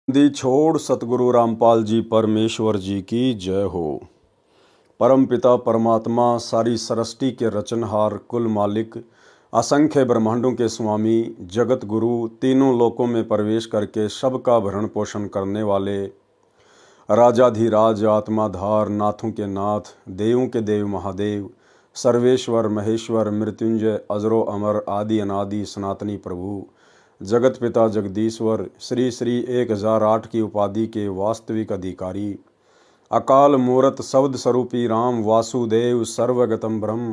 दी छोड़ सतगुरु रामपाल जी परमेश्वर जी की जय हो। परम पिता परमात्मा सारी सृष्टि के रचनहार कुल मालिक असंख्य ब्रह्मांडों के स्वामी जगत गुरु तीनों लोकों में प्रवेश करके सबका भरण पोषण करने वाले राजाधिराज आत्माधार नाथों के नाथ देवों के देव महादेव सर्वेश्वर महेश्वर मृत्युंजय अजरो अमर आदि अनादि सनातनी प्रभु जगत पिता जगदीश्वर श्री श्री 1008 की उपाधि के वास्तविक अधिकारी अकाल मूरत शब्द स्वरूपी राम वासुदेव सर्वगतम ब्रह्म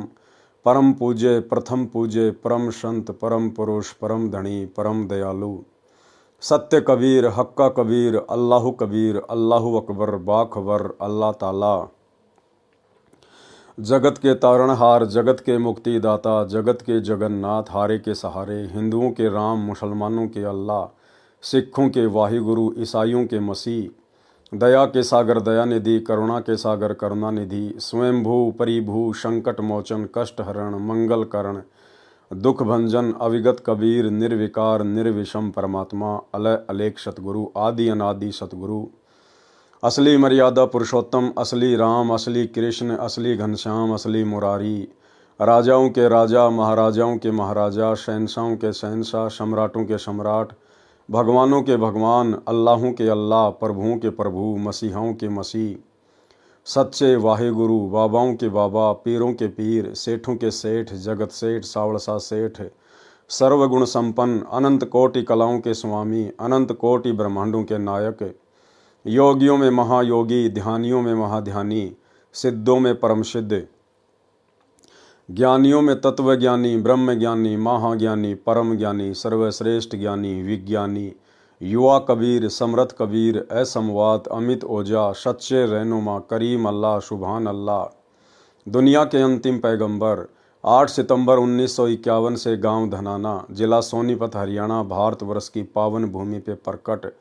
परम पूज्य प्रथम पूज्य परम संत परम पुरुष परम धनी परम दयालु सत्य कबीर हक्का कबीर अल्लाहु अकबर बाखबर अल्लाह ताला जगत के तारणहार जगत के मुक्तिदाता जगत के जगन्नाथ हारे के सहारे हिंदुओं के राम मुसलमानों के अल्लाह सिखों के वाहिगुरु ईसाइयों के मसीह दया के सागर दया निधि करुणा के सागर करुणा निधि स्वयंभू परिभू संकट मोचन कष्ट हरण मंगल करण दुख भंजन अविगत कबीर निर्विकार निर्विषम परमात्मा अलय अलेख सतगुरु आदि अनादि सतगुरु असली मर्यादा पुरुषोत्तम असली राम असली कृष्ण असली घनश्याम असली मुरारी राजाओं के राजा महाराजाओं के महाराजा शहंशाहों के शहंशाह सम्राटों के सम्राट भगवानों के भगवान अल्लाहों के अल्लाह प्रभुओं के प्रभु मसीहाओं के मसीह सच्चे वाहिगुरु बाबाओं के बाबा पीरों के पीर सेठों के सेठ जगत सेठ सावड़सा सेठ सर्वगुण संपन्न अनंत कोटि कलाओं के स्वामी अनंत कोटि ब्रह्मांडों के नायक योगियों में महायोगी ध्यानियों में महाध्यानी सिद्धों में परम सिद्ध ज्ञानियों में तत्वज्ञानी ब्रह्म ज्ञानी महाज्ञानी परम ज्ञानी सर्वश्रेष्ठ ज्ञानी विज्ञानी युवा कबीर समरथ कबीर असमवात अमित ओझा सच्चे रहनुमा करीम अल्लाह सुभान अल्लाह दुनिया के अंतिम पैगंबर 8 सितंबर 1951 से गांव धनाना जिला सोनीपत हरियाणा भारतवर्ष की पावन भूमि पे प्रकट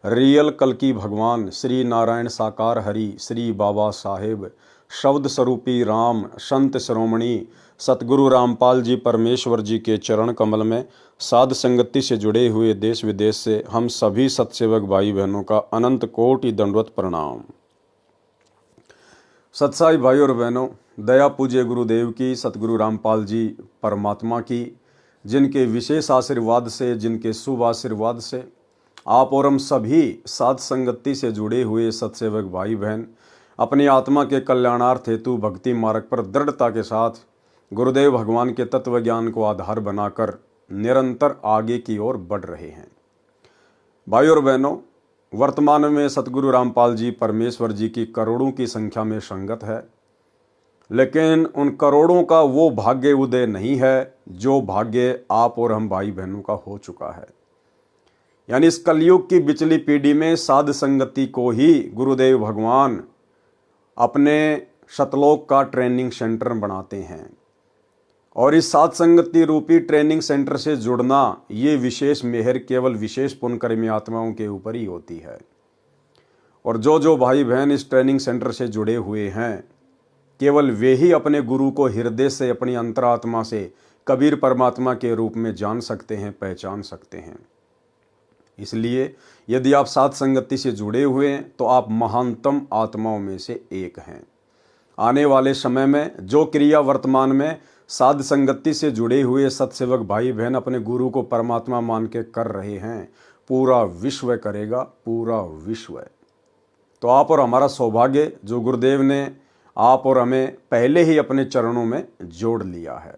रियल कल्कि भगवान श्री नारायण साकार हरि श्री बाबा साहेब शब्द स्वरूपी राम संत शिरोमणि सतगुरु रामपाल जी परमेश्वर जी के चरण कमल में साध संगति से जुड़े हुए देश विदेश से हम सभी सत्सेवक भाई बहनों का अनंत कोटि दंडवत प्रणाम। सत्साई भाई और बहनों, दया पूज्य गुरुदेव की सतगुरु रामपाल जी परमात्मा की जिनके विशेष आशीर्वाद से जिनके शुभ आशीर्वाद से आप और हम सभी साध संगति से जुड़े हुए सत्सेवक भाई बहन अपनी आत्मा के कल्याणार्थ हेतु भक्ति मार्ग पर दृढ़ता के साथ गुरुदेव भगवान के तत्व ज्ञान को आधार बनाकर निरंतर आगे की ओर बढ़ रहे हैं। भाई और बहनों, वर्तमान में सतगुरु रामपाल जी परमेश्वर जी की करोड़ों की संख्या में संगत है, लेकिन उन करोड़ों का वो भाग्य उदय नहीं है जो भाग्य आप और हम भाई बहनों का हो चुका है। यानी इस कलयुग की बिचली पीढ़ी में साध संगति को ही गुरुदेव भगवान अपने सतलोक का ट्रेनिंग सेंटर बनाते हैं और इस साध संगति रूपी ट्रेनिंग सेंटर से जुड़ना ये विशेष मेहर केवल विशेष पुण्यकर्मी आत्माओं के ऊपर ही होती है। और जो भाई बहन इस ट्रेनिंग सेंटर से जुड़े हुए हैं केवल वे ही अपने गुरु को हृदय से अपनी अंतरात्मा से कबीर परमात्मा के रूप में जान सकते हैं, पहचान सकते हैं। इसलिए यदि आप साध संगति से जुड़े हुए हैं तो आप महानतम आत्माओं में से एक हैं। आने वाले समय में जो क्रिया वर्तमान में साध संगति से जुड़े हुए सत्सेवक भाई बहन अपने गुरु को परमात्मा मान के कर रहे हैं, पूरा विश्व करेगा, पूरा विश्व। तो आप और हमारा सौभाग्य जो गुरुदेव ने आप और हमें पहले ही अपने चरणों में जोड़ लिया है।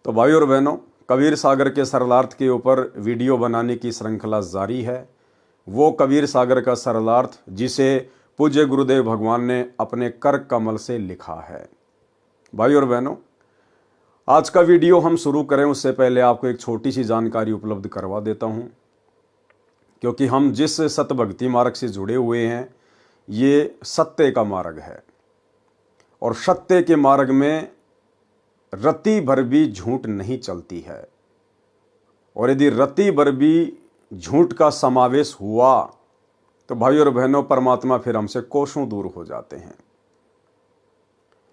तो भाई और बहनों, कबीर सागर के सरलार्थ के ऊपर वीडियो बनाने की श्रृंखला जारी है। वो कबीर सागर का सरलार्थ जिसे पूज्य गुरुदेव भगवान ने अपने कर कमल से लिखा है। भाई और बहनों, आज का वीडियो हम शुरू करें उससे पहले आपको एक छोटी सी जानकारी उपलब्ध करवा देता हूं, क्योंकि हम जिस सतभक्ति मार्ग से जुड़े हुए हैं ये सत्य का मार्ग है और सत्य के मार्ग में रत्ती भर भी झूठ नहीं चलती है। और यदि रत्ती भर भी झूठ का समावेश हुआ तो भाई और बहनों, परमात्मा फिर हमसे कोसों दूर हो जाते हैं।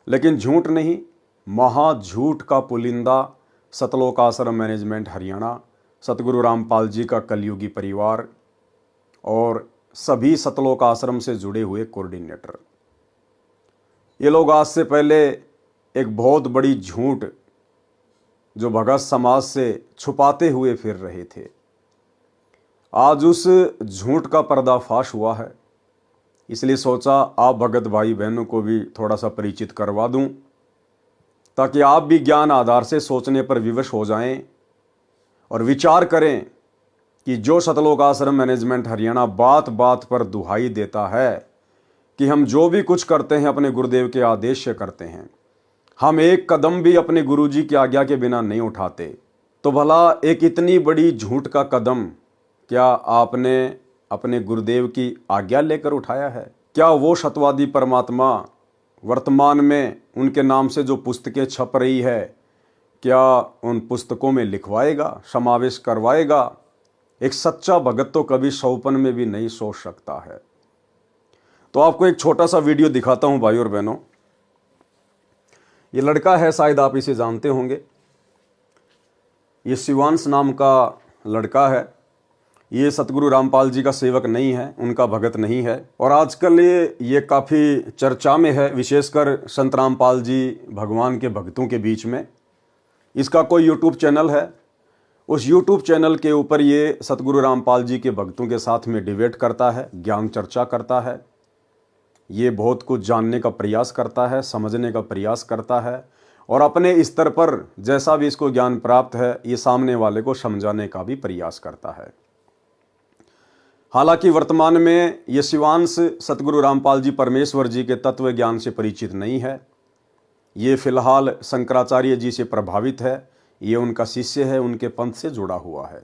लेकिन झूठ नहीं, महाझूठ का पुलिंदा सतलोक आश्रम मैनेजमेंट हरियाणा सतगुरु रामपाल जी का कलयुगी परिवार और सभी सतलोक आश्रम से जुड़े हुए कोऑर्डिनेटर। ये लोग आज से पहले एक बहुत बड़ी झूठ जो भगत समाज से छुपाते हुए फिर रहे थे, आज उस झूठ का पर्दाफाश हुआ है। इसलिए सोचा आप भगत भाई बहनों को भी थोड़ा सा परिचित करवा दूं, ताकि आप भी ज्ञान आधार से सोचने पर विवश हो जाएं और विचार करें कि जो सतलोक आश्रम मैनेजमेंट हरियाणा बात बात पर दुहाई देता है कि हम जो भी कुछ करते हैं अपने गुरुदेव के आदेश से करते हैं, हम एक कदम भी अपने गुरुजी की आज्ञा के बिना नहीं उठाते, तो भला एक इतनी बड़ी झूठ का कदम क्या आपने अपने गुरुदेव की आज्ञा लेकर उठाया है? क्या वो सत्यवादी परमात्मा वर्तमान में उनके नाम से जो पुस्तकें छप रही है, क्या उन पुस्तकों में लिखवाएगा, समावेश करवाएगा? एक सच्चा भगत तो कभी सौपन में भी नहीं सोच सकता है। तो आपको एक छोटा सा वीडियो दिखाता हूं भाई और बहनों। ये लड़का है, शायद आप इसे जानते होंगे। ये शिवांश नाम का लड़का है। ये सतगुरु रामपाल जी का सेवक नहीं है, उनका भगत नहीं है, और आजकल ये काफ़ी चर्चा में है, विशेषकर संत रामपाल जी भगवान के भक्तों के बीच में। इसका कोई यूट्यूब चैनल है, उस यूट्यूब चैनल के ऊपर ये सतगुरु रामपाल जी के भक्तों के साथ में डिबेट करता है, ज्ञान चर्चा करता है। ये बहुत कुछ जानने का प्रयास करता है, समझने का प्रयास करता है, और अपने स्तर पर जैसा भी इसको ज्ञान प्राप्त है ये सामने वाले को समझाने का भी प्रयास करता है। हालांकि वर्तमान में ये शिवांश सतगुरु रामपाल जी परमेश्वर जी के तत्व ज्ञान से परिचित नहीं है। ये फिलहाल शंकराचार्य जी से प्रभावित है, ये उनका शिष्य है, उनके पंथ से जुड़ा हुआ है।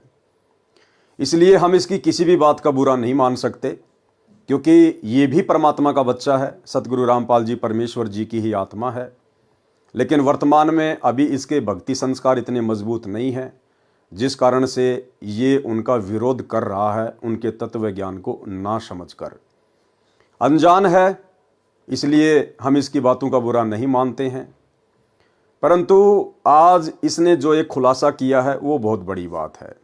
इसलिए हम इसकी किसी भी बात का बुरा नहीं मान सकते, क्योंकि ये भी परमात्मा का बच्चा है, सतगुरु रामपाल जी परमेश्वर जी की ही आत्मा है। लेकिन वर्तमान में अभी इसके भक्ति संस्कार इतने मजबूत नहीं हैं, जिस कारण से ये उनका विरोध कर रहा है, उनके तत्व ज्ञान को ना समझकर। अनजान है, इसलिए हम इसकी बातों का बुरा नहीं मानते हैं। परंतु आज इसने जो एक खुलासा किया है वो बहुत बड़ी बात है।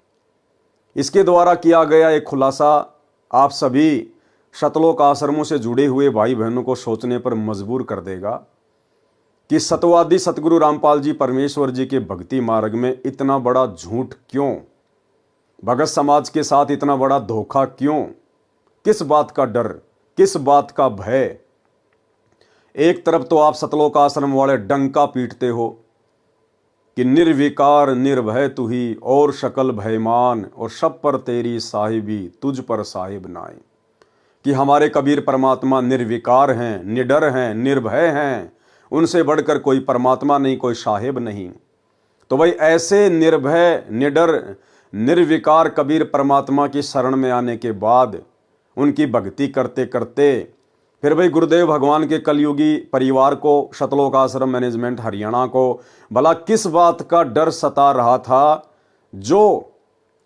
इसके द्वारा किया गया एक खुलासा आप सभी सतलोक आश्रमों से जुड़े हुए भाई बहनों को सोचने पर मजबूर कर देगा कि सत्यवादी सतगुरु रामपाल जी परमेश्वर जी के भक्ति मार्ग में इतना बड़ा झूठ क्यों, भगत समाज के साथ इतना बड़ा धोखा क्यों, किस बात का डर, किस बात का भय? एक तरफ तो आप सतलोक आश्रम वाले डंका पीटते हो कि निर्विकार निर्भय तू ही और शकल भयमान, और सब पर तेरी साहिबी तुझ पर साहिब नाए, कि हमारे कबीर परमात्मा निर्विकार हैं, निडर हैं, निर्भय हैं, उनसे बढ़कर कोई परमात्मा नहीं, कोई साहिब नहीं। तो भाई ऐसे निर्भय, निडर, निर्विकार कबीर परमात्मा की शरण में आने के बाद उनकी भक्ति करते करते फिर भाई गुरुदेव भगवान के कलयुगी परिवार को, सतलोक आश्रम मैनेजमेंट हरियाणा को भला किस बात का डर सता रहा था, जो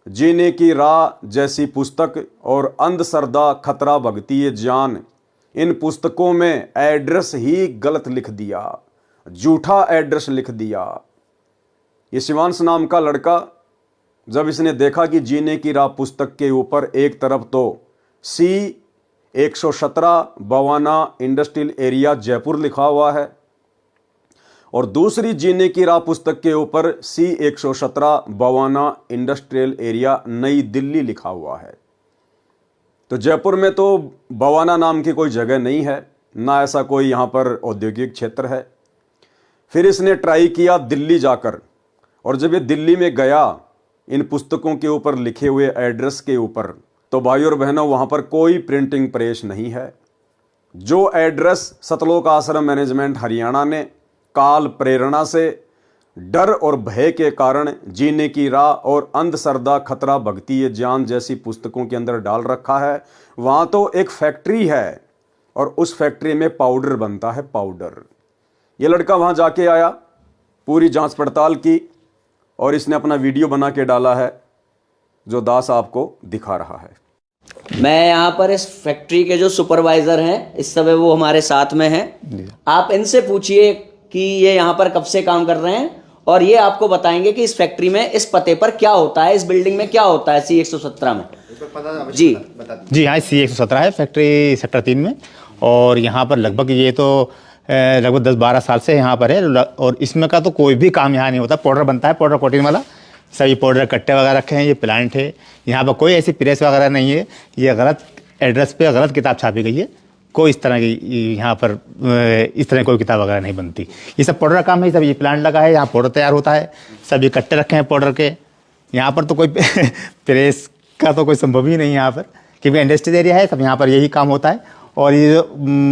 जीने की राह जैसी पुस्तक और अंधश्रद्धा खतरा भक्ति ये ज्ञान, इन पुस्तकों में एड्रेस ही गलत लिख दिया, झूठा एड्रेस लिख दिया। ये शिवांश नाम का लड़का जब इसने देखा कि जीने की राह पुस्तक के ऊपर एक तरफ तो C117 Bawana industrial area Jaipur लिखा हुआ है, और दूसरी जीने की राह पुस्तक के ऊपर C117 बवाना इंडस्ट्रियल एरिया नई दिल्ली लिखा हुआ है। तो जयपुर में तो बवाना नाम की कोई जगह नहीं है, ना ऐसा कोई यहाँ पर औद्योगिक क्षेत्र है। फिर इसने ट्राई किया दिल्ली जाकर, और जब ये दिल्ली में गया इन पुस्तकों के ऊपर लिखे हुए एड्रेस के ऊपर, तो भाई और बहनों वहाँ पर कोई प्रिंटिंग प्रेस नहीं है। जो एड्रेस सतलोक आश्रम मैनेजमेंट हरियाणा ने काल प्रेरणा से डर और भय के कारण जीने की राह और अंधश्रद्धा खतरा भक्ति ये ज्ञान जैसी पुस्तकों के अंदर डाल रखा है, वहाँ तो एक फैक्ट्री है और उस फैक्ट्री में पाउडर बनता है, पाउडर। ये लड़का वहाँ जाके आया, पूरी जांच पड़ताल की, और इसने अपना वीडियो बना के डाला है जो दास आपको दिखा रहा है। मैं यहाँ पर इस फैक्ट्री के जो सुपरवाइजर हैं, इस समय वो हमारे साथ में हैं। आप इनसे पूछिए कि ये यहाँ पर कब से काम कर रहे हैं और ये आपको बताएंगे कि इस फैक्ट्री में इस पते पर क्या होता है, इस बिल्डिंग में क्या होता है C117 में। जी जी हाँ, C117 है फैक्ट्री सेक्टर 3 में। और यहाँ पर लगभग ये तो लगभग 10-12 साल से यहाँ पर है। और इसमें का तो कोई भी काम यहाँ नहीं होता। पाउडर बनता है, पाउडर कोटिंग वाला, सभी पाउडर कट्टे वगैरह रखे हैं। ये प्लांट है, यहाँ पर कोई ऐसी प्रेस वगैरह नहीं है। ये गलत एड्रेस पे गलत किताब छापी गई है। कोई इस तरह की यहाँ पर इस तरह कोई किताब वगैरह नहीं बनती। ये सब पाउडर का काम है। सब ये प्लांट लगा है, यहाँ पाउडर तैयार होता है। सभी कट्टे रखे हैं पाउडर के। यहाँ पर तो कोई प्रेस का तो कोई संभव ही नहीं है यहाँ पर, क्योंकि इंडस्ट्रियल एरिया है। सब यहाँ पर यही काम होता है। और ये जो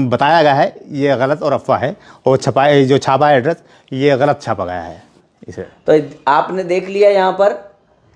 बताया गया है ये गलत और अफवाह है। और जो छापा है एड्रेस, ये गलत छापा गया है इसे। तो आपने देख लिया यहाँ पर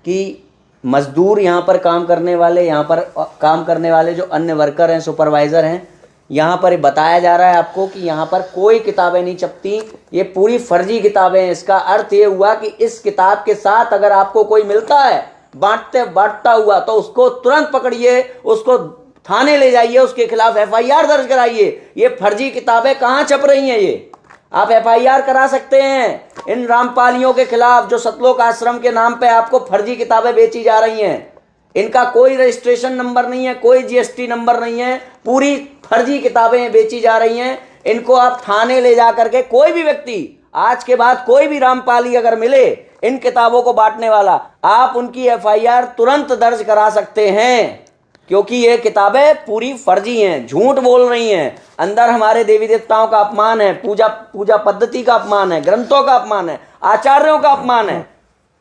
कि मजदूर यहाँ पर काम करने वाले, यहाँ पर काम करने वाले जो अन्य वर्कर हैं, सुपरवाइज़र हैं, यहाँ पर बताया जा रहा है आपको कि यहाँ पर कोई किताबें नहीं छपती, ये पूरी फर्जी किताबें हैं। इसका अर्थ ये हुआ कि इस किताब के साथ अगर आपको कोई मिलता है बांटता हुआ, तो उसको तुरंत पकड़िए, उसको थाने ले जाइए, उसके खिलाफ FIR दर्ज कराइए। ये फर्जी किताबें कहाँ छप रही हैं? ये आप FIR करा सकते हैं इन रामपालियों के खिलाफ जो सतलोक आश्रम के नाम पे आपको फर्जी किताबें बेची जा रही हैं। इनका कोई रजिस्ट्रेशन नंबर नहीं है, कोई GST नंबर नहीं है, पूरी फर्जी किताबें बेची जा रही हैं। इनको आप थाने ले जा करके, कोई भी व्यक्ति आज के बाद कोई भी रामपाली अगर मिले इन किताबों को बांटने वाला, आप उनकी FIR तुरंत दर्ज करा सकते हैं, क्योंकि ये किताबें पूरी फर्जी हैं, झूठ बोल रही हैं। अंदर हमारे देवी देवताओं का अपमान है, पूजा पद्धति का अपमान है, ग्रंथों का अपमान है, आचार्यों का अपमान है,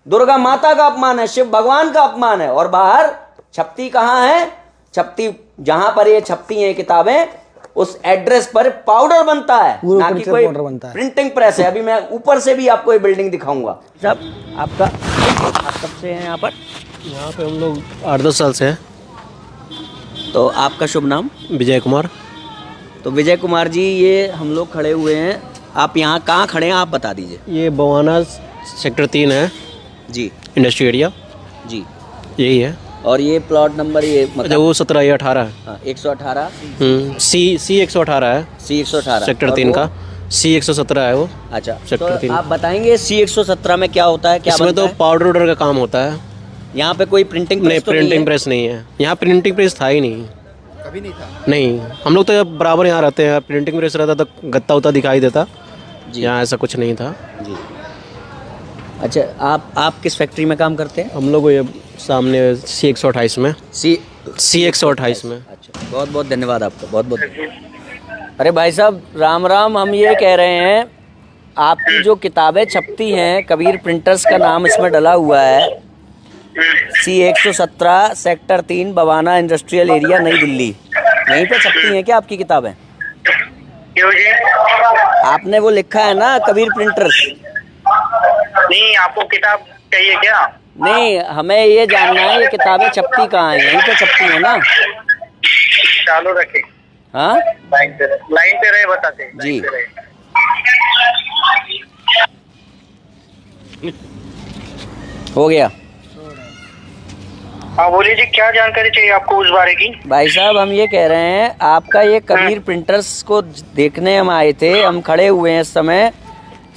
दुर्गा माता का अपमान है, शिव भगवान का अपमान है। और बाहर छपती कहाँ है? छपती जहां पर ये छपती हैं किताबें, उस एड्रेस पर पाउडर बनता है, ना कि कोई प्रिंटिंग प्रेस है। अभी मैं ऊपर से भी आपको ये बिल्डिंग दिखाऊंगा। सब आप कब से हैं यहाँ पर? यहाँ पे हम लोग 8-10 साल से हैं। तो आपका शुभ नाम? विजय कुमार। तो विजय कुमार जी, ये हम लोग खड़े हुए हैं, आप यहाँ कहाँ खड़े हैं आप बता दीजिए। ये बवाना सेक्टर 3 है जी, इंडस्ट्री एरिया जी यही है। और ये प्लॉट नंबर ये मतलब वो 17 या 18 है। 118 C 118 है। C118 सेक्टर 3 का C 117 है वो। अच्छा, सेक्टर तो 3। आप बताएंगे C117 में क्या होता है? क्या इसमें तो पाउडर ऑर्डर का काम होता है। यहाँ पे कोई प्रिंटिंग नहीं, प्रेस तो प्रिंटिंग प्रेस नहीं है यहाँ। प्रिंटिंग प्रेस था ही नहीं, कभी नहीं था। नहीं, हम लोग तो बराबर यहाँ रहते हैं। प्रिंटिंग प्रेस रहता तो गत्ता उत्ता दिखाई देता, यहाँ ऐसा कुछ नहीं था जी। अच्छा, आप किस फैक्ट्री में काम करते हैं? हम लोग ये सामने C 128 में। C 128 में। अच्छा, बहुत बहुत धन्यवाद आपका, बहुत बहुत। अरे भाई साहब, राम राम। हम ये कह रहे हैं, आपकी जो किताबें छपती हैं, कबीर प्रिंटर्स का नाम इसमें डला हुआ है, C 117 sector 3 Bawana industrial area नई दिल्ली, यहीं पे छपती हैं क्या आपकी किताबें? क्यों जी? आपने वो लिखा है ना कबीर प्रिंटर्स? नहीं, आपको किताब चाहिए क्या? नहीं, हमें ये जानना है ये किताबें छपती कहाँ हैं? यहीं पे छपती हैं ना? चालू रखे। हाँ, लाइन पे रहे, बताते हैं। जी। हो गया। हाँ बोलिए जी, क्या जानकारी चाहिए आपको उस बारे की? भाई साहब, हम ये कह रहे हैं, आपका ये कबीर प्रिंटर्स को देखने हम आए थे, हम खड़े हुए हैं इस समय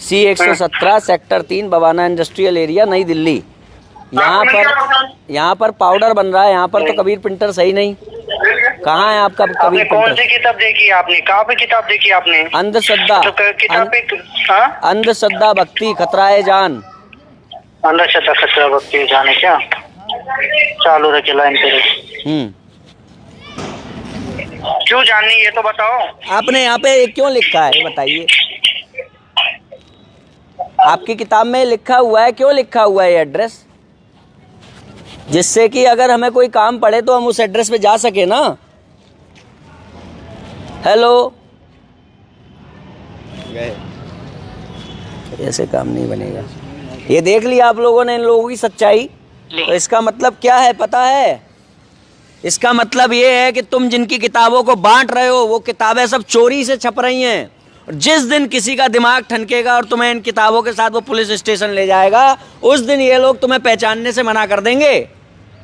C 117 sector 3 Bawana industrial area नई दिल्ली। यहाँ पर पाउडर बन रहा है, यहाँ पर तो कबीर प्रिंटर सही नहीं। कहाँ है आपका कबीर प्रिंटर? कौन सी किताब देखी आपने? कहाँ पे किताब देखी आपने? अंधश्रद्धा, किताब पे अंधश्रद्धा भक्ति खतराए जान। अंधश्रद्धा खतरा भक्ति जान है क्या? चालू रखे, लाइन पे रहे। क्यों जाननी ये तो बताओ। आपने यहाँ पे क्यों लिखा है, बताइए। आपकी किताब में लिखा हुआ है, क्यों लिखा हुआ है ये एड्रेस? जिससे कि अगर हमें कोई काम पड़े तो हम उस एड्रेस पे जा सके ना। हेलो, ऐसे काम नहीं बनेगा। ये देख लिया आप लोगों ने इन लोगों की सच्चाई। तो इसका मतलब क्या है पता है? इसका मतलब ये है कि तुम जिनकी किताबों को बांट रहे हो, वो किताबें सब चोरी से छप रही हैं। जिस दिन किसी का दिमाग ठनकेगा और तुम्हें इन किताबों के साथ वो पुलिस स्टेशन ले जाएगा, उस दिन ये लोग तुम्हें पहचानने से मना कर देंगे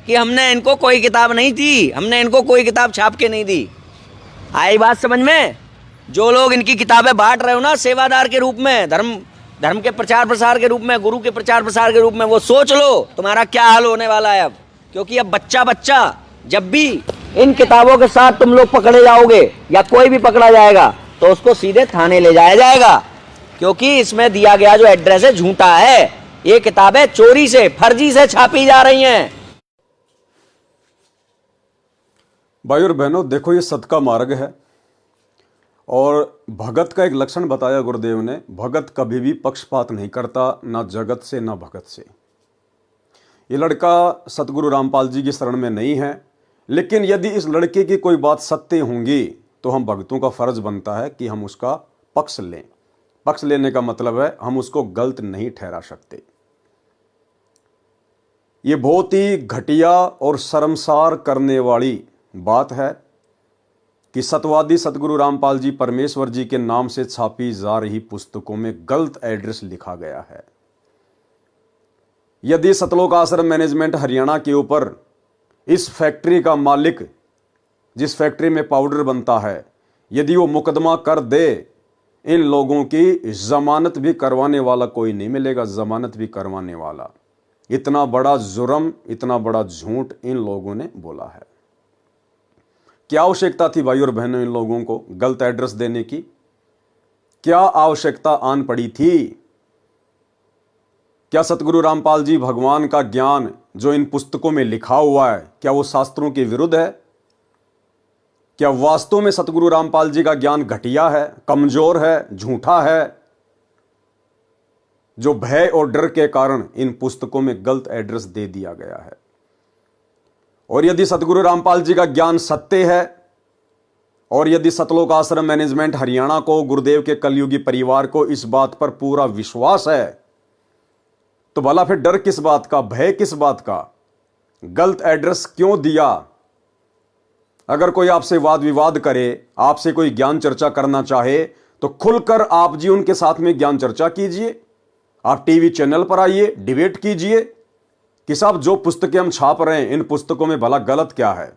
कि हमने इनको कोई किताब नहीं दी, हमने इनको कोई किताब छाप के नहीं दी। आई बात समझ में? जो लोग इनकी किताबें बांट रहे हो ना सेवादार के रूप में, धर्म धर्म के प्रचार प्रसार के रूप में, गुरु के प्रचार प्रसार के रूप में, वो सोच लो तुम्हारा क्या हाल होने वाला है अब। क्योंकि अब बच्चा बच्चा जब भी इन किताबों के साथ तुम लोग पकड़े जाओगे या कोई भी पकड़ा जाएगा तो उसको सीधे थाने ले जाया जाएगा, क्योंकि इसमें दिया गया जो एड्रेस है झूठा है। ये किताबें चोरी से, फर्जी से छापी जा रही हैं। भाई और बहनों, देखो ये सत का मार्ग है और भगत का एक लक्षण बताया गुरुदेव ने। भगत कभी भी पक्षपात नहीं करता, ना जगत से ना भगत से। ये लड़का सतगुरु रामपाल जी की शरण में नहीं है, लेकिन यदि इस लड़के की कोई बात सत्य होंगी तो हम भक्तों का फर्ज बनता है कि हम उसका पक्ष लें। पक्ष लेने का मतलब है हम उसको गलत नहीं ठहरा सकते। ये बहुत ही घटिया और शर्मसार करने वाली बात है कि सतवादी सतगुरु रामपाल जी परमेश्वर जी के नाम से छापी जा रही पुस्तकों में गलत एड्रेस लिखा गया है। यदि सतलोक आश्रम मैनेजमेंट हरियाणा के ऊपर इस फैक्ट्री का मालिक, जिस फैक्ट्री में पाउडर बनता है, यदि वो मुकदमा कर दे, इन लोगों की जमानत भी करवाने वाला कोई नहीं मिलेगा, जमानत भी करवाने वाला। इतना बड़ा जुर्म, इतना बड़ा झूठ इन लोगों ने बोला है। क्या आवश्यकता थी भाई और बहनों इन लोगों को गलत एड्रेस देने की? क्या आवश्यकता आन पड़ी थी? क्या सतगुरु रामपाल जी भगवान का ज्ञान जो इन पुस्तकों में लिखा हुआ है, क्या वो शास्त्रों के विरुद्ध है? क्या वास्तव में सतगुरु रामपाल जी का ज्ञान घटिया है, कमजोर है, झूठा है, जो भय और डर के कारण इन पुस्तकों में गलत एड्रेस दे दिया गया है? और यदि सतगुरु रामपाल जी का ज्ञान सत्य है और यदि सतलोक आश्रम मैनेजमेंट हरियाणा को, गुरुदेव के कलयुगी परिवार को इस बात पर पूरा विश्वास है, तो भला फिर डर किस बात का, भय किस बात का? गलत एड्रेस क्यों दिया? अगर कोई आपसे वाद विवाद करे, आपसे कोई ज्ञान चर्चा करना चाहे, तो खुलकर आप जी उनके साथ में ज्ञान चर्चा कीजिए। आप टीवी चैनल पर आइए, डिबेट कीजिए कि साहब जो पुस्तकें हम छाप रहे हैं, इन पुस्तकों में भला गलत क्या है।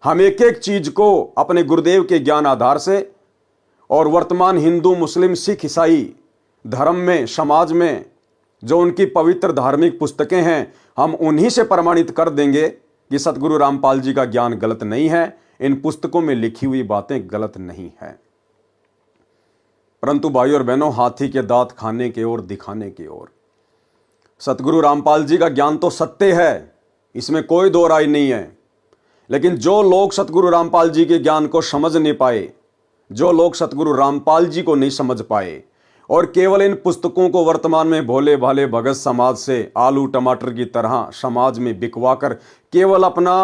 हम एक एक चीज को अपने गुरुदेव के ज्ञान आधार से और वर्तमान हिंदू, मुस्लिम, सिख, ईसाई धर्म में, समाज में जो उनकी पवित्र धार्मिक पुस्तकें हैं, हम उन्हीं से प्रमाणित कर देंगे कि सतगुरु रामपाल जी का ज्ञान गलत नहीं है, इन पुस्तकों में लिखी हुई बातें गलत नहीं है। परंतु भाई और बहनों, हाथी के दांत खाने की ओर, दिखाने की ओर। सतगुरु रामपाल जी का ज्ञान तो सत्य है, इसमें कोई दो राय नहीं है, लेकिन जो लोग सतगुरु रामपाल जी के ज्ञान को समझ नहीं पाए, जो लोग सतगुरु रामपाल जी को नहीं समझ पाए और केवल इन पुस्तकों को वर्तमान में भोले भाले भगत समाज से आलू टमाटर की तरह समाज में बिकवा कर केवल अपना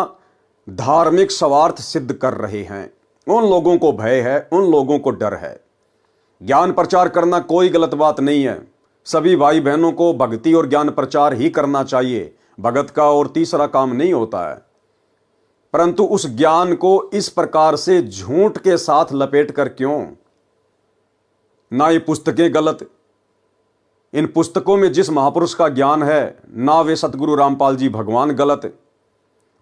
धार्मिक स्वार्थ सिद्ध कर रहे हैं, उन लोगों को भय है, उन लोगों को डर है। ज्ञान प्रचार करना कोई गलत बात नहीं है। सभी भाई बहनों को भक्ति और ज्ञान प्रचार ही करना चाहिए, भगत का और तीसरा काम नहीं होता है। परंतु उस ज्ञान को इस प्रकार से झूठ के साथ लपेट कर क्यों? ना ये पुस्तकें गलत, इन पुस्तकों में जिस महापुरुष का ज्ञान है, ना वे सतगुरु रामपाल जी भगवान गलत,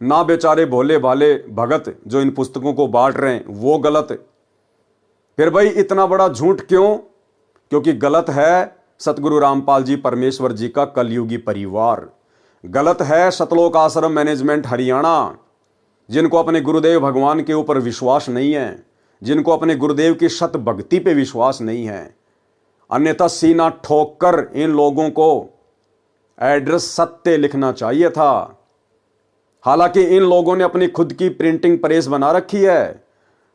ना बेचारे भोले भाले भगत जो इन पुस्तकों को बांट रहे हैं वो गलत। फिर भाई इतना बड़ा झूठ क्यों? क्योंकि गलत है सतगुरु रामपाल जी परमेश्वर जी का कलयुगी परिवार, गलत है सतलोक आश्रम मैनेजमेंट हरियाणा, जिनको अपने गुरुदेव भगवान के ऊपर विश्वास नहीं है, जिनको अपने गुरुदेव की सत भक्ति पे विश्वास नहीं है। अन्यथा सीना ठोक कर इन लोगों को एड्रेस सत्य लिखना चाहिए था। हालांकि इन लोगों ने अपनी खुद की प्रिंटिंग प्रेस बना रखी है,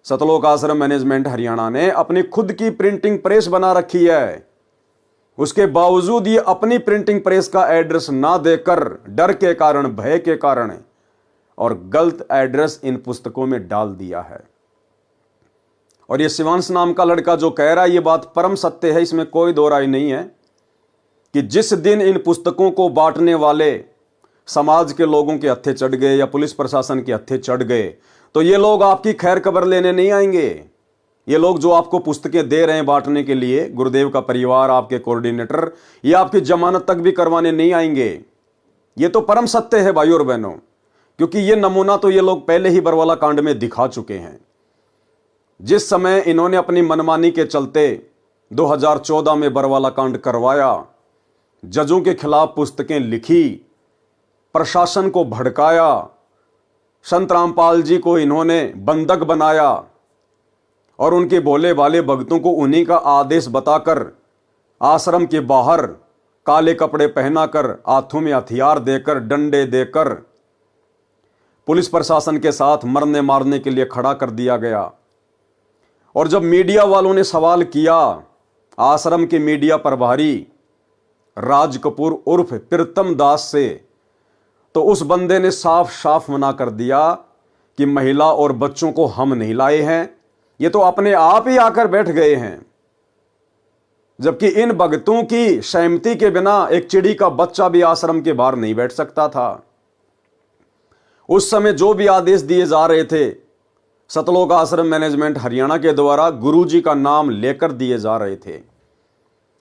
सतलोक आश्रम मैनेजमेंट हरियाणा ने अपनी खुद की प्रिंटिंग प्रेस बना रखी है। उसके बावजूद ये अपनी प्रिंटिंग प्रेस का एड्रेस ना देकर डर के कारण, भय के कारण और गलत एड्रेस इन पुस्तकों में डाल दिया है। और ये शिवांश नाम का लड़का जो कह रहा है ये बात परम सत्य है, इसमें कोई दो राय नहीं है कि जिस दिन इन पुस्तकों को बांटने वाले समाज के लोगों के हत्थे चढ़ गए या पुलिस प्रशासन के हत्थे चढ़ गए, तो ये लोग आपकी खैर खबर लेने नहीं आएंगे। ये लोग जो आपको पुस्तकें दे रहे हैं बांटने के लिए, गुरुदेव का परिवार, आपके कोऑर्डिनेटर, ये आपकी जमानत तक भी करवाने नहीं आएंगे। ये तो परम सत्य है भाई और बहनों, क्योंकि ये नमूना तो ये लोग पहले ही बरवाला कांड में दिखा चुके हैं। जिस समय इन्होंने अपनी मनमानी के चलते 2014 में बरवाला कांड करवाया, जजों के खिलाफ पुस्तकें लिखी, प्रशासन को भड़काया, संत रामपाल जी को इन्होंने बंधक बनाया और उनके भोले भाले भक्तों को उन्हीं का आदेश बताकर आश्रम के बाहर काले कपड़े पहनाकर, हाथों में हथियार देकर, डंडे देकर पुलिस प्रशासन के साथ मरने मारने के लिए खड़ा कर दिया गया। और जब मीडिया वालों ने सवाल किया आश्रम के मीडिया प्रभारी राज कपूर उर्फ प्रीतम दास से, तो उस बंदे ने साफ साफ मना कर दिया कि महिला और बच्चों को हम नहीं लाए हैं, ये तो अपने आप ही आकर बैठ गए हैं। जबकि इन भक्तों की सहमति के बिना एक चिड़ी का बच्चा भी आश्रम के बाहर नहीं बैठ सकता था। उस समय जो भी आदेश दिए जा रहे थे सतलोक आश्रम मैनेजमेंट हरियाणा के द्वारा गुरुजी का नाम लेकर दिए जा रहे थे।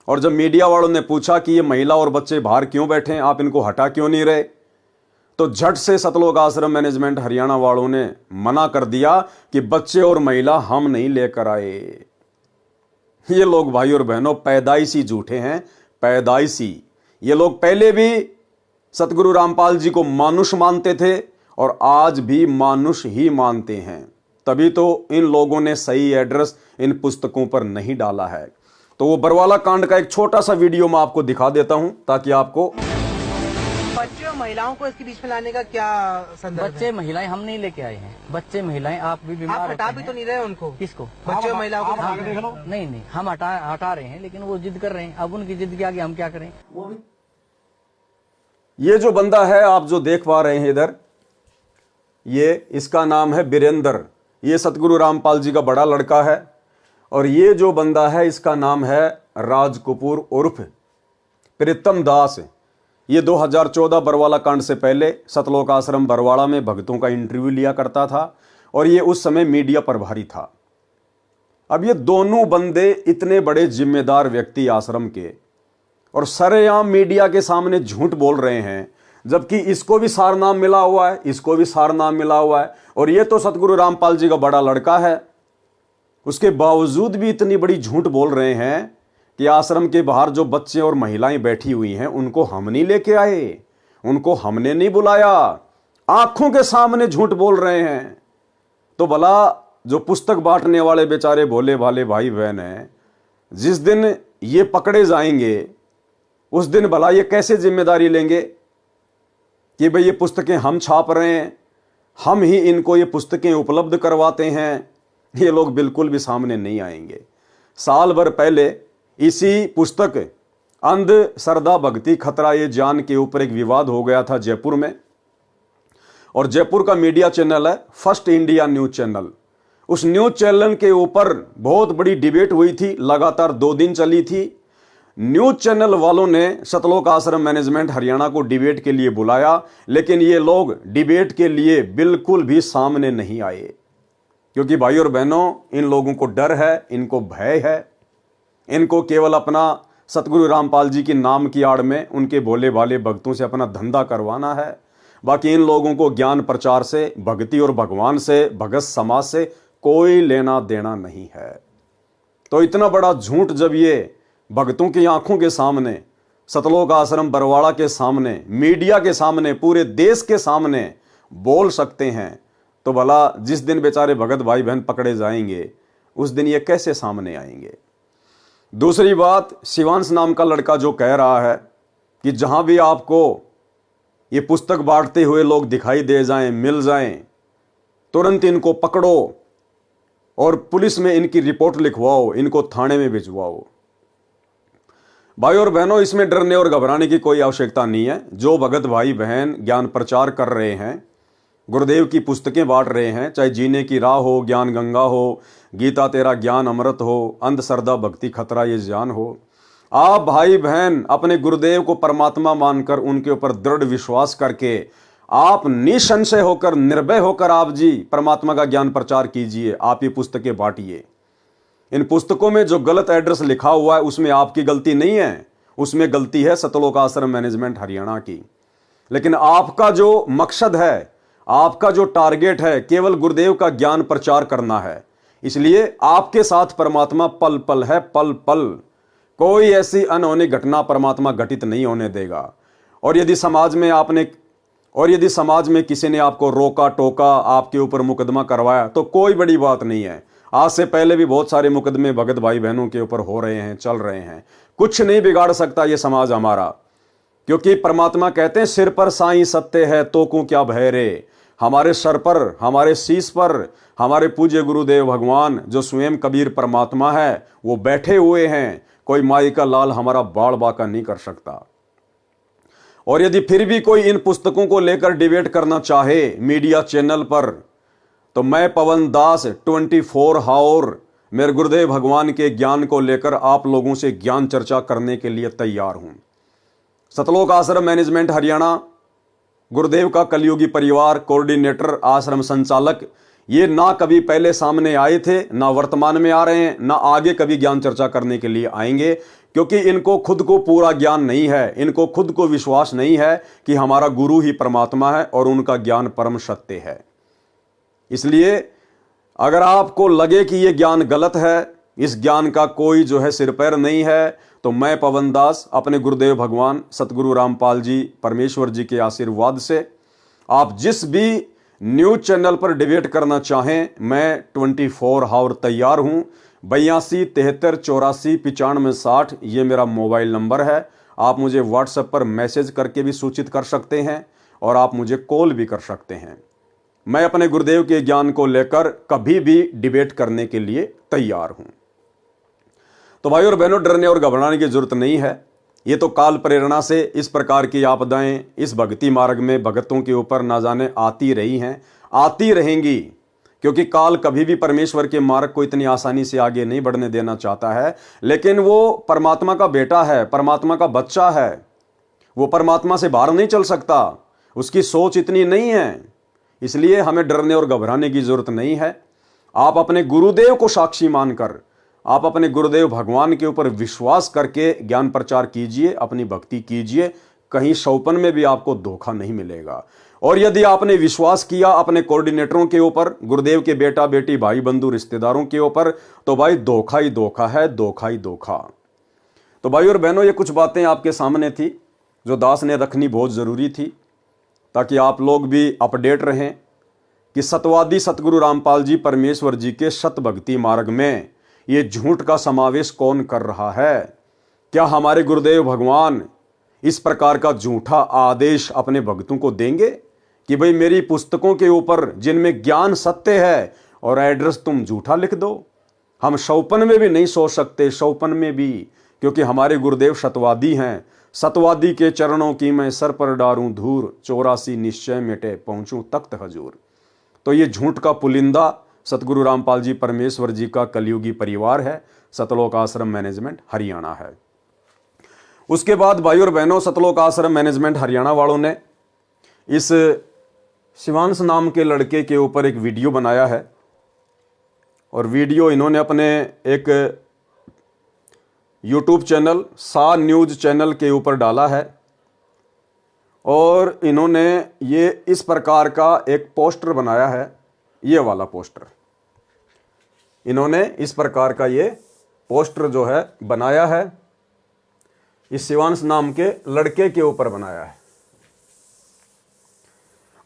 और जब मीडिया वालों ने पूछा कि ये महिला और बच्चे बाहर क्यों बैठे हैं, आप इनको हटा क्यों नहीं रहे, तो झट से सतलोक आश्रम मैनेजमेंट हरियाणा वालों ने मना कर दिया कि बच्चे और महिला हम नहीं लेकर आए। ये लोग भाई और बहनों पैदाइशी झूठे हैं, पैदाइशी। ये लोग पहले भी सतगुरु रामपाल जी को मानुष मानते थे और आज भी मानुष ही मानते हैं, तभी तो इन लोगों ने सही एड्रेस इन पुस्तकों पर नहीं डाला है। तो वो बरवाला कांड का एक छोटा सा वीडियो मैं आपको दिखा देता हूं ताकि आपको। बच्चे और महिलाओं को इसके बीच में लाने का क्या संदर्भ बच्चे महिलाएं हम नहीं लेके आए हैं, बच्चे महिलाएं आप भी है? बीमार आप हटा होते भी हैं। तो नहीं रहे उनको? किसको? बच्चे और महिलाओं को नहीं नहीं, हम हटा रहे हैं, लेकिन वो जिद कर रहे हैं। अब उनकी जिद के आगे हम क्या करें? ये जो बंदा है आप जो देख पा रहे हैं इधर, ये इसका नाम है बीरेंद्र। ये सतगुरु रामपाल जी का बड़ा लड़का है। और ये जो बंदा है इसका नाम है राज कपूर उर्फ प्रीतम दास। ये 2014 बरवाला कांड से पहले सतलोक आश्रम बरवाड़ा में भक्तों का इंटरव्यू लिया करता था और ये उस समय मीडिया प्रभारी था। अब ये दोनों बंदे इतने बड़े जिम्मेदार व्यक्ति आश्रम के और सरेआम मीडिया के सामने झूठ बोल रहे हैं, जबकि इसको भी सारनाम मिला हुआ है, इसको भी सारनाम मिला हुआ है और ये तो सतगुरु रामपाल जी का बड़ा लड़का है। उसके बावजूद भी इतनी बड़ी झूठ बोल रहे हैं कि आश्रम के बाहर जो बच्चे और महिलाएं बैठी हुई हैं उनको हम नहीं लेके आए, उनको हमने नहीं बुलाया। आंखों के सामने झूठ बोल रहे हैं। तो भला जो पुस्तक बांटने वाले बेचारे भोले भाले भाई बहन हैं, जिस दिन ये पकड़े जाएंगे उस दिन भला ये कैसे जिम्मेदारी लेंगे कि भाई ये पुस्तकें हम छाप रहे हैं, हम ही इनको ये पुस्तकें उपलब्ध करवाते हैं। ये लोग बिल्कुल भी सामने नहीं आएंगे। साल भर पहले इसी पुस्तक अंध श्रद्धा भक्ति खतरा ये जान के ऊपर एक विवाद हो गया था जयपुर में। और जयपुर का मीडिया चैनल है फर्स्ट इंडिया न्यूज चैनल। उस न्यूज चैनल के ऊपर बहुत बड़ी डिबेट हुई थी, लगातार 2 दिन चली थी। न्यूज चैनल वालों ने सतलोक आश्रम मैनेजमेंट हरियाणा को डिबेट के लिए बुलाया, लेकिन ये लोग डिबेट के लिए बिल्कुल भी सामने नहीं आए, क्योंकि भाई और बहनों इन लोगों को डर है, इनको भय है। इनको केवल अपना सतगुरु रामपाल जी के नाम की आड़ में उनके भोले भाले भक्तों से अपना धंधा करवाना है। बाकी इन लोगों को ज्ञान प्रचार से, भक्ति और भगवान से, भगत समाज से कोई लेना देना नहीं है। तो इतना बड़ा झूठ जब ये भक्तों की आंखों के सामने, सतलोक आश्रम बरवाड़ा के सामने, मीडिया के सामने, पूरे देश के सामने बोल सकते हैं, तो भला जिस दिन बेचारे भगत भाई बहन पकड़े जाएंगे उस दिन ये कैसे सामने आएंगे। दूसरी बात, शिवांश नाम का लड़का जो कह रहा है कि जहां भी आपको ये पुस्तक बांटते हुए लोग दिखाई दे जाएं, मिल जाएं, तुरंत इनको पकड़ो और पुलिस में इनकी रिपोर्ट लिखवाओ, इनको थाने में भिजवाओ। भाई और बहनों, इसमें डरने और घबराने की कोई आवश्यकता नहीं है। जो भगत भाई बहन ज्ञान प्रचार कर रहे हैं, गुरुदेव की पुस्तकें बांट रहे हैं, चाहे जीने की राह हो, ज्ञान गंगा हो, गीता तेरा ज्ञान अमृत हो, अंध श्रद्धा भक्ति खतरा ये जान हो, आप भाई बहन अपने गुरुदेव को परमात्मा मानकर उनके ऊपर दृढ़ विश्वास करके आप निसंशय होकर, निर्भय होकर आप जी परमात्मा का ज्ञान प्रचार कीजिए। आप ये पुस्तकें बांटिए। इन पुस्तकों में जो गलत एड्रेस लिखा हुआ है उसमें आपकी गलती नहीं है, उसमें गलती है सतलोक आश्रम मैनेजमेंट हरियाणा की। लेकिन आपका जो मकसद है, आपका जो टारगेट है, केवल गुरुदेव का ज्ञान प्रचार करना है। इसलिए आपके साथ परमात्मा पल पल है, पल पल। कोई ऐसी अनहोनी घटना परमात्मा घटित नहीं होने देगा। और यदि समाज में किसी ने आपको रोका टोका, आपके ऊपर मुकदमा करवाया, तो कोई बड़ी बात नहीं है। आज से पहले भी बहुत सारे मुकदमे भगत भाई बहनों के ऊपर हो रहे हैं, चल रहे हैं। कुछ नहीं बिगाड़ सकता ये समाज हमारा, क्योंकि परमात्मा कहते हैं सिर पर साईं सत्य है तो को क्या भय रे। हमारे सर पर, हमारे शीश पर हमारे पूज्य गुरुदेव भगवान जो स्वयं कबीर परमात्मा है वो बैठे हुए हैं। कोई माई का लाल हमारा बाल बाका नहीं कर सकता। और यदि फिर भी कोई इन पुस्तकों को लेकर डिबेट करना चाहे मीडिया चैनल पर, तो मैं पवन दास 24 हावर मेरे गुरुदेव भगवान के ज्ञान को लेकर आप लोगों से ज्ञान चर्चा करने के लिए तैयार हूं। सतलोक आश्रम मैनेजमेंट हरियाणा, गुरुदेव का कलयुगी परिवार, कोऑर्डिनेटर, आश्रम संचालक, ये ना कभी पहले सामने आए थे, ना वर्तमान में आ रहे हैं, ना आगे कभी ज्ञान चर्चा करने के लिए आएंगे, क्योंकि इनको खुद को पूरा ज्ञान नहीं है। इनको खुद को विश्वास नहीं है कि हमारा गुरु ही परमात्मा है और उनका ज्ञान परम सत्य है। इसलिए अगर आपको लगे कि यह ज्ञान गलत है, इस ज्ञान का कोई जो है सिर पैर नहीं है, तो मैं पवन दास अपने गुरुदेव भगवान सतगुरु रामपाल जी परमेश्वर जी के आशीर्वाद से आप जिस भी न्यूज चैनल पर डिबेट करना चाहें, मैं 24 हावर तैयार हूं। 82 73 84 95 60 ये मेरा मोबाइल नंबर है। आप मुझे व्हाट्सएप पर मैसेज करके भी सूचित कर सकते हैं और आप मुझे कॉल भी कर सकते हैं। मैं अपने गुरुदेव के ज्ञान को लेकर कभी भी डिबेट करने के लिए तैयार हूं। तो भाई और बहनों, डरने और घबराने की जरूरत नहीं है। ये तो काल प्रेरणा से इस प्रकार की आपदाएं इस भक्ति मार्ग में भगतों के ऊपर ना जाने आती रही हैं, आती रहेंगी, क्योंकि काल कभी भी परमेश्वर के मार्ग को इतनी आसानी से आगे नहीं बढ़ने देना चाहता है। लेकिन वो परमात्मा का बेटा है, परमात्मा का बच्चा है, वो परमात्मा से बाहर नहीं चल सकता, उसकी सोच इतनी नहीं है। इसलिए हमें डरने और घबराने की जरूरत नहीं है। आप अपने गुरुदेव को साक्षी मानकर, आप अपने गुरुदेव भगवान के ऊपर विश्वास करके ज्ञान प्रचार कीजिए, अपनी भक्ति कीजिए। कहीं सौपन में भी आपको धोखा नहीं मिलेगा। और यदि आपने विश्वास किया अपने कोऑर्डिनेटरों के ऊपर, गुरुदेव के बेटा बेटी भाई बंधु रिश्तेदारों के ऊपर, तो भाई धोखा ही धोखा है, धोखा ही धोखा। तो भाई और बहनों, ये कुछ बातें आपके सामने थी जो दास ने रखनी बहुत जरूरी थी, ताकि आप लोग भी अपडेट रहें कि सतवादी सतगुरु रामपाल जी परमेश्वर जी के सत भक्ति मार्ग में ये झूठ का समावेश कौन कर रहा है। क्या हमारे गुरुदेव भगवान इस प्रकार का झूठा आदेश अपने भक्तों को देंगे कि भाई मेरी पुस्तकों के ऊपर जिनमें ज्ञान सत्य है और एड्रेस तुम झूठा लिख दो। हम सौपन में भी नहीं सोच सकते, सौपन में भी, क्योंकि हमारे गुरुदेव सतवादी हैं। सतवादी के चरणों की मैं सर पर डारूं धूर, 84 निश्चय मिटे पहुंचूं तख्त हजूर। तो ये झूठ का पुलिंदा सतगुरु रामपाल जी परमेश्वर जी का कलयुगी परिवार है, सतलोक आश्रम मैनेजमेंट हरियाणा है। उसके बाद भाई और बहनों, सतलोक आश्रम मैनेजमेंट हरियाणा वालों ने इस शिवांश नाम के लड़के के ऊपर एक वीडियो बनाया है। और वीडियो इन्होंने अपने एक यूट्यूब चैनल सा न्यूज चैनल के ऊपर डाला है। और इन्होंने ये इस प्रकार का एक पोस्टर बनाया है, ये वाला पोस्टर। इन्होंने इस प्रकार का ये पोस्टर जो है बनाया है, इस शिवांश नाम के लड़के के ऊपर बनाया है।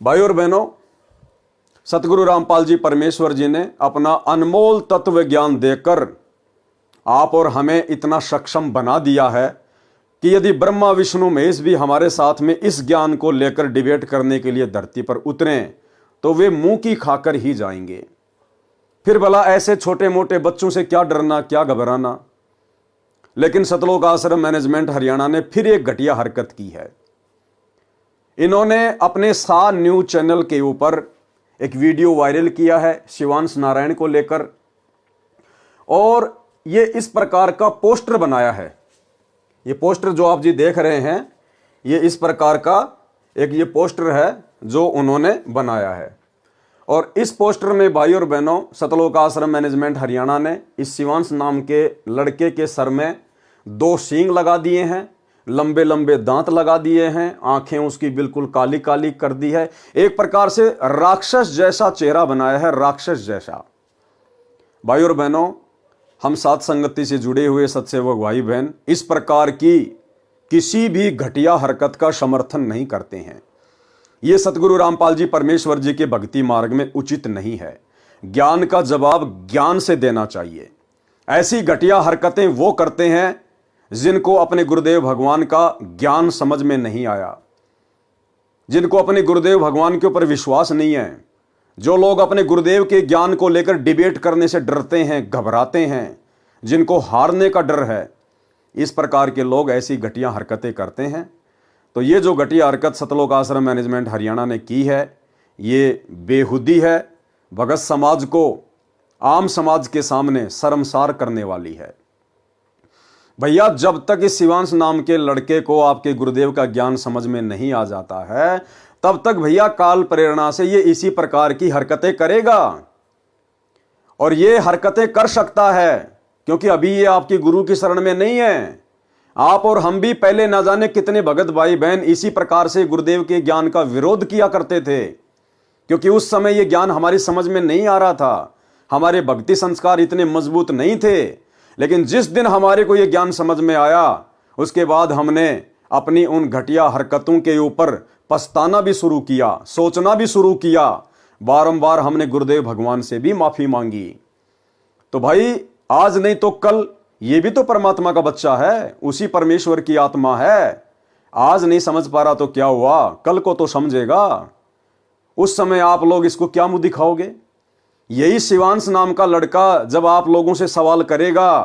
भाई और बहनों, सतगुरु रामपाल जी परमेश्वर जी ने अपना अनमोल तत्व ज्ञान देकर आप और हमें इतना सक्षम बना दिया है कि यदि ब्रह्मा विष्णु महेश भी हमारे साथ में इस ज्ञान को लेकर डिबेट करने के लिए धरती पर उतरें, तो वे मुंह की खाकर ही जाएंगे। फिर भला ऐसे छोटे मोटे बच्चों से क्या डरना, क्या घबराना। लेकिन सतलोक आश्रम मैनेजमेंट हरियाणा ने फिर एक घटिया हरकत की है। इन्होंने अपने सा न्यूज चैनल के ऊपर एक वीडियो वायरल किया है शिवांश नारायण को लेकर, और ये इस प्रकार का पोस्टर बनाया है। ये पोस्टर जो आप जी देख रहे हैं, ये इस प्रकार का एक ये पोस्टर है जो उन्होंने बनाया है। और इस पोस्टर में भाई और बहनों, सतलोक आश्रम मैनेजमेंट हरियाणा ने इस शिवांश नाम के लड़के के सर में 2 सींग लगा दिए हैं, लंबे लंबे दांत लगा दिए हैं, आंखें उसकी बिल्कुल काली काली कर दी है, एक प्रकार से राक्षस जैसा चेहरा बनाया है, राक्षस जैसा। भाई और बहनों, हम साथ संगति से जुड़े हुए सत्सेवक भाई बहन इस प्रकार की किसी भी घटिया हरकत का समर्थन नहीं करते हैं। ये सतगुरु रामपाल जी परमेश्वर जी के भक्ति मार्ग में उचित नहीं है। ज्ञान का जवाब ज्ञान से देना चाहिए। ऐसी घटिया हरकतें वो करते हैं जिनको अपने गुरुदेव भगवान का ज्ञान समझ में नहीं आया, जिनको अपने गुरुदेव भगवान के ऊपर विश्वास नहीं है, जो लोग अपने गुरुदेव के ज्ञान को लेकर डिबेट करने से डरते हैं, घबराते हैं, जिनको हारने का डर है, इस प्रकार के लोग ऐसी घटिया हरकतें करते हैं। तो ये जो घटिया हरकत सतलोक आश्रम मैनेजमेंट हरियाणा ने की है, ये बेहुदी है, भगत समाज को आम समाज के सामने शर्मसार करने वाली है। भैया, जब तक इस शिवांश नाम के लड़के को आपके गुरुदेव का ज्ञान समझ में नहीं आ जाता है, तब तक भैया काल प्रेरणा से ये इसी प्रकार की हरकतें करेगा। और ये हरकतें कर सकता है क्योंकि अभी ये आपकी गुरु की शरण में नहीं है। आप और हम भी पहले ना जाने कितने भगत भाई बहन इसी प्रकार से गुरुदेव के ज्ञान का विरोध किया करते थे, क्योंकि उस समय ये ज्ञान हमारी समझ में नहीं आ रहा था, हमारे भक्ति संस्कार इतने मजबूत नहीं थे। लेकिन जिस दिन हमारे को ये ज्ञान समझ में आया, उसके बाद हमने अपनी उन घटिया हरकतों के ऊपर पछताना भी शुरू किया, सोचना भी शुरू किया। बारंबार हमने गुरुदेव भगवान से भी माफी मांगी। तो भाई, आज नहीं तो कल ये भी तो परमात्मा का बच्चा है, उसी परमेश्वर की आत्मा है। आज नहीं समझ पा रहा तो क्या हुआ, कल को तो समझेगा। उस समय आप लोग इसको क्या मुंह दिखाओगे? यही शिवांश नाम का लड़का जब आप लोगों से सवाल करेगा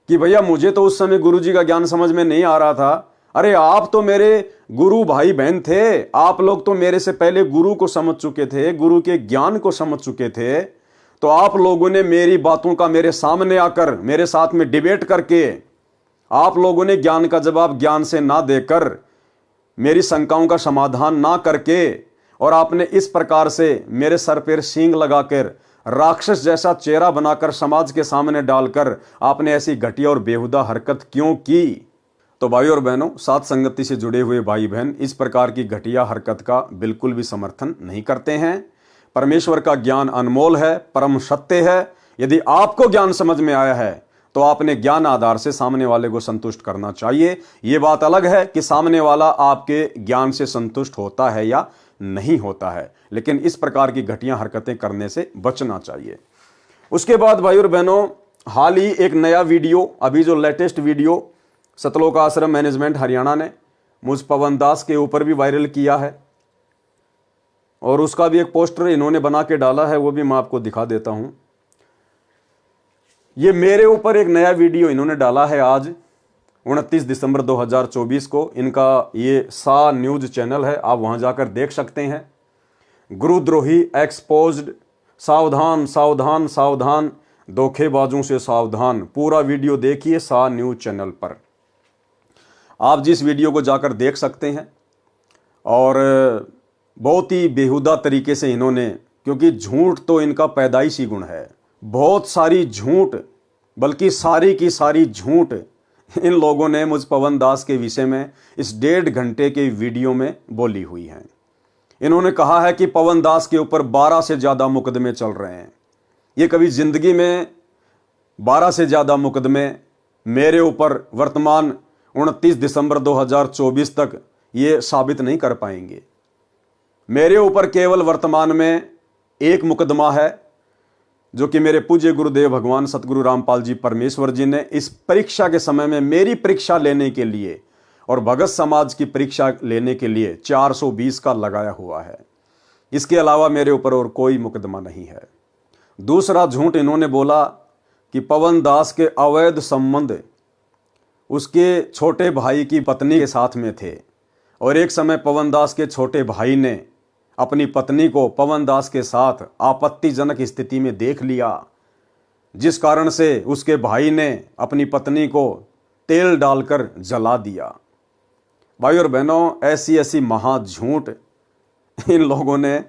कि भैया मुझे तो उस समय गुरुजी का ज्ञान समझ में नहीं आ रहा था, अरे आप तो मेरे गुरु भाई बहन थे, आप लोग तो मेरे से पहले गुरु को समझ चुके थे, गुरु के ज्ञान को समझ चुके थे, तो आप लोगों ने मेरी बातों का मेरे सामने आकर मेरे साथ में डिबेट करके आप लोगों ने ज्ञान का जवाब ज्ञान से ना देकर, मेरी शंकाओं का समाधान ना करके, और आपने इस प्रकार से मेरे सर पर सींग लगाकर राक्षस जैसा चेहरा बनाकर समाज के सामने डालकर आपने ऐसी घटिया और बेहुदा हरकत क्यों की? तो भाई और बहनों, साथ संगति से जुड़े हुए भाई बहन इस प्रकार की घटिया हरकत का बिल्कुल भी समर्थन नहीं करते हैं। परमेश्वर का ज्ञान अनमोल है, परम सत्य है। यदि आपको ज्ञान समझ में आया है तो आपने ज्ञान आधार से सामने वाले को संतुष्ट करना चाहिए। ये बात अलग है कि सामने वाला आपके ज्ञान से संतुष्ट होता है या नहीं होता है, लेकिन इस प्रकार की घटिया हरकतें करने से बचना चाहिए। उसके बाद भाई और बहनों, हाल ही एक नया वीडियो, अभी जो लेटेस्ट वीडियो सतलोक आश्रम मैनेजमेंट हरियाणा ने मुझ पवन दास के ऊपर भी वायरल किया है, और उसका भी एक पोस्टर इन्होंने बना के डाला है, वो भी मैं आपको दिखा देता हूं। ये मेरे ऊपर एक नया वीडियो इन्होंने डाला है आज 29 दिसंबर 2024 को। इनका ये सा न्यूज चैनल है, आप वहां जाकर देख सकते हैं। गुरुद्रोही एक्सपोज्ड, सावधान सावधान सावधान, धोखेबाजों से सावधान। पूरा वीडियो देखिए सा न्यूज चैनल पर, आप जिस वीडियो को जाकर देख सकते हैं। और बहुत ही बेहुदा तरीके से इन्होंने, क्योंकि झूठ तो इनका पैदाइशी गुण है, बहुत सारी झूठ, बल्कि सारी की सारी झूठ इन लोगों ने मुझ पवन दास के विषय में इस 1.5 घंटे के वीडियो में बोली हुई है। इन्होंने कहा है कि पवन दास के ऊपर 12 से ज़्यादा मुकदमे चल रहे हैं। ये कभी जिंदगी में 12 से ज़्यादा मुकदमे मेरे ऊपर वर्तमान 29 दिसंबर 2024 तक ये साबित नहीं कर पाएंगे। मेरे ऊपर केवल वर्तमान में एक मुकदमा है, जो कि मेरे पूज्य गुरुदेव भगवान सतगुरु रामपाल जी परमेश्वर जी ने इस परीक्षा के समय में मेरी परीक्षा लेने के लिए और भगत समाज की परीक्षा लेने के लिए 420 का लगाया हुआ है। इसके अलावा मेरे ऊपर और कोई मुकदमा नहीं है। दूसरा झूठ इन्होंने बोला कि पवन दास के अवैध संबंध उसके छोटे भाई की पत्नी के साथ में थे, और एक समय पवन दास के छोटे भाई ने अपनी पत्नी को पवन दास के साथ आपत्तिजनक स्थिति में देख लिया, जिस कारण से उसके भाई ने अपनी पत्नी को तेल डालकर जला दिया। भाई और बहनों, ऐसी ऐसी महाझूठ इन लोगों ने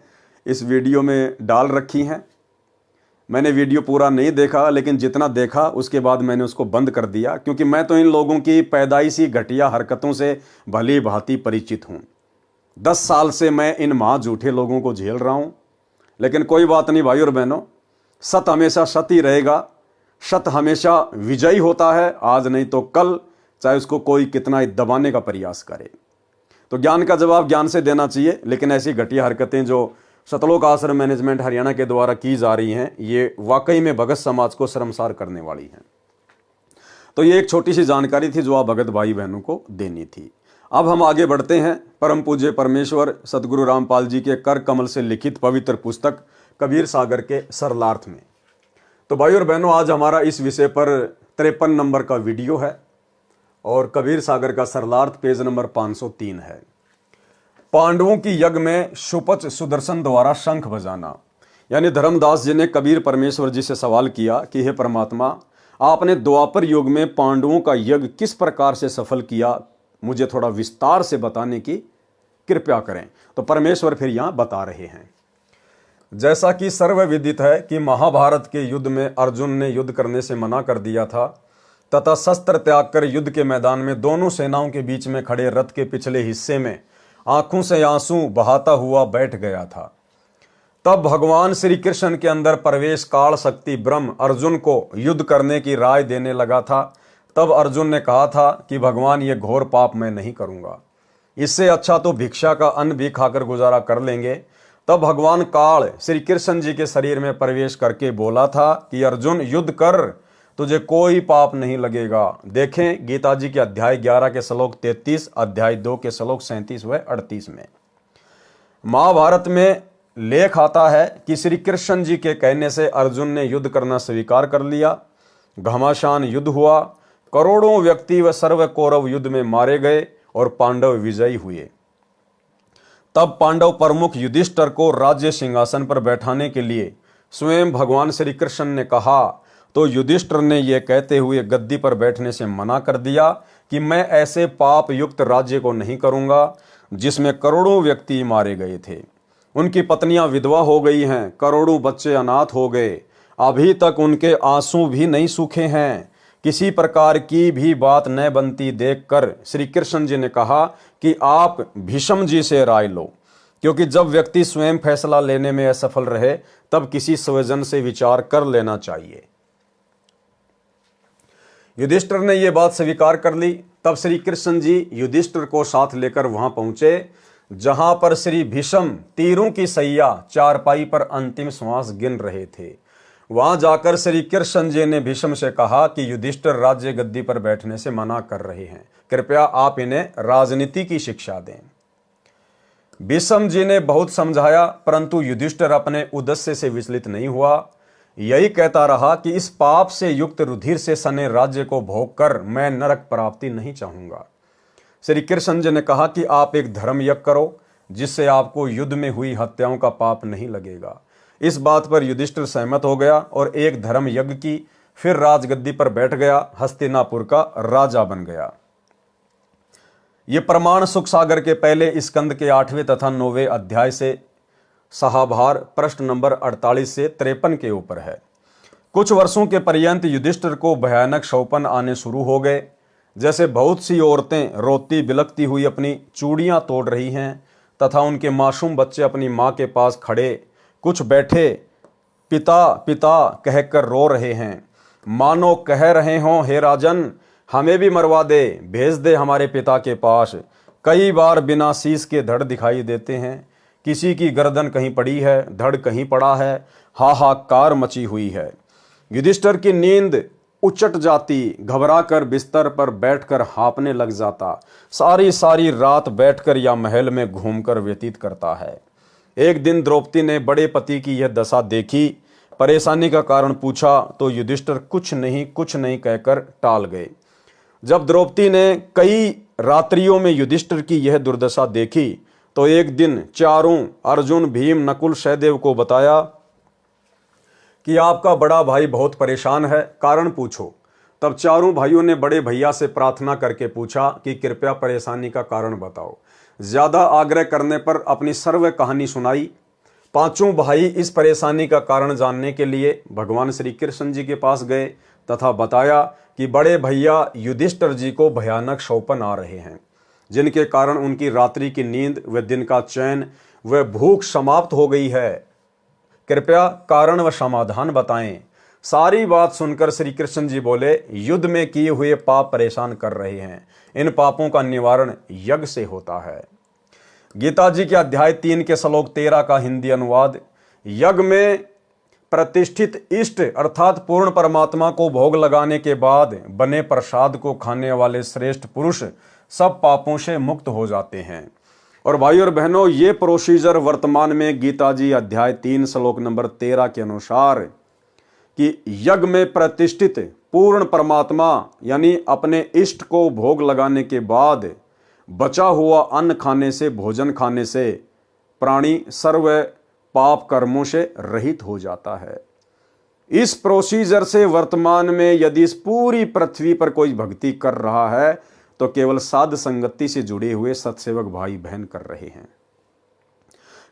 इस वीडियो में डाल रखी हैं। मैंने वीडियो पूरा नहीं देखा, लेकिन जितना देखा उसके बाद मैंने उसको बंद कर दिया, क्योंकि मैं तो इन लोगों की पैदाइशी घटिया हरकतों से भली भांति परिचित हूँ। 10 साल से मैं इन महा झूठे लोगों को झेल रहा हूँ। लेकिन कोई बात नहीं भाई और बहनों, सत हमेशा सत ही रहेगा, सत हमेशा विजयी होता है, आज नहीं तो कल, चाहे उसको कोई कितना ही दबाने का प्रयास करे। तो ज्ञान का जवाब ज्ञान से देना चाहिए, लेकिन ऐसी घटिया हरकतें जो सतलोक आश्रम मैनेजमेंट हरियाणा के द्वारा की जा रही हैं, ये वाकई में भगत समाज को शर्मसार करने वाली हैं। तो ये एक छोटी सी जानकारी थी जो आप भगत भाई बहनों को देनी थी। अब हम आगे बढ़ते हैं परम पूज्य परमेश्वर सतगुरु रामपाल जी के कर कमल से लिखित पवित्र पुस्तक कबीर सागर के सरलार्थ में। तो भाई और बहनों, आज हमारा इस विषय पर 53 नंबर का वीडियो है और कबीर सागर का सरलार्थ पेज नंबर 503 है। पांडवों की यज्ञ में शुपच सुदर्शन द्वारा शंख बजाना। यानी धर्मदास जी ने कबीर परमेश्वर जी से सवाल किया कि हे परमात्मा, आपने द्वापर युग में पांडवों का यज्ञ किस प्रकार से सफल किया, मुझे थोड़ा विस्तार से बताने की कृपया करें। तो परमेश्वर फिर यहां बता रहे हैं, जैसा कि सर्वविदित है कि महाभारत के युद्ध में अर्जुन ने युद्ध करने से मना कर दिया था तथा शस्त्र त्याग कर युद्ध के मैदान में दोनों सेनाओं के बीच में खड़े रथ के पिछले हिस्से में आंखों से आंसू बहाता हुआ बैठ गया था। तब भगवान श्री कृष्ण के अंदर प्रवेश काल शक्ति ब्रह्म अर्जुन को युद्ध करने की राय देने लगा था। तब अर्जुन ने कहा था कि भगवान, ये घोर पाप मैं नहीं करूंगा, इससे अच्छा तो भिक्षा का अन्न भी खाकर गुजारा कर लेंगे। तब भगवान काल श्री कृष्ण जी के शरीर में प्रवेश करके बोला था कि अर्जुन, युद्ध कर, तुझे कोई पाप नहीं लगेगा। देखें गीता जी के अध्याय 11 के श्लोक 33, अध्याय 2 के श्लोक 37 व 38 में। महाभारत में लेख आता है कि श्री कृष्ण जी के कहने से अर्जुन ने युद्ध करना स्वीकार कर लिया। घमासान युद्ध हुआ, करोड़ों व्यक्ति व सर्व कौरव युद्ध में मारे गए और पांडव विजयी हुए। तब पांडव प्रमुख युधिष्ठिर को राज्य सिंहासन पर बैठाने के लिए स्वयं भगवान श्री कृष्ण ने कहा, तो युधिष्ठिर ने यह कहते हुए गद्दी पर बैठने से मना कर दिया कि मैं ऐसे पाप युक्त राज्य को नहीं करूंगा जिसमें करोड़ों व्यक्ति मारे गए थे। उनकी पत्नियां विधवा हो गई हैं, करोड़ों बच्चे अनाथ हो गए, अभी तक उनके आंसू भी नहीं सूखे हैं। किसी प्रकार की भी बात न बनती देखकर श्री कृष्ण जी ने कहा कि आप भीष्म जी से राय लो, क्योंकि जब व्यक्ति स्वयं फैसला लेने में असफल रहे तब किसी स्वजन से विचार कर लेना चाहिए। युधिष्ठिर ने यह बात स्वीकार कर ली। तब श्री कृष्ण जी युधिष्ठिर को साथ लेकर वहां पहुंचे जहां पर श्री भीष्म तीरों की सैया चारपाई पर अंतिम श्वास गिन रहे थे। वहां जाकर श्री कृष्ण जी ने भीष्म से कहा कि युधिष्ठिर राज्य गद्दी पर बैठने से मना कर रहे हैं, कृपया आप इन्हें राजनीति की शिक्षा दें। भीष्म जी ने बहुत समझाया, परंतु युधिष्ठिर अपने उद्देश्य से विचलित नहीं हुआ। यही कहता रहा कि इस पाप से युक्त रुधिर से सने राज्य को भोग कर मैं नरक प्राप्ति नहीं चाहूंगा। श्री कृष्ण जी ने कहा कि आप एक धर्म यज्ञ करो जिससे आपको युद्ध में हुई हत्याओं का पाप नहीं लगेगा। इस बात पर युधिष्ठिर सहमत हो गया और एक धर्म यज्ञ की, फिर राजगद्दी पर बैठ गया, हस्तिनापुर का राजा बन गया। ये प्रमाण सुख सागर के पहले स्कंद के 8वें तथा 9वें अध्याय से सहाभार प्रश्न नंबर 48 से 53 के ऊपर है। कुछ वर्षों के पर्यंत युधिष्ठिर को भयानक शौपन आने शुरू हो गए, जैसे बहुत सी औरतें रोती बिलखती हुई अपनी चूड़ियां तोड़ रही हैं तथा उनके मासूम बच्चे अपनी मां के पास खड़े, कुछ बैठे पिता पिता कहकर रो रहे हैं, मानो कह रहे हों, हे राजन, हमें भी मरवा दे, भेज दे हमारे पिता के पास। कई बार बिना शीश के धड़ दिखाई देते हैं, किसी की गर्दन कहीं पड़ी है, धड़ कहीं पड़ा है, हाहाकार मची हुई है। युधिष्ठिर की नींद उचट जाती, घबरा कर बिस्तर पर बैठकर हाँपने लग जाता, सारी सारी रात बैठकर या महल में घूमकर व्यतीत करता है। एक दिन द्रौपदी ने बड़े पति की यह दशा देखी, परेशानी का कारण पूछा तो युधिष्ठिर कुछ नहीं कहकर टाल गए। जब द्रौपदी ने कई रात्रियों में युधिष्ठिर की यह दुर्दशा देखी तो एक दिन चारों अर्जुन, भीम, नकुल, सहदेव को बताया कि आपका बड़ा भाई बहुत परेशान है, कारण पूछो। तब चारों भाइयों ने बड़े भैया से प्रार्थना करके पूछा कि कृपया परेशानी का कारण बताओ। ज्यादा आग्रह करने पर अपनी सर्व कहानी सुनाई। पांचों भाई इस परेशानी का कारण जानने के लिए भगवान श्री कृष्ण जी के पास गए तथा बताया कि बड़े भैया युधिष्ठिर जी को भयानक शौपन आ रहे हैं, जिनके कारण उनकी रात्रि की नींद व दिन का चैन व भूख समाप्त हो गई है। कृपया कारण व समाधान बताएं। सारी बात सुनकर श्री कृष्ण जी बोले, युद्ध में किए हुए पाप परेशान कर रहे हैं, इन पापों का निवारण यज्ञ से होता है। गीता जी के अध्याय 3 के श्लोक 13 का हिंदी अनुवाद, यज्ञ में प्रतिष्ठित इष्ट अर्थात पूर्ण परमात्मा को भोग लगाने के बाद बने प्रसाद को खाने वाले श्रेष्ठ पुरुष सब पापों से मुक्त हो जाते हैं। और भाई और बहनों, ये प्रोसीजर वर्तमान में गीता जी अध्याय 3 श्लोक नंबर 13 के अनुसार कि यज्ञ में प्रतिष्ठित पूर्ण परमात्मा यानी अपने इष्ट को भोग लगाने के बाद बचा हुआ अन्न खाने से, भोजन खाने से प्राणी सर्व पाप कर्मों से रहित हो जाता है। इस प्रोसीजर से वर्तमान में यदि इस पूरी पृथ्वी पर कोई भक्ति कर रहा है तो केवल साध संगति से जुड़े हुए सत्सेवक भाई बहन कर रहे हैं,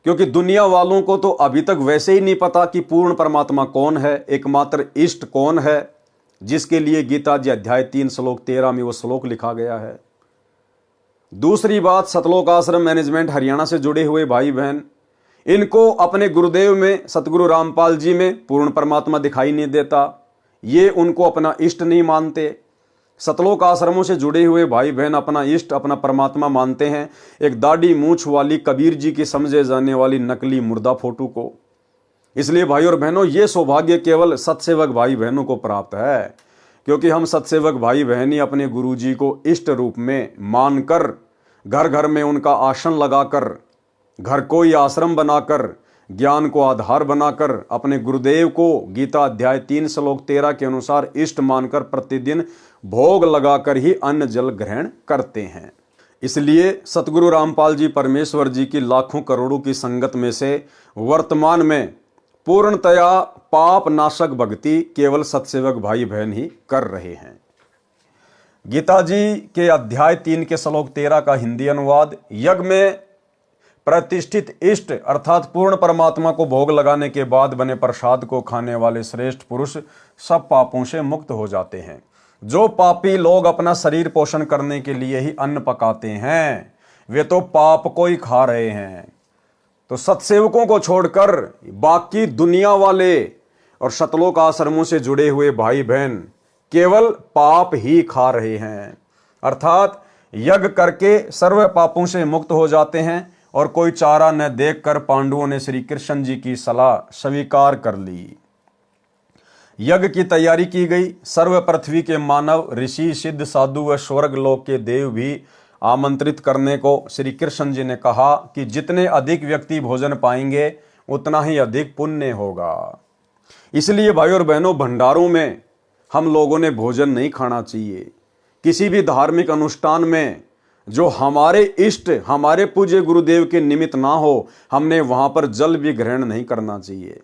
क्योंकि दुनिया वालों को तो अभी तक वैसे ही नहीं पता कि पूर्ण परमात्मा कौन है, एकमात्र इष्ट कौन है, जिसके लिए गीता जी अध्याय 3 श्लोक 13 में वो श्लोक लिखा गया है। दूसरी बात, सतलोक आश्रम मैनेजमेंट हरियाणा से जुड़े हुए भाई बहन, इनको अपने गुरुदेव में सतगुरु रामपाल जी में पूर्ण परमात्मा दिखाई नहीं देता, ये उनको अपना इष्ट नहीं मानते। सतलोक आश्रमों से जुड़े हुए भाई बहन अपना इष्ट, अपना परमात्मा मानते हैं एक दाढ़ी मूछ वाली कबीर जी की समझे जाने वाली नकली मुर्दा फोटो को। इसलिए भाई और बहनों, ये सौभाग्य केवल सत्सेवक भाई बहनों को प्राप्त है, क्योंकि हम सत्सेवक भाई बहन ही अपने गुरु जी को इष्ट रूप में मानकर घर घर में उनका आसन लगाकर, घर को ही आश्रम बनाकर, ज्ञान को आधार बनाकर अपने गुरुदेव को गीता अध्याय 3 श्लोक 13 के अनुसार इष्ट मानकर प्रतिदिन भोग लगाकर ही अन्न जल ग्रहण करते हैं। इसलिए सतगुरु रामपाल जी परमेश्वर जी की लाखों करोड़ों की संगत में से वर्तमान में पूर्णतया पाप नाशक भक्ति केवल सत्सेवक भाई बहन ही कर रहे हैं। गीता जी के अध्याय 3 के श्लोक 13 का हिंदी अनुवाद, यज्ञ में प्रतिष्ठित इष्ट अर्थात पूर्ण परमात्मा को भोग लगाने के बाद बने प्रसाद को खाने वाले श्रेष्ठ पुरुष सब पापों से मुक्त हो जाते हैं। जो पापी लोग अपना शरीर पोषण करने के लिए ही अन्न पकाते हैं, वे तो पाप को ही खा रहे हैं। तो सत्सेवकों को छोड़कर बाकी दुनिया वाले और सतलोक आश्रमों से जुड़े हुए भाई बहन केवल पाप ही खा रहे हैं, अर्थात यज्ञ करके सर्व पापों से मुक्त हो जाते हैं। और कोई चारा न देखकर पांडवों ने श्री कृष्ण जी की सलाह स्वीकार कर ली। यज्ञ की तैयारी की गई। सर्व पृथ्वी के मानव, ऋषि, सिद्ध, साधु व स्वर्ग लोक के देव भी आमंत्रित करने को श्री कृष्ण जी ने कहा कि जितने अधिक व्यक्ति भोजन पाएंगे उतना ही अधिक पुण्य होगा। इसलिए भाई और बहनों, भंडारों में हम लोगों ने भोजन नहीं खाना चाहिए। किसी भी धार्मिक अनुष्ठान में जो हमारे इष्ट, हमारे पूज्य गुरुदेव के निमित्त ना हो, हमने वहां पर जल भी ग्रहण नहीं करना चाहिए।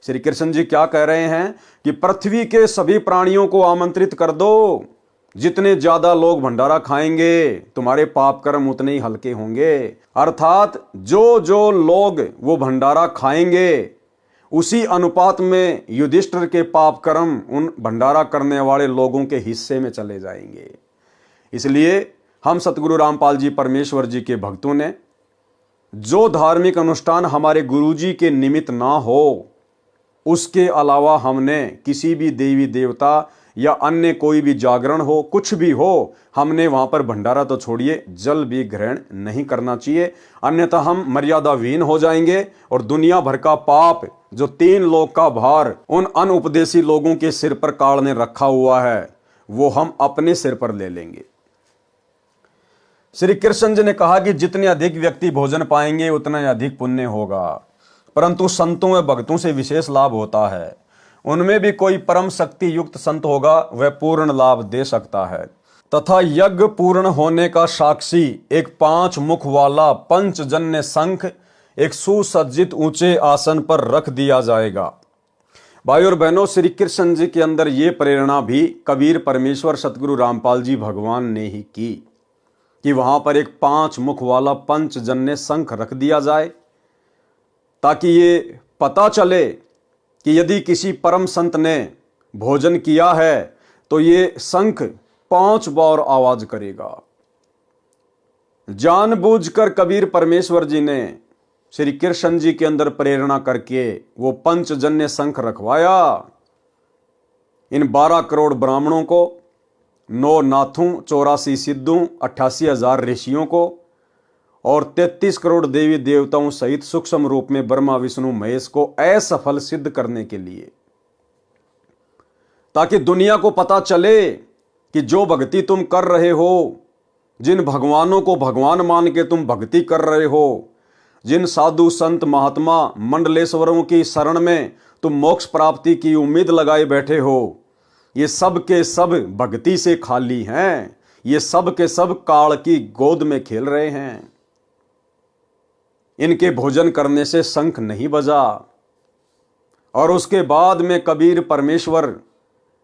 श्री कृष्ण जी क्या कह रहे हैं कि पृथ्वी के सभी प्राणियों को आमंत्रित कर दो। जितने ज्यादा लोग भंडारा खाएंगे तुम्हारे पाप कर्म उतने ही हल्के होंगे। अर्थात जो जो लोग वो भंडारा खाएंगे उसी अनुपात में युधिष्ठिर के पाप कर्म उन भंडारा करने वाले लोगों के हिस्से में चले जाएंगे। इसलिए हम सतगुरु रामपाल जी परमेश्वर जी के भक्तों ने जो धार्मिक अनुष्ठान हमारे गुरु जी के निमित्त ना हो, उसके अलावा हमने किसी भी देवी देवता या अन्य कोई भी जागरण हो, कुछ भी हो, हमने वहां पर भंडारा तो छोड़िए जल भी ग्रहण नहीं करना चाहिए। अन्यथा हम मर्यादाहीन हो जाएंगे और दुनिया भर का पाप, जो 3 लोक का भार उन अनुपदेशी लोगों के सिर पर काल ने रखा हुआ है, वो हम अपने सिर पर ले लेंगे। श्री कृष्ण जी ने कहा कि जितने अधिक व्यक्ति भोजन पाएंगे उतना ही अधिक पुण्य होगा, परंतु संतों व भक्तों से विशेष लाभ होता है। उनमें भी कोई परम शक्ति युक्त संत होगा, वह पूर्ण लाभ दे सकता है। तथा यज्ञ पूर्ण होने का साक्षी एक 5 मुख वाला पंचजन्य शंख एक सुसज्जित ऊंचे आसन पर रख दिया जाएगा। भाई और बहनों, श्री कृष्ण जी के अंदर ये प्रेरणा भी कबीर परमेश्वर सतगुरु रामपाल जी भगवान ने ही की कि वहां पर एक 5 मुख वाला पंचजन्य शंख रख दिया जाए, ताकि ये पता चले कि यदि किसी परम संत ने भोजन किया है तो ये शंख 5 बार आवाज करेगा। जानबूझकर कबीर परमेश्वर जी ने श्री कृष्ण जी के अंदर प्रेरणा करके वो पंचजन्य शंख रखवाया। इन 12 करोड़ ब्राह्मणों को, 9 नाथों, 84 सिद्धों, 88,000 ऋषियों को और 33 करोड़ देवी देवताओं सहित सूक्ष्म रूप में ब्रह्मा विष्णु महेश को असफल सिद्ध करने के लिए, ताकि दुनिया को पता चले कि जो भक्ति तुम कर रहे हो, जिन भगवानों को भगवान मान के तुम भक्ति कर रहे हो, जिन साधु संत महात्मा मंडलेश्वरों की शरण में तुम मोक्ष प्राप्ति की उम्मीद लगाए बैठे हो, ये सब के सब भक्ति से खाली हैं। ये सब के सब काल की गोद में खेल रहे हैं। इनके भोजन करने से शंख नहीं बजा। और उसके बाद में कबीर परमेश्वर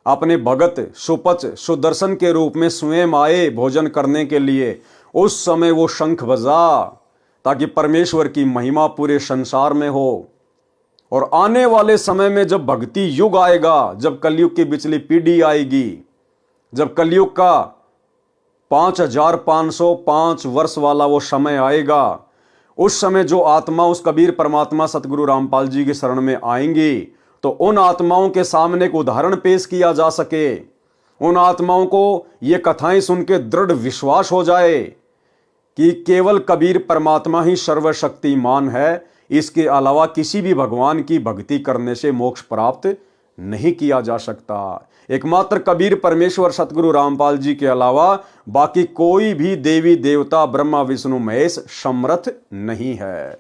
अपने भगत सुपच सुदर्शन के रूप में स्वयं आए भोजन करने के लिए। उस समय वो शंख बजा ताकि परमेश्वर की महिमा पूरे संसार में हो। और आने वाले समय में जब भक्ति युग आएगा, जब कलयुग की पिछली पीढ़ी आएगी, जब कलयुग का 5505 वर्ष वाला वो समय आएगा, उस समय जो आत्मा उस कबीर परमात्मा सतगुरु रामपाल जी की शरण में आएंगी, तो उन आत्माओं के सामने एक उदाहरण पेश किया जा सके। उन आत्माओं को ये कथाएं सुन के दृढ़ विश्वास हो जाए कि केवल कबीर परमात्मा ही सर्वशक्तिमान है, इसके अलावा किसी भी भगवान की भक्ति करने से मोक्ष प्राप्त नहीं किया जा सकता। एकमात्र कबीर परमेश्वर सतगुरु रामपाल जी के अलावा बाकी कोई भी देवी देवता ब्रह्मा विष्णु महेश समर्थ नहीं है।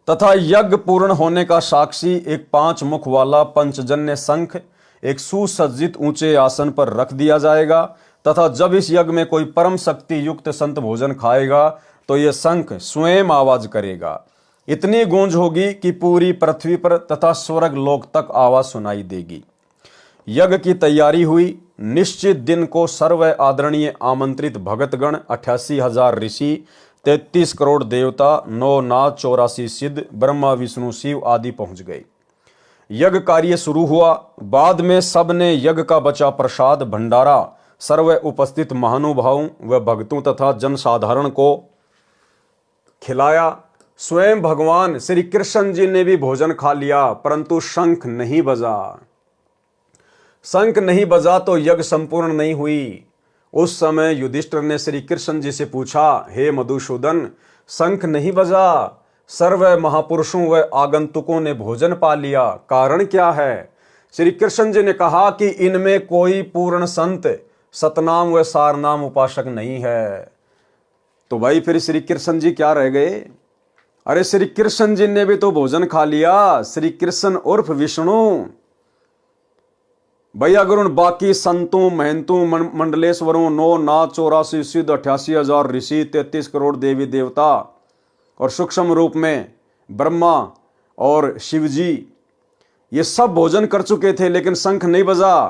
तथा यज्ञ पूर्ण होने का साक्षी एक 5 मुख वाला पंचजन्य शंख एक सुसज्जित ऊंचे आसन पर रख दिया जाएगा। तथा जब इस यज्ञ में कोई परम शक्ति युक्त संत भोजन खाएगा तो यह शंख स्वयं आवाज करेगा। इतनी गूंज होगी कि पूरी पृथ्वी पर तथा स्वर्ग लोक तक आवाज सुनाई देगी। यज्ञ की तैयारी हुई। निश्चित दिन को सर्व आदरणीय आमंत्रित भगतगण 88,000 ऋषि, 33 करोड़ देवता, 9 नाथ, 84 सिद्ध, ब्रह्मा विष्णु शिव आदि पहुंच गए। यज्ञ कार्य शुरू हुआ। बाद में सब ने यज्ञ का बचा प्रसाद भंडारा सर्व उपस्थित महानुभावों व भक्तों तथा जनसाधारण को खिलाया। स्वयं भगवान श्री कृष्ण जी ने भी भोजन खा लिया, परंतु शंख नहीं बजा। शंख नहीं बजा तो यज्ञ संपूर्ण नहीं हुई। उस समय युधिष्ठिर ने श्री कृष्ण जी से पूछा, हे मधुसूदन, शंख नहीं बजा, सर्व महापुरुषों व आगंतुकों ने भोजन पा लिया, कारण क्या है? श्री कृष्ण जी ने कहा कि इनमें कोई पूर्ण संत सतनाम व सारनाम उपासक नहीं है। तो भाई फिर श्री कृष्ण जी क्या रह गए? अरे श्री कृष्ण जी ने भी तो भोजन खा लिया। श्री कृष्ण उर्फ विष्णु। भाई अगर उन बाकी संतों महंतों मंडलेश्वरों 9 नाथ, 84 सिद्ध, 88,000 ऋषि, 33 करोड़ देवी देवता और सूक्ष्म रूप में ब्रह्मा और शिव जी ये सब भोजन कर चुके थे, लेकिन शंख नहीं बजा।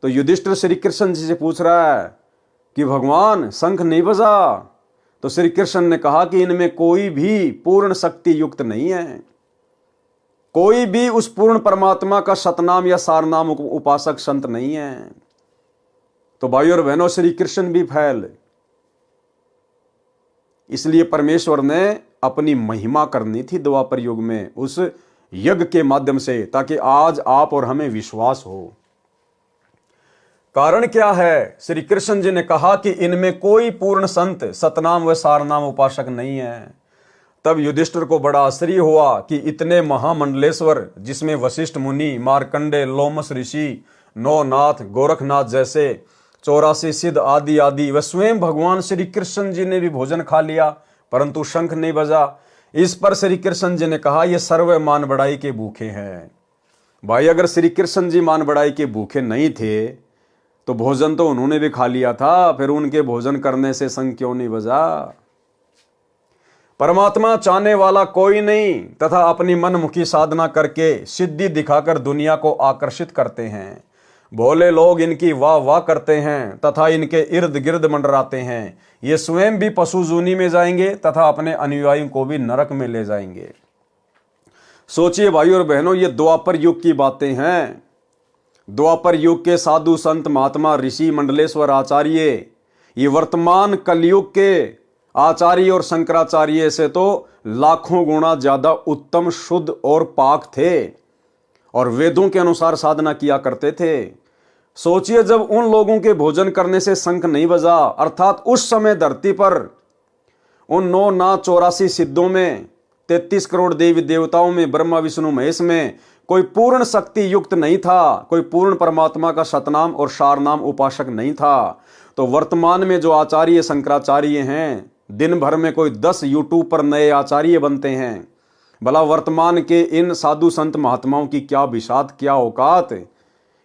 तो युधिष्ठिर श्री कृष्ण जी से पूछ रहा है कि भगवान शंख नहीं बजा। तो श्री कृष्ण ने कहा कि इनमें कोई भी पूर्ण शक्ति युक्त नहीं है, कोई भी उस पूर्ण परमात्मा का सतनाम या सारनाम उपासक संत नहीं है। तो भाई और बहनों, श्री कृष्ण भी फैल। इसलिए परमेश्वर ने अपनी महिमा करनी थी द्वापर युग में उस यज्ञ के माध्यम से, ताकि आज आप और हमें विश्वास हो। कारण क्या है? श्री कृष्ण जी ने कहा कि इनमें कोई पूर्ण संत सतनाम व सारनाम उपासक नहीं है। तब युधिष्ठिर को बड़ा आश्चर्य हुआ कि इतने महामंडलेश्वर, जिसमें वशिष्ठ मुनि, मार्कंडे, लोमस ऋषि, 9 नाथ, गोरखनाथ जैसे 84 सिद्ध आदि आदि, व स्वयं भगवान श्री कृष्ण जी ने भी भोजन खा लिया, परंतु शंख नहीं बजा। इस पर श्री कृष्ण जी ने कहा, ये सर्व मान बढ़ाई के भूखे हैं। भाई अगर श्री कृष्ण जी मान बढ़ाई के भूखे नहीं थे तो भोजन तो उन्होंने भी खा लिया था, फिर उनके भोजन करने से शंख क्यों नहीं बजा? परमात्मा चाहने वाला कोई नहीं तथा अपनी मनमुखी साधना करके सिद्धि दिखाकर दुनिया को आकर्षित करते हैं। भोले लोग इनकी वाह वाह करते हैं तथा इनके इर्द गिर्द मंडराते हैं। ये स्वयं भी पशु जूनी में जाएंगे तथा अपने अनुयायियों को भी नरक में ले जाएंगे। सोचिए भाई और बहनों, ये द्वापर युग की बातें हैं। द्वापर युग के साधु संत महात्मा ऋषि मंडलेश्वर आचार्य ये वर्तमान कलयुग के आचार्य और शंकराचार्य से तो लाखों गुना ज्यादा उत्तम, शुद्ध और पाक थे और वेदों के अनुसार साधना किया करते थे। सोचिए, जब उन लोगों के भोजन करने से शंख नहीं बजा, अर्थात उस समय धरती पर उन 9 नाथ 84 सिद्धों में, 33 करोड़ देवी देवताओं में, ब्रह्मा विष्णु महेश में कोई पूर्ण शक्ति युक्त नहीं था, कोई पूर्ण परमात्मा का सतनाम और सारनाम उपासक नहीं था। तो वर्तमान में जो आचार्य शंकराचार्य हैं, दिन भर में कोई 10 यूट्यूब पर नए आचार्य बनते हैं। भला वर्तमान के इन साधु संत महात्माओं की क्या बिसात, क्या औकात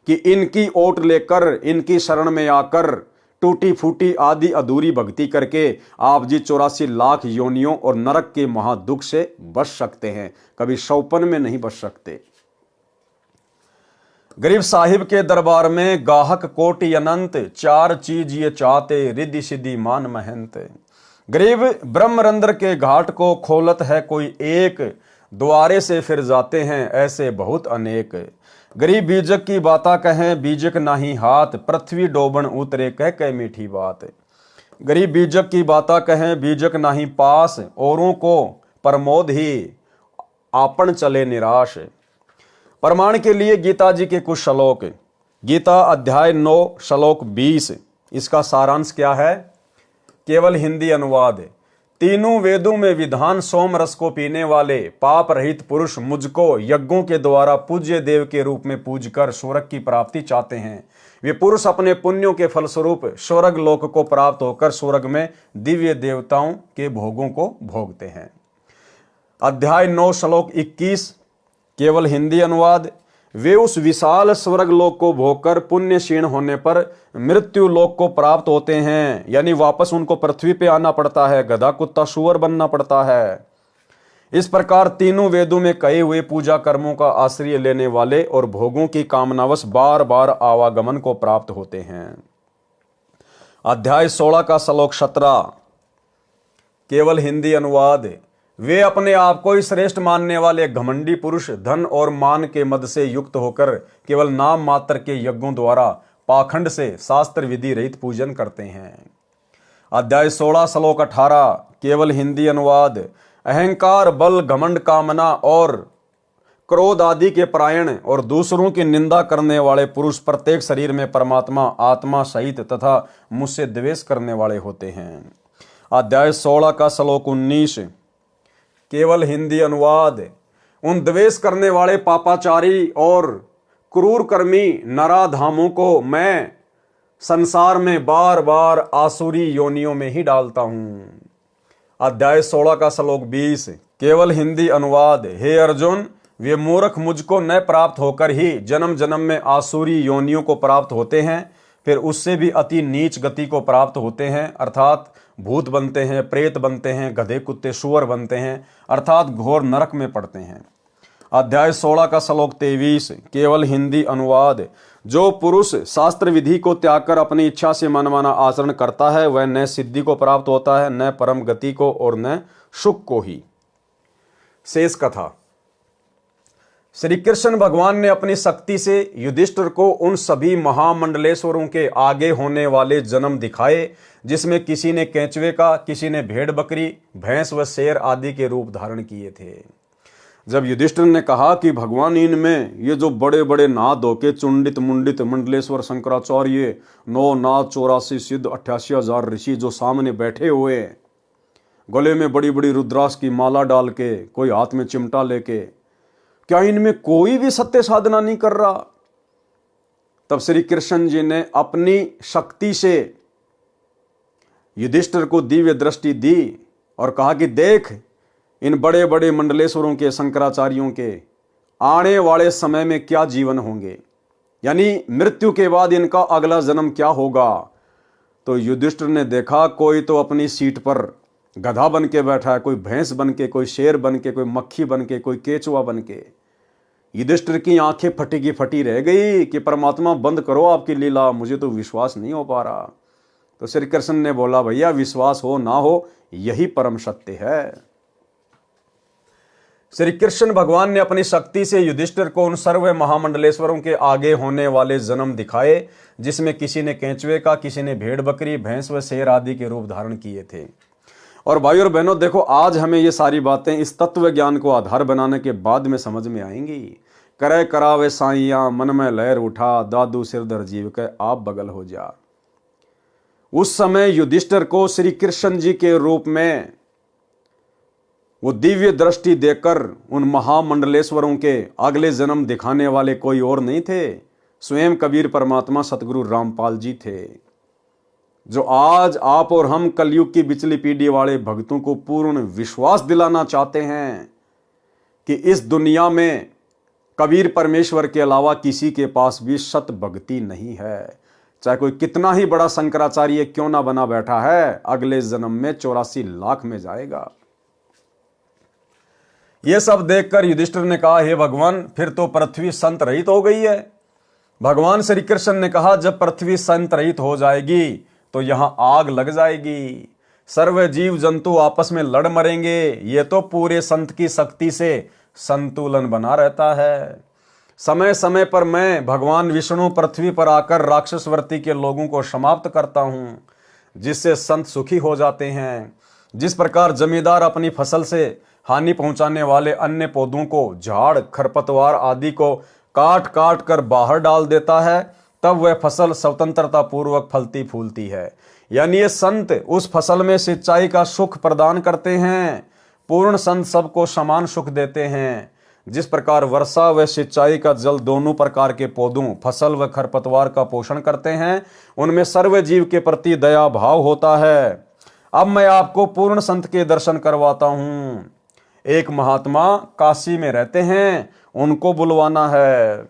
कि इनकी ओट लेकर, इनकी शरण में आकर टूटी फूटी आदि अधूरी भक्ति करके आप जी 84 लाख योनियों और नरक के महादुख से बच सकते हैं, कभी शौपन में नहीं बच सकते। गरीब साहिब के दरबार में गाहक कोटि अनंत, 4 चीज ये चाहते, रिद्धि सिद्धि मान महंत। गरीब ब्रह्मरंध्र के घाट को खोलत है कोई एक, द्वारे से फिर जाते हैं ऐसे बहुत अनेक। गरीब बीजक की बाता कहें बीजक नाही हाथ, पृथ्वी डोबन उतरे कह मीठी बात। गरीब बीजक की बाता कहें बीजक नाही पास, औरों को प्रमोद ही आपन चले निराश। प्रमाण के लिए गीता जी के कुछ श्लोक। गीता अध्याय 9 श्लोक 20, इसका सारांश क्या है? केवल हिंदी अनुवाद। तीनों वेदों में विधान सोम रस को पीने वाले पाप रहित पुरुष मुझको यज्ञों के द्वारा पूज्य देव के रूप में पूजकर स्वर्ग की प्राप्ति चाहते हैं। वे पुरुष अपने पुण्यों के फलस्वरूप स्वर्ग लोक को प्राप्त होकर स्वर्ग में दिव्य देवताओं के भोगों को भोगते हैं। अध्याय 9 श्लोक 21, केवल हिंदी अनुवाद। वे उस विशाल स्वर्ग लोक को भोगकर पुण्य क्षीण होने पर मृत्यु लोक को प्राप्त होते हैं, यानी वापस उनको पृथ्वी पे आना पड़ता है, गधा कुत्ता सुअर बनना पड़ता है। इस प्रकार तीनों वेदों में कहे हुए पूजा कर्मों का आश्रय लेने वाले और भोगों की कामनावश बार बार आवागमन को प्राप्त होते हैं। अध्याय 16 का श्लोक 17, केवल हिंदी अनुवाद। वे अपने आप को ही श्रेष्ठ मानने वाले घमंडी पुरुष धन और मान के मद से युक्त होकर केवल नाम मात्र के यज्ञों द्वारा पाखंड से शास्त्र विधि रहित पूजन करते हैं। अध्याय 16 श्लोक 18, केवल हिंदी अनुवाद। अहंकार, बल, घमंड, कामना और क्रोध आदि के परायण और दूसरों की निंदा करने वाले पुरुष प्रत्येक शरीर में परमात्मा आत्मा सहित तथा मुझसे द्वेष करने वाले होते हैं। अध्याय 16 का श्लोक 19, केवल हिंदी अनुवाद। उन द्वेष करने वाले पापाचारी और क्रूर कर्मी नराधामों को मैं संसार में बार बार आसुरी योनियों में ही डालता हूं। अध्याय 16 का श्लोक 20, केवल हिंदी अनुवाद। हे अर्जुन, वे मूर्ख मुझको न प्राप्त होकर ही जन्म जन्म में आसुरी योनियों को प्राप्त होते हैं, फिर उससे भी अति नीच गति को प्राप्त होते हैं, अर्थात भूत बनते हैं, प्रेत बनते हैं, गधे कुत्ते सुअर बनते हैं, अर्थात घोर नरक में पड़ते हैं। अध्याय 16 का श्लोक 23, केवल हिंदी अनुवाद। जो पुरुष शास्त्र विधि को त्याग कर अपनी इच्छा से मनमाना आचरण करता है वह न सिद्धि को प्राप्त होता है, न परम गति को और न सुख को ही। शेष कथा। श्री कृष्ण भगवान ने अपनी शक्ति से युधिष्ठिर को उन सभी महामंडलेश्वरों के आगे होने वाले जन्म दिखाए जिसमें किसी ने केंचुए का, किसी ने भेड़ बकरी, भैंस व शेर आदि के रूप धारण किए थे। जब युधिष्ठिर ने कहा कि भगवान, इनमें ये जो बड़े बड़े नाथ धोके चुंडित मुंडित मंडलेश्वर शंकराचार्य, 9 नाथ 84 सिद्ध 88,000 ऋषि जो सामने बैठे हुए, गले में बड़ी बड़ी रुद्राक्ष की माला डाल के, कोई हाथ में चिमटा लेके, क्या इनमें कोई भी सत्य साधना नहीं कर रहा? तब श्री कृष्ण जी ने अपनी शक्ति से युधिष्ठिर को दिव्य दृष्टि दी और कहा कि देख, इन बड़े बड़े मंडलेश्वरों के, शंकराचार्यों के आने वाले समय में क्या जीवन होंगे, यानी मृत्यु के बाद इनका अगला जन्म क्या होगा। तो युधिष्ठिर ने देखा कोई तो अपनी सीट पर गधा बन के बैठा है, कोई भैंस बन के, कोई शेर बन के, कोई मक्खी बन के, कोई केचुआ बन के। युधिष्ठिर की आंखें फटी की फटी रह गई कि परमात्मा बंद करो आपकी लीला, मुझे तो विश्वास नहीं हो पा रहा। तो श्री कृष्ण ने बोला, भैया विश्वास हो ना हो यही परम सत्य है। श्री कृष्ण भगवान ने अपनी शक्ति से युधिष्ठिर को उन सर्व महामंडलेश्वरों के आगे होने वाले जन्म दिखाए जिसमें किसी ने केंचुए का, किसी ने भेड़ बकरी, भैंस व शेर आदि के रूप धारण किए थे। और भाई और बहनों देखो, आज हमें ये सारी बातें इस तत्व ज्ञान को आधार बनाने के बाद में समझ में आएंगी। करे करावे साइया मन में लहर उठा, दादू सिरदर जीव के आप बगल हो जा। उस समय युधिष्ठिर को श्री कृष्ण जी के रूप में वो दिव्य दृष्टि देकर उन महामंडलेश्वरों के अगले जन्म दिखाने वाले कोई और नहीं थे, स्वयं कबीर परमात्मा सतगुरु रामपाल जी थे, जो आज आप और हम कलयुग की बिचली पीढ़ी वाले भक्तों को पूर्ण विश्वास दिलाना चाहते हैं कि इस दुनिया में कबीर परमेश्वर के अलावा किसी के पास भी सत भक्ति नहीं है। चाहे कोई कितना ही बड़ा शंकराचार्य क्यों ना बना बैठा है, अगले जन्म में 84 लाख में जाएगा। यह सब देखकर युधिष्ठिर ने कहा, हे भगवान, फिर तो पृथ्वी संत रहित हो गई है। भगवान श्री कृष्ण ने कहा, जब पृथ्वी संत रहित हो जाएगी तो यहां आग लग जाएगी, सर्व जीव जंतु आपस में लड़ मरेंगे। ये तो पूरे संत की शक्ति से संतुलन बना रहता है। समय समय पर मैं भगवान विष्णु पृथ्वी पर आकर राक्षसवर्ती के लोगों को समाप्त करता हूं, जिससे संत सुखी हो जाते हैं। जिस प्रकार जमींदार अपनी फसल से हानि पहुंचाने वाले अन्य पौधों को, झाड़ खरपतवार आदि को काट काट कर बाहर डाल देता है, तब वह फसल स्वतंत्रता पूर्वक फलती फूलती है। यानी ये संत उस फसल में सिंचाई का सुख प्रदान करते हैं। पूर्ण संत सबको समान सुख देते हैं। जिस प्रकार वर्षा व सिंचाई का जल दोनों प्रकार के पौधों, फसल व खरपतवार का पोषण करते हैं, उनमें सर्व जीव के प्रति दया भाव होता है। अब मैं आपको पूर्ण संत के दर्शन करवाता हूं। एक महात्मा काशी में रहते हैं, उनको बुलवाना है।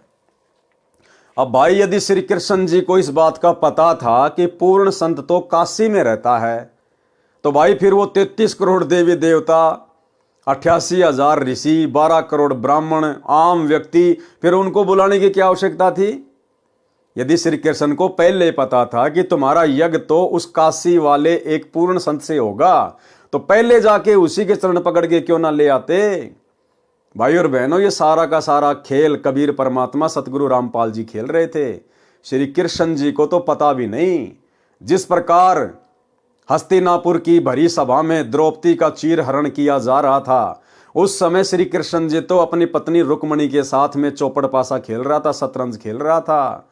अब भाई, यदि श्री कृष्ण जी को इस बात का पता था कि पूर्ण संत तो काशी में रहता है, तो भाई फिर वो 33 करोड़ देवी देवता, 88,000 ऋषि, 12 करोड़ ब्राह्मण, आम व्यक्ति, फिर उनको बुलाने की क्या आवश्यकता थी? यदि श्री कृष्ण को पहले पता था कि तुम्हारा यज्ञ तो उस काशी वाले एक पूर्ण संत से होगा, तो पहले जाके उसी के चरण पकड़ के क्यों ना ले आते? भाई और बहनों, ये सारा का सारा खेल कबीर परमात्मा सतगुरु रामपाल जी खेल रहे थे। श्री कृष्ण जी को तो पता भी नहीं। जिस प्रकार हस्तिनापुर की भरी सभा में द्रौपदी का चीर हरण किया जा रहा था, उस समय श्री कृष्ण जी तो अपनी पत्नी रुक्मणी के साथ में चौपड़ पासा खेल रहा था, शतरंज खेल रहा था।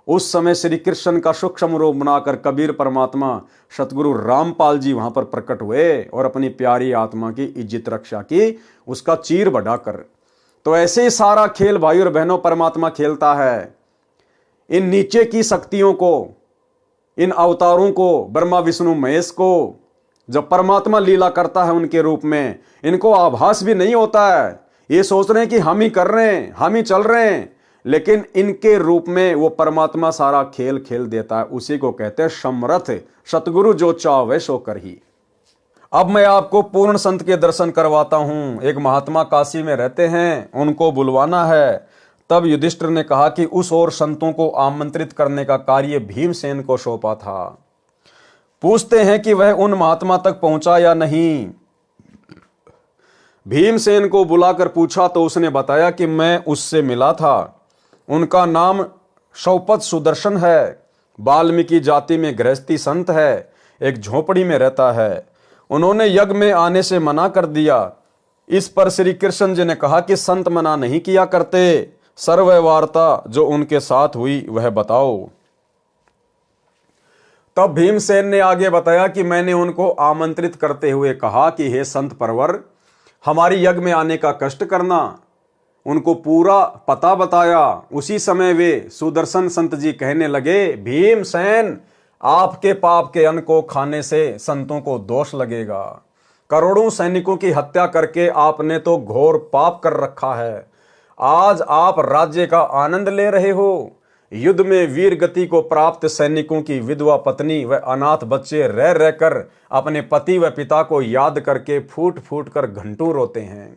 उस समय श्री कृष्ण का सूक्ष्म रूप बनाकर कबीर परमात्मा सतगुरु रामपाल जी वहां पर प्रकट हुए और अपनी प्यारी आत्मा की इज्जत रक्षा की, उसका चीर बढ़ाकर। तो ऐसे ही सारा खेल भाई और बहनों परमात्मा खेलता है। इन नीचे की शक्तियों को, इन अवतारों को, ब्रह्मा विष्णु महेश को, जब परमात्मा लीला करता है उनके रूप में, इनको आभास भी नहीं होता है। ये सोच रहे हैं कि हम ही कर रहे हैं, हम ही चल रहे हैं, लेकिन इनके रूप में वो परमात्मा सारा खेल खेल देता है। उसी को कहते हैं समर्थ, सतगुरु जो चाहे सो कर ही। अब मैं आपको पूर्ण संत के दर्शन करवाता हूं। एक महात्मा काशी में रहते हैं, उनको बुलवाना है। तब युधिष्ठिर ने कहा कि उस और संतों को आमंत्रित करने का कार्य भीमसेन को सौंपा था। पूछते हैं कि वह उन महात्मा तक पहुंचा या नहीं। भीमसेन को बुलाकर पूछा तो उसने बताया कि मैं उससे मिला था। उनका नाम शौपत सुदर्शन है, वाल्मीकि जाति में गृहस्थी संत है, एक झोपड़ी में रहता है। उन्होंने यज्ञ में आने से मना कर दिया। इस पर श्री कृष्ण जी ने कहा कि संत मना नहीं किया करते, सर्व वार्ता जो उनके साथ हुई वह बताओ। तब भीमसेन ने आगे बताया कि मैंने उनको आमंत्रित करते हुए कहा कि हे संत परवर, हमारी यज्ञ में आने का कष्ट करना। उनको पूरा पता बताया। उसी समय वे सुदर्शन संत जी कहने लगे, भीमसेन, आपके पाप के अन्न को खाने से संतों को दोष लगेगा। करोड़ों सैनिकों की हत्या करके आपने तो घोर पाप कर रखा है। आज आप राज्य का आनंद ले रहे हो। युद्ध में वीर गति को प्राप्त सैनिकों की विधवा पत्नी व अनाथ बच्चे रह रहकर अपने पति व पिता को याद करके फूट फूट कर घंटों रोते हैं।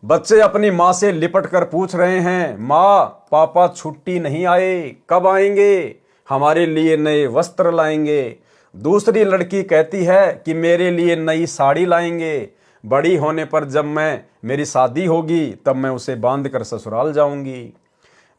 बच्चे अपनी माँ से लिपट कर पूछ रहे हैं, माँ पापा छुट्टी नहीं आए, कब आएंगे, हमारे लिए नए वस्त्र लाएंगे। दूसरी लड़की कहती है कि मेरे लिए नई साड़ी लाएंगे, बड़ी होने पर जब मेरी शादी होगी तब मैं उसे बांध कर ससुराल जाऊंगी।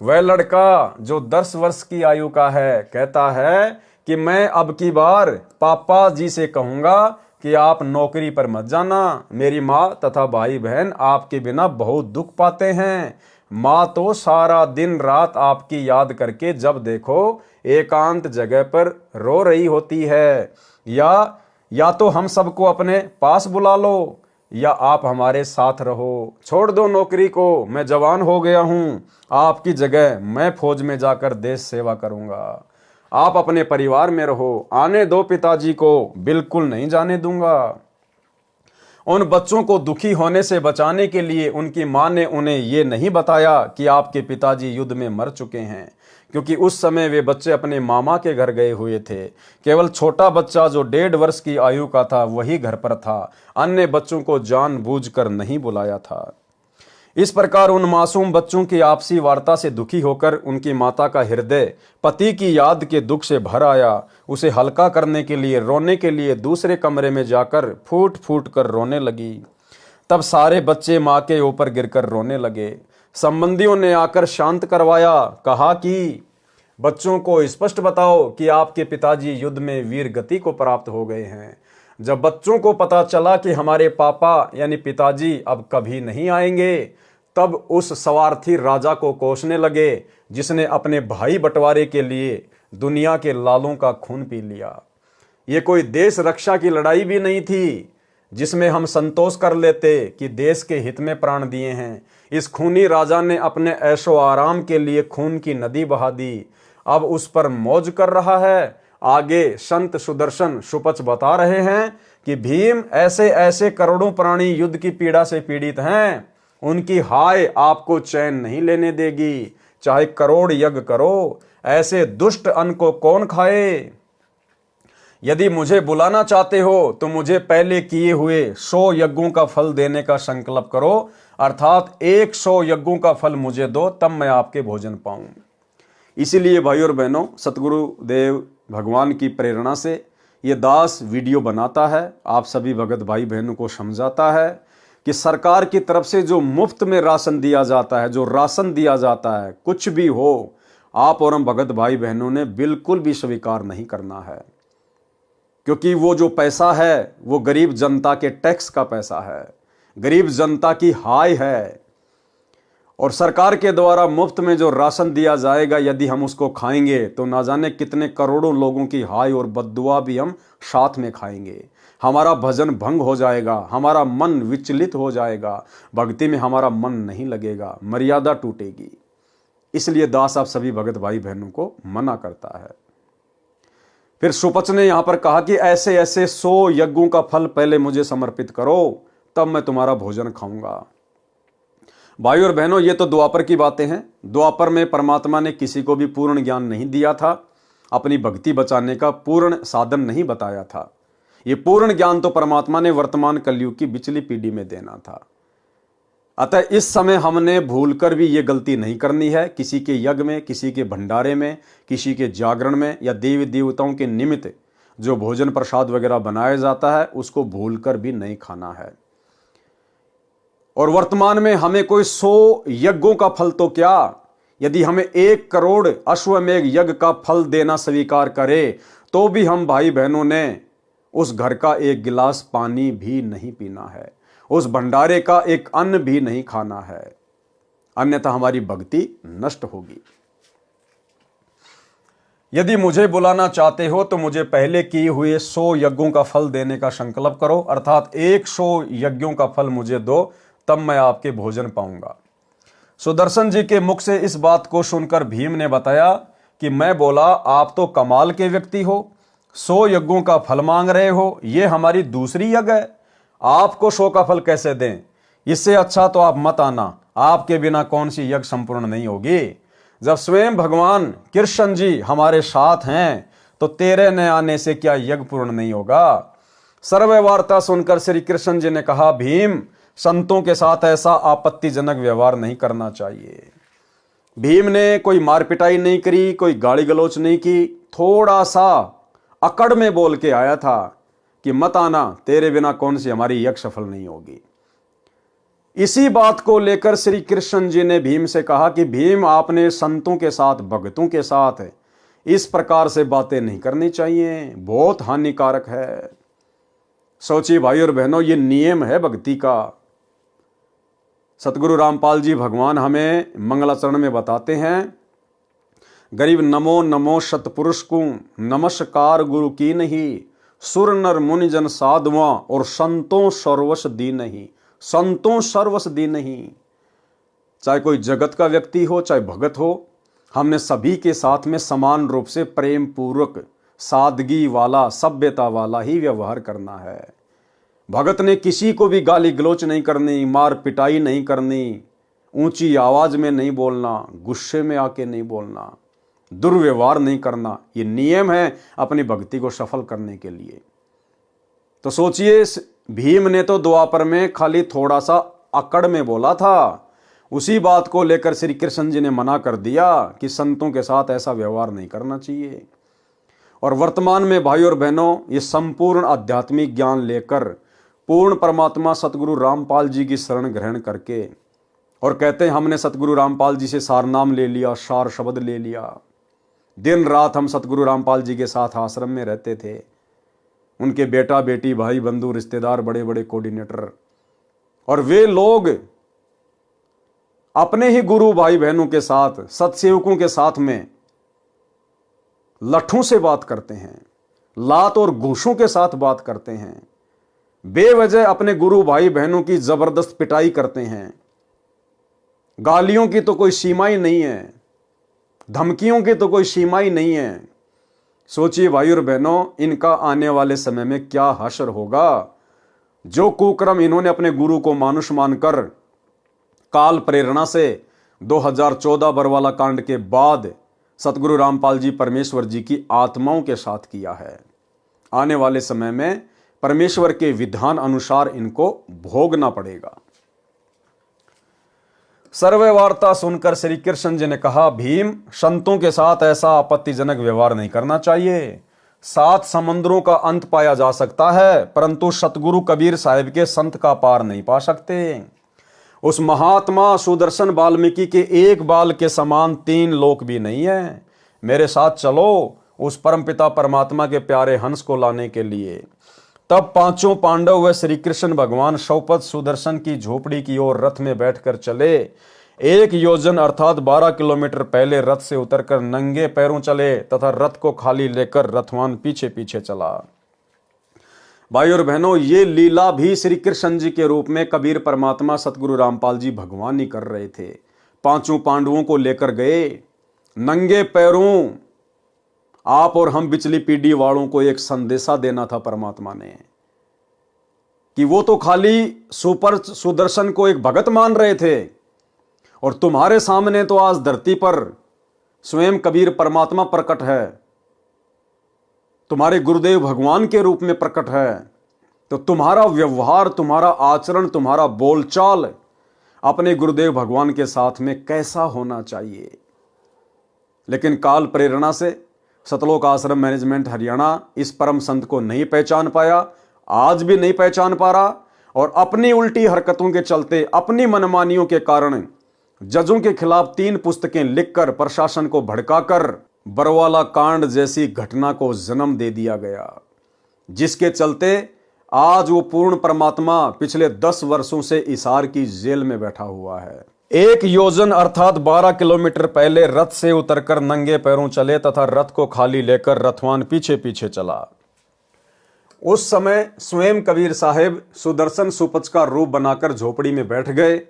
वह लड़का जो 10 वर्ष की आयु का है कहता है कि मैं अब की बार पापा जी से कहूंगा कि आप नौकरी पर मत जाना। मेरी माँ तथा भाई बहन आपके बिना बहुत दुख पाते हैं। माँ तो सारा दिन रात आपकी याद करके जब देखो एकांत जगह पर रो रही होती है। या तो हम सबको अपने पास बुला लो, या आप हमारे साथ रहो। छोड़ दो नौकरी को, मैं जवान हो गया हूँ। आपकी जगह मैं फौज में जाकर देश सेवा करूँगा। आप अपने परिवार में रहो। आने दो पिताजी को, बिल्कुल नहीं जाने दूंगा। उन बच्चों को दुखी होने से बचाने के लिए उनकी मां ने उन्हें ये नहीं बताया कि आपके पिताजी युद्ध में मर चुके हैं, क्योंकि उस समय वे बच्चे अपने मामा के घर गए हुए थे। केवल छोटा बच्चा जो 1.5 वर्ष की आयु का था वही घर पर था। अन्य बच्चों को जानबूझकर नहीं बुलाया था। इस प्रकार उन मासूम बच्चों की आपसी वार्ता से दुखी होकर उनकी माता का हृदय पति की याद के दुख से भर आया। उसे हल्का करने के लिए, रोने के लिए दूसरे कमरे में जाकर फूट फूट कर रोने लगी। तब सारे बच्चे माँ के ऊपर गिरकर रोने लगे। संबंधियों ने आकर शांत करवाया। कहा कि बच्चों को स्पष्ट बताओ कि आपके पिताजी युद्ध में वीर गति को प्राप्त हो गए हैं। जब बच्चों को पता चला कि हमारे पापा यानी पिताजी अब कभी नहीं आएंगे, तब उस स्वार्थी राजा को कोसने लगे जिसने अपने भाई बंटवारे के लिए दुनिया के लालों का खून पी लिया। ये कोई देश रक्षा की लड़ाई भी नहीं थी जिसमें हम संतोष कर लेते कि देश के हित में प्राण दिए हैं। इस खूनी राजा ने अपने ऐशो आराम के लिए खून की नदी बहा दी। अब उस पर मौज कर रहा है। आगे संत सुदर्शन सुपच बता रहे हैं कि भीम ऐसे ऐसे करोड़ों प्राणी युद्ध की पीड़ा से पीड़ित हैं, उनकी हाय आपको चैन नहीं लेने देगी। चाहे करोड़ यज्ञ करो, ऐसे दुष्ट अन्न को कौन खाए। यदि मुझे बुलाना चाहते हो तो मुझे पहले किए हुए 100 यज्ञों का फल देने का संकल्प करो, अर्थात 100 यज्ञों का फल मुझे दो, तब मैं आपके भोजन पाऊं। इसीलिए भाई और बहनों, सतगुरु देव भगवान की प्रेरणा से ये दास वीडियो बनाता है, आप सभी भगत भाई बहनों को समझाता है कि सरकार की तरफ से जो मुफ्त में राशन दिया जाता है, जो राशन दिया जाता है, कुछ भी हो, आप और हम भगत भाई बहनों ने बिल्कुल भी स्वीकार नहीं करना है, क्योंकि वो जो पैसा है वो गरीब जनता के टैक्स का पैसा है, गरीब जनता की हाय है। और सरकार के द्वारा मुफ्त में जो राशन दिया जाएगा, यदि हम उसको खाएंगे तो ना जाने कितने करोड़ों लोगों की हाय और बद्दुआ भी हम साथ में खाएंगे। हमारा भजन भंग हो जाएगा, हमारा मन विचलित हो जाएगा, भक्ति में हमारा मन नहीं लगेगा, मर्यादा टूटेगी। इसलिए दास आप सभी भगत भाई बहनों को मना करता है। फिर सुपच ने यहां पर कहा कि ऐसे ऐसे 100 यज्ञों का फल पहले मुझे समर्पित करो, तब मैं तुम्हारा भोजन खाऊंगा। भाई और बहनों, ये तो द्वापर की बातें हैं। द्वापर में परमात्मा ने किसी को भी पूर्ण ज्ञान नहीं दिया था, अपनी भक्ति बचाने का पूर्ण साधन नहीं बताया था। ये पूर्ण ज्ञान तो परमात्मा ने वर्तमान कलयुग की बिचली पीढ़ी में देना था। अतः इस समय हमने भूलकर भी ये गलती नहीं करनी है, किसी के यज्ञ में, किसी के भंडारे में, किसी के जागरण में या देवी देवताओं के निमित्त जो भोजन प्रसाद वगैरह बनाया जाता है उसको भूलकर भी नहीं खाना है। और वर्तमान में हमें कोई 100 यज्ञों का फल तो क्या, यदि हमें 1 करोड़ अश्वमेघ यज्ञ का फल देना स्वीकार करे तो भी हम भाई बहनों ने उस घर का 1 गिलास पानी भी नहीं पीना है, उस भंडारे का एक अन्न भी नहीं खाना है, अन्यथा हमारी भक्ति नष्ट होगी। यदि मुझे बुलाना चाहते हो तो मुझे पहले किए हुए 100 यज्ञों का फल देने का संकल्प करो, अर्थात 100 यज्ञों का फल मुझे दो, तब मैं आपके भोजन पाऊंगा। सुदर्शन जी के मुख से इस बात को सुनकर भीम ने बताया कि मैं बोला, आप तो कमाल के व्यक्ति हो, 100 यज्ञों का फल मांग रहे हो, ये हमारी दूसरी यज्ञ है, आपको 100 का फल कैसे दें। इससे अच्छा तो आप मत आना, आपके बिना कौन सी यज्ञ संपूर्ण नहीं होगी। जब स्वयं भगवान कृष्ण जी हमारे साथ हैं तो तेरे न आने से क्या यज्ञ पूर्ण नहीं होगा। सर्व वार्ता सुनकर श्री कृष्ण जी ने कहा, भीम, संतों के साथ ऐसा आपत्तिजनक व्यवहार नहीं करना चाहिए। भीम ने कोई मार पिटाई नहीं करी, कोई गाली गलौच नहीं की, थोड़ा सा अकड़ में बोल के आया था कि मत आना, तेरे बिना कौन सी हमारी यज्ञ सफल नहीं होगी। इसी बात को लेकर श्री कृष्ण जी ने भीम से कहा कि भीम, आपने संतों के साथ, भक्तों के साथ इस प्रकार से बातें नहीं करनी चाहिए, बहुत हानिकारक है। सोचिए भाई और बहनों, ये नियम है भक्ति का। सतगुरु रामपाल जी भगवान हमें मंगलाचरण में बताते हैं, गरीब नमो नमो सतपुरुष को नमस्कार गुरु की नहीं, सुर नर मुनि जन साधुआ और संतों सर्वस दी नहीं। संतों सर्वस दी नहीं, चाहे कोई जगत का व्यक्ति हो चाहे भगत हो, हमने सभी के साथ में समान रूप से प्रेम पूर्वक सादगी वाला सभ्यता वाला ही व्यवहार करना है। भगत ने किसी को भी गाली गलोच नहीं करनी, मार पिटाई नहीं करनी, ऊंची आवाज में नहीं बोलना, गुस्से में आके नहीं बोलना, दुर्व्यवहार नहीं करना। ये नियम है अपनी भक्ति को सफल करने के लिए। तो सोचिए, भीम ने तो द्वापर में खाली थोड़ा सा अकड़ में बोला था, उसी बात को लेकर श्री कृष्ण जी ने मना कर दिया कि संतों के साथ ऐसा व्यवहार नहीं करना चाहिए। और वर्तमान में भाई और बहनों, ये संपूर्ण आध्यात्मिक ज्ञान लेकर पूर्ण परमात्मा सतगुरु रामपाल जी की शरण ग्रहण करके, और कहते हैं हमने सतगुरु रामपाल जी से सार नाम ले लिया, सार शब्द ले लिया। दिन रात हम सतगुरु रामपाल जी के साथ आश्रम में रहते थे। उनके बेटा बेटी भाई बंधु रिश्तेदार बड़े बड़े कोऑर्डिनेटर, और वे लोग अपने ही गुरु भाई बहनों के साथ, सत्सेवकों के साथ में लट्ठों से बात करते हैं, लात और घूसों के साथ बात करते हैं, बेवजह अपने गुरु भाई बहनों की जबरदस्त पिटाई करते हैं। गालियों की तो कोई सीमा ही नहीं है, धमकियों की तो कोई सीमा ही नहीं है। सोचिए भाई और बहनों, इनका आने वाले समय में क्या हश्र होगा। जो कुक्रम इन्होंने अपने गुरु को मानुष मानकर काल प्रेरणा से 2014 बरवाला कांड के बाद सतगुरु रामपाल जी परमेश्वर जी की आत्माओं के साथ किया है, आने वाले समय में परमेश्वर के विधान अनुसार इनको भोगना पड़ेगा। सर्वे वार्ता सुनकर श्री कृष्ण जी ने कहा, भीम, संतों के साथ ऐसा आपत्तिजनक व्यवहार नहीं करना चाहिए। 7 समंदरों का अंत पाया जा सकता है, परंतु सतगुरु कबीर साहिब के संत का पार नहीं पा सकते। उस महात्मा सुदर्शन वाल्मीकि के एक बाल के समान 3 लोक भी नहीं है। मेरे साथ चलो उस परमपिता परमात्मा के प्यारे हंस को लाने के लिए। तब 5 पांडव व श्री कृष्ण भगवान शौपथ सुदर्शन की झोपड़ी की ओर रथ में बैठकर चले। 1 योजन अर्थात 12 किलोमीटर पहले रथ से उतरकर नंगे पैरों चले तथा रथ को खाली लेकर रथवान पीछे पीछे चला। भाई और बहनों, ये लीला भी श्री कृष्ण जी के रूप में कबीर परमात्मा सतगुरु रामपाल जी भगवान ही कर रहे थे। 5 पांडवों को लेकर गए नंगे पैरों। आप और हम बिचली पीढ़ी वालों को एक संदेशा देना था परमात्मा ने कि वो तो खाली सुपर सुदर्शन को एक भगत मान रहे थे, और तुम्हारे सामने तो आज धरती पर स्वयं कबीर परमात्मा प्रकट है, तुम्हारे गुरुदेव भगवान के रूप में प्रकट है। तो तुम्हारा व्यवहार, तुम्हारा आचरण, तुम्हारा बोलचाल अपने गुरुदेव भगवान के साथ में कैसा होना चाहिए। लेकिन काल प्रेरणा से सतलोक आश्रम मैनेजमेंट हरियाणा इस परम संत को नहीं पहचान पाया, आज भी नहीं पहचान पा रहा, और अपनी उल्टी हरकतों के चलते, अपनी मनमानियों के कारण जजों के खिलाफ 3 पुस्तकें लिखकर प्रशासन को भड़काकर बरवाला कांड जैसी घटना को जन्म दे दिया गया, जिसके चलते आज वो पूर्ण परमात्मा पिछले 10 वर्षों से हिसार की जेल में बैठा हुआ है। 1 योजन अर्थात 12 किलोमीटर पहले रथ से उतरकर नंगे पैरों चले तथा रथ को खाली लेकर रथवान पीछे पीछे चला। उस समय स्वयं कबीर साहिब सुदर्शन सुपच का रूप बनाकर झोपड़ी में बैठ गए।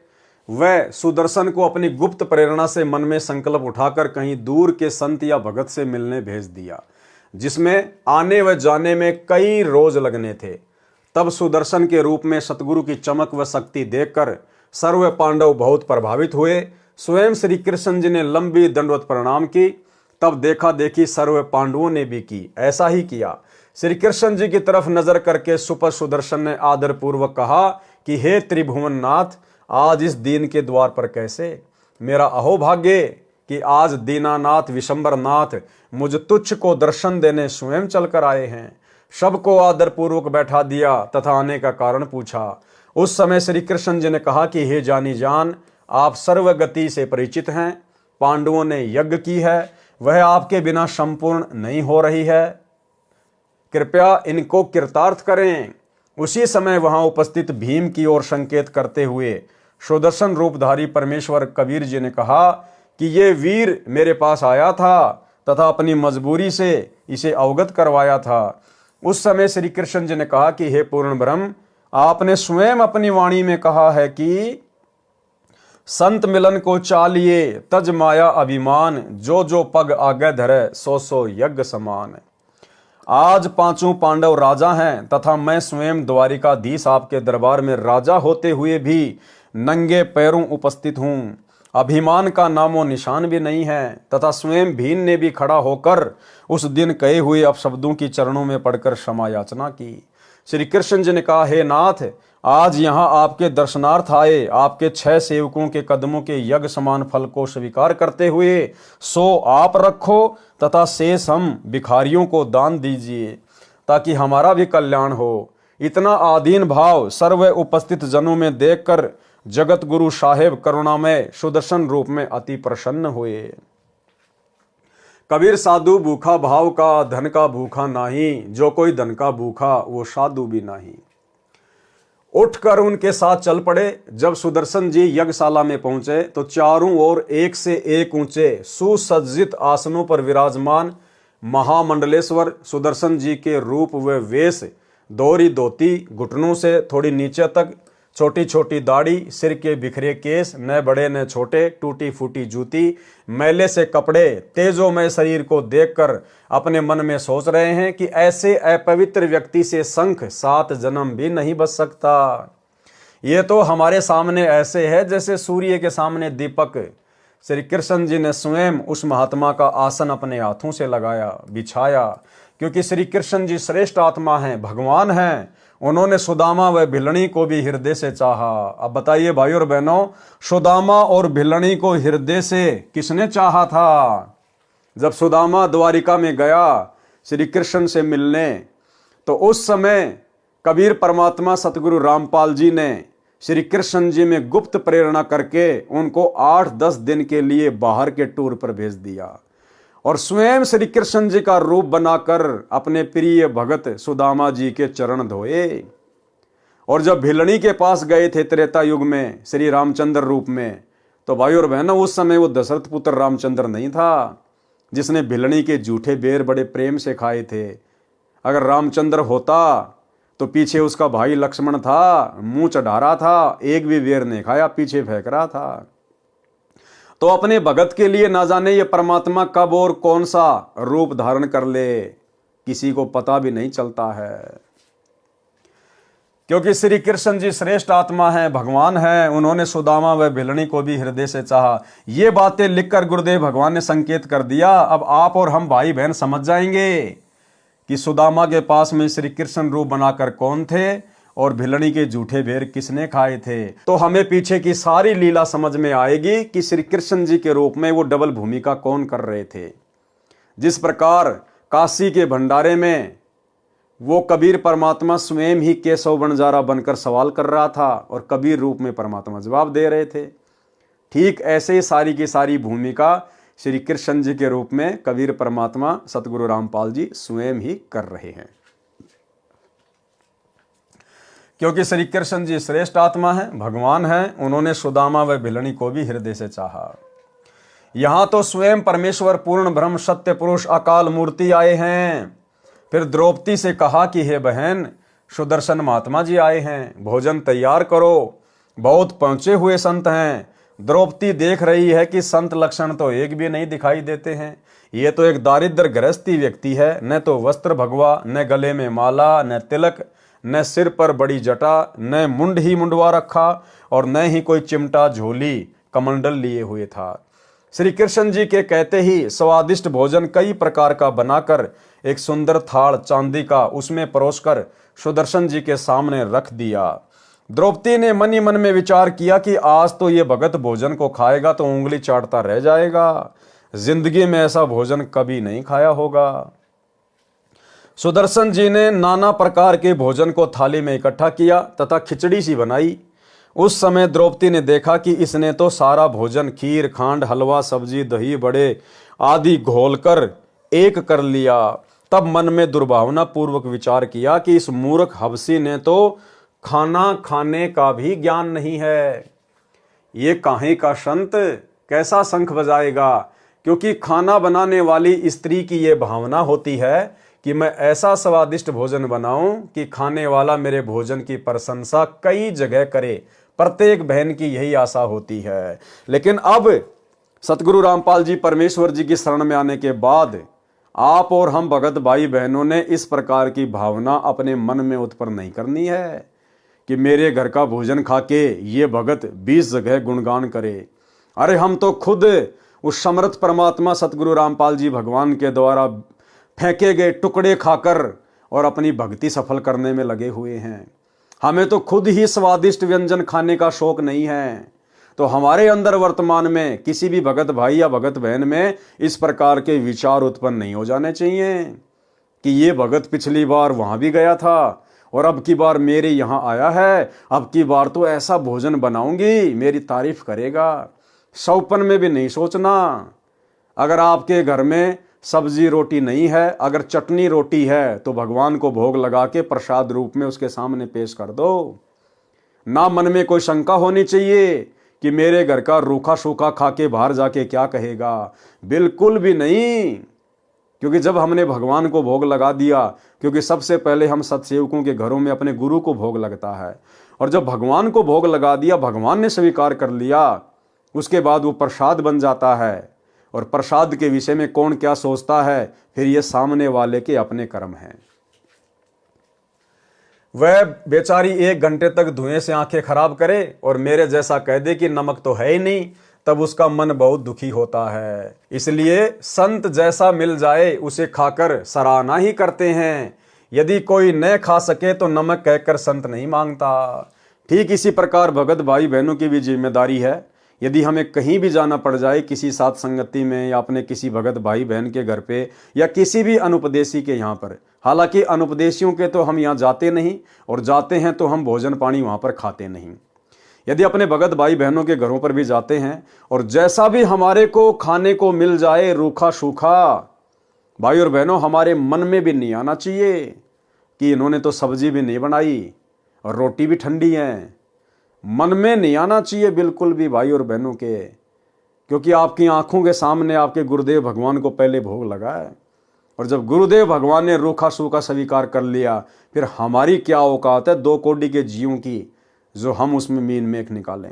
वह सुदर्शन को अपनी गुप्त प्रेरणा से मन में संकल्प उठाकर कहीं दूर के संत या भगत से मिलने भेज दिया, जिसमें आने व जाने में कई रोज लगने थे। तब सुदर्शन के रूप में सतगुरु की चमक व शक्ति देखकर सर्व पांडव बहुत प्रभावित हुए। स्वयं श्री कृष्ण जी ने लंबी दंडवत प्रणाम की। तब देखा देखी सर्व पांडवों ने भी की, ऐसा ही किया। श्री कृष्ण जी की तरफ नजर करके सुपर सुदर्शन ने आदर पूर्वक कहा कि हे त्रिभुवन नाथ, आज इस दीन के द्वार पर कैसे? मेरा अहोभाग्य कि आज दीनानाथ विशंबर नाथ मुझ तुच्छ को दर्शन देने स्वयं चलकर आए हैं। सबको आदर पूर्वक बैठा दिया तथा आने का कारण पूछा। उस समय श्री कृष्ण जी ने कहा कि हे जानी जान, आप सर्वगति से परिचित हैं। पांडवों ने यज्ञ की है, वह आपके बिना संपूर्ण नहीं हो रही है। कृपया इनको कृतार्थ करें। उसी समय वहां उपस्थित भीम की ओर संकेत करते हुए सुदर्शन रूपधारी परमेश्वर कबीर जी ने कहा कि ये वीर मेरे पास आया था तथा अपनी मजबूरी से इसे अवगत करवाया था। उस समय श्री कृष्ण जी ने कहा कि हे पूर्ण ब्रह्म, आपने स्वयं अपनी वाणी में कहा है कि संत मिलन को चालिए तज माया अभिमान, जो जो पग आगे धरे सो सो यज्ञ समान। आज पांचों पांडव राजा हैं तथा मैं स्वयं द्वारिकाधीश आपके दरबार में राजा होते हुए भी नंगे पैरों उपस्थित हूं। अभिमान का नामो निशान भी नहीं है तथा स्वयं भीम ने भी खड़ा होकर उस दिन कहे हुए अपशब्दों की चरणों में पड़कर क्षमा याचना की। श्री कृष्ण जी ने कहा, हे नाथ, आज यहाँ आपके दर्शनार्थ आए, आपके 6 सेवकों के कदमों के यज्ञ समान फल को स्वीकार करते हुए सो आप रखो तथा शेष हम भिखारियों को दान दीजिए ताकि हमारा भी कल्याण हो। इतना आधीन भाव सर्व उपस्थित जनों में देखकर जगत गुरु साहेब करुणामय सुदर्शन रूप में अति प्रसन्न हुए। कबीर साधु भूखा भाव का, धन का भूखा नाही, जो कोई धन का भूखा वो साधु भी नहीं। उठकर उनके साथ चल पड़े। जब सुदर्शन जी यज्ञशाला में पहुंचे तो चारों ओर एक से एक ऊंचे सुसज्जित आसनों पर विराजमान महामंडलेश्वर सुदर्शन जी के रूप व वेश, दोहरी धोती, घुटनों से थोड़ी नीचे तक, छोटी छोटी दाढ़ी, सिर के बिखरे केस, न बड़े न छोटे, टूटी फूटी जूती, मैले से कपड़े, तेजोमय शरीर को देखकर अपने मन में सोच रहे हैं कि ऐसे अपवित्र व्यक्ति से शंख 7 जन्म भी नहीं बच सकता। ये तो हमारे सामने ऐसे है जैसे सूर्य के सामने दीपक। श्री कृष्ण जी ने स्वयं उस महात्मा का आसन अपने हाथों से लगाया, बिछाया, क्योंकि श्री कृष्ण जी श्रेष्ठ आत्मा हैं, भगवान हैं। उन्होंने सुदामा व भिलनी को भी हृदय से चाहा। अब बताइए भाई और बहनों, सुदामा और भिलनी को हृदय से किसने चाहा था? जब सुदामा द्वारिका में गया श्री कृष्ण से मिलने, तो उस समय कबीर परमात्मा सतगुरु रामपाल जी ने श्री कृष्ण जी में गुप्त प्रेरणा करके उनको 8-10 दिन के लिए बाहर के टूर पर भेज दिया और स्वयं श्री कृष्ण जी का रूप बनाकर अपने प्रिय भगत सुदामा जी के चरण धोए। और जब भिलनी के पास गए थे त्रेता युग में श्री रामचंद्र रूप में, तो भाई और बहनों उस समय वो दशरथ पुत्र रामचंद्र नहीं था जिसने भिलनी के जूठे बेर बड़े प्रेम से खाए थे। अगर रामचंद्र होता तो पीछे उसका भाई लक्ष्मण था, मुंह चढ़ा रहा था, एक भी बेर नहीं खाया, पीछे फेंक रहा था। तो अपने भगत के लिए ना जाने ये परमात्मा कब और कौन सा रूप धारण कर ले, किसी को पता भी नहीं चलता है। क्योंकि श्री कृष्ण जी श्रेष्ठ आत्मा हैं, भगवान हैं। उन्होंने सुदामा व भिलनी को भी हृदय से चाहा। ये बातें लिखकर गुरुदेव भगवान ने संकेत कर दिया। अब आप और हम भाई बहन समझ जाएंगे कि सुदामा के पास में श्री कृष्ण रूप बनाकर कौन थे और भिलनी के जूठे बेर किसने खाए थे। तो हमें पीछे की सारी लीला समझ में आएगी कि श्री कृष्ण जी के रूप में वो डबल भूमिका कौन कर रहे थे। जिस प्रकार काशी के भंडारे में वो कबीर परमात्मा स्वयं ही केशव बंजारा बनकर सवाल कर रहा था और कबीर रूप में परमात्मा जवाब दे रहे थे, ठीक ऐसे ही सारी की सारी भूमिका श्री कृष्ण जी के रूप में कबीर परमात्मा सतगुरु रामपाल जी स्वयं ही कर रहे हैं। क्योंकि श्री कृष्ण जी श्रेष्ठ आत्मा है, भगवान हैं। उन्होंने सुदामा व भिलनी को भी हृदय से चाहा। यहां तो स्वयं परमेश्वर पूर्ण ब्रह्म सत्य पुरुष अकाल मूर्ति आए हैं। फिर द्रौपदी से कहा कि हे बहन, सुदर्शन महात्मा जी आए हैं, भोजन तैयार करो, बहुत पहुंचे हुए संत हैं। द्रौपदी देख रही है कि संत लक्षण तो एक भी नहीं दिखाई देते हैं। ये तो एक दारिद्र गृहस्थी व्यक्ति है, न तो वस्त्र भगवा, न गले में माला, न तिलक, न सिर पर बड़ी जटा, न मुंड ही मुंडवा रखा और न ही कोई चिमटा झोली कमंडल लिए हुए था। श्री कृष्ण जी के कहते ही स्वादिष्ट भोजन कई प्रकार का बनाकर एक सुंदर थाल चांदी का उसमें परोसकर सुदर्शन जी के सामने रख दिया। द्रौपदी ने मन ही मन में विचार किया कि आज तो ये भगत भोजन को खाएगा तो उंगली चाटता रह जाएगा, जिंदगी में ऐसा भोजन कभी नहीं खाया होगा। सुदर्शन जी ने नाना प्रकार के भोजन को थाली में इकट्ठा किया तथा खिचड़ी सी बनाई। उस समय द्रौपदी ने देखा कि इसने तो सारा भोजन खीर, खांड, हलवा, सब्जी, दही, बड़े आदि घोलकर एक कर लिया तब मन में दुर्भावना पूर्वक विचार किया कि इस मूर्ख हबसी ने तो खाना खाने का भी ज्ञान नहीं है। ये काहे का संत कैसा शंख बजाएगा, क्योंकि खाना बनाने वाली स्त्री की ये भावना होती है कि मैं ऐसा स्वादिष्ट भोजन बनाऊं कि खाने वाला मेरे भोजन की प्रशंसा कई जगह करे। प्रत्येक बहन की यही आशा होती है। लेकिन अब सतगुरु रामपाल जी परमेश्वर जी की शरण में आने के बाद आप और हम भगत भाई बहनों ने इस प्रकार की भावना अपने मन में उत्पन्न नहीं करनी है कि मेरे घर का भोजन खा के ये भगत 20 जगह गुणगान करे। अरे हम तो खुद उस समर्थ परमात्मा सतगुरु रामपाल जी भगवान के द्वारा फेंके गए टुकड़े खाकर और अपनी भक्ति सफल करने में लगे हुए हैं। हमें तो खुद ही स्वादिष्ट व्यंजन खाने का शौक नहीं है, तो हमारे अंदर वर्तमान में किसी भी भगत भाई या भगत बहन में इस प्रकार के विचार उत्पन्न नहीं हो जाने चाहिए कि ये भगत पिछली बार वहां भी गया था और अब की बार मेरे यहाँ आया है, अब की बार तो ऐसा भोजन बनाऊंगी मेरी तारीफ करेगा। सौपन में भी नहीं सोचना। अगर आपके घर में सब्जी रोटी नहीं है, अगर चटनी रोटी है, तो भगवान को भोग लगा के प्रसाद रूप में उसके सामने पेश कर दो। ना मन में कोई शंका होनी चाहिए कि मेरे घर का रूखा सूखा खा के बाहर जाके क्या कहेगा। बिल्कुल भी नहीं, क्योंकि जब हमने भगवान को भोग लगा दिया, क्योंकि सबसे पहले हम सत्सेवकों के घरों में अपने गुरु को भोग लगता है, और जब भगवान को भोग लगा दिया, भगवान ने स्वीकार कर लिया, उसके बाद वो प्रसाद बन जाता है। और प्रसाद के विषय में कौन क्या सोचता है, फिर ये सामने वाले के अपने कर्म हैं। वह बेचारी 1 घंटे तक धुएं से आंखें खराब करे और मेरे जैसा कह दे कि नमक तो है ही नहीं, तब उसका मन बहुत दुखी होता है। इसलिए संत जैसा मिल जाए उसे खाकर सराहना ही करते हैं। यदि कोई न खा सके तो नमक कहकर संत नहीं मांगता। ठीक इसी प्रकार भगत भाई बहनों की भी जिम्मेदारी है। यदि हमें कहीं भी जाना पड़ जाए, किसी साथ संगति में या अपने किसी भगत भाई बहन के घर पे या किसी भी अनुपदेशी के यहाँ पर, हालांकि अनुपदेशियों के तो हम यहाँ जाते नहीं, और जाते हैं तो हम भोजन पानी वहाँ पर खाते नहीं। यदि अपने भगत भाई बहनों के घरों पर भी जाते हैं और जैसा भी हमारे को खाने को मिल जाए रूखा सूखा, भाई और बहनों हमारे मन में भी नहीं आना चाहिए कि इन्होंने तो सब्जी भी नहीं बनाई और रोटी भी ठंडी है। मन में नहीं आना चाहिए बिल्कुल भी भाई और बहनों के, क्योंकि आपकी आंखों के सामने आपके गुरुदेव भगवान को पहले भोग लगा है, और जब गुरुदेव भगवान ने रूखा सूखा स्वीकार कर लिया, फिर हमारी क्या औकात है 2 कौड़ी के जीवों की, जो हम उसमें मीन मेख निकालें।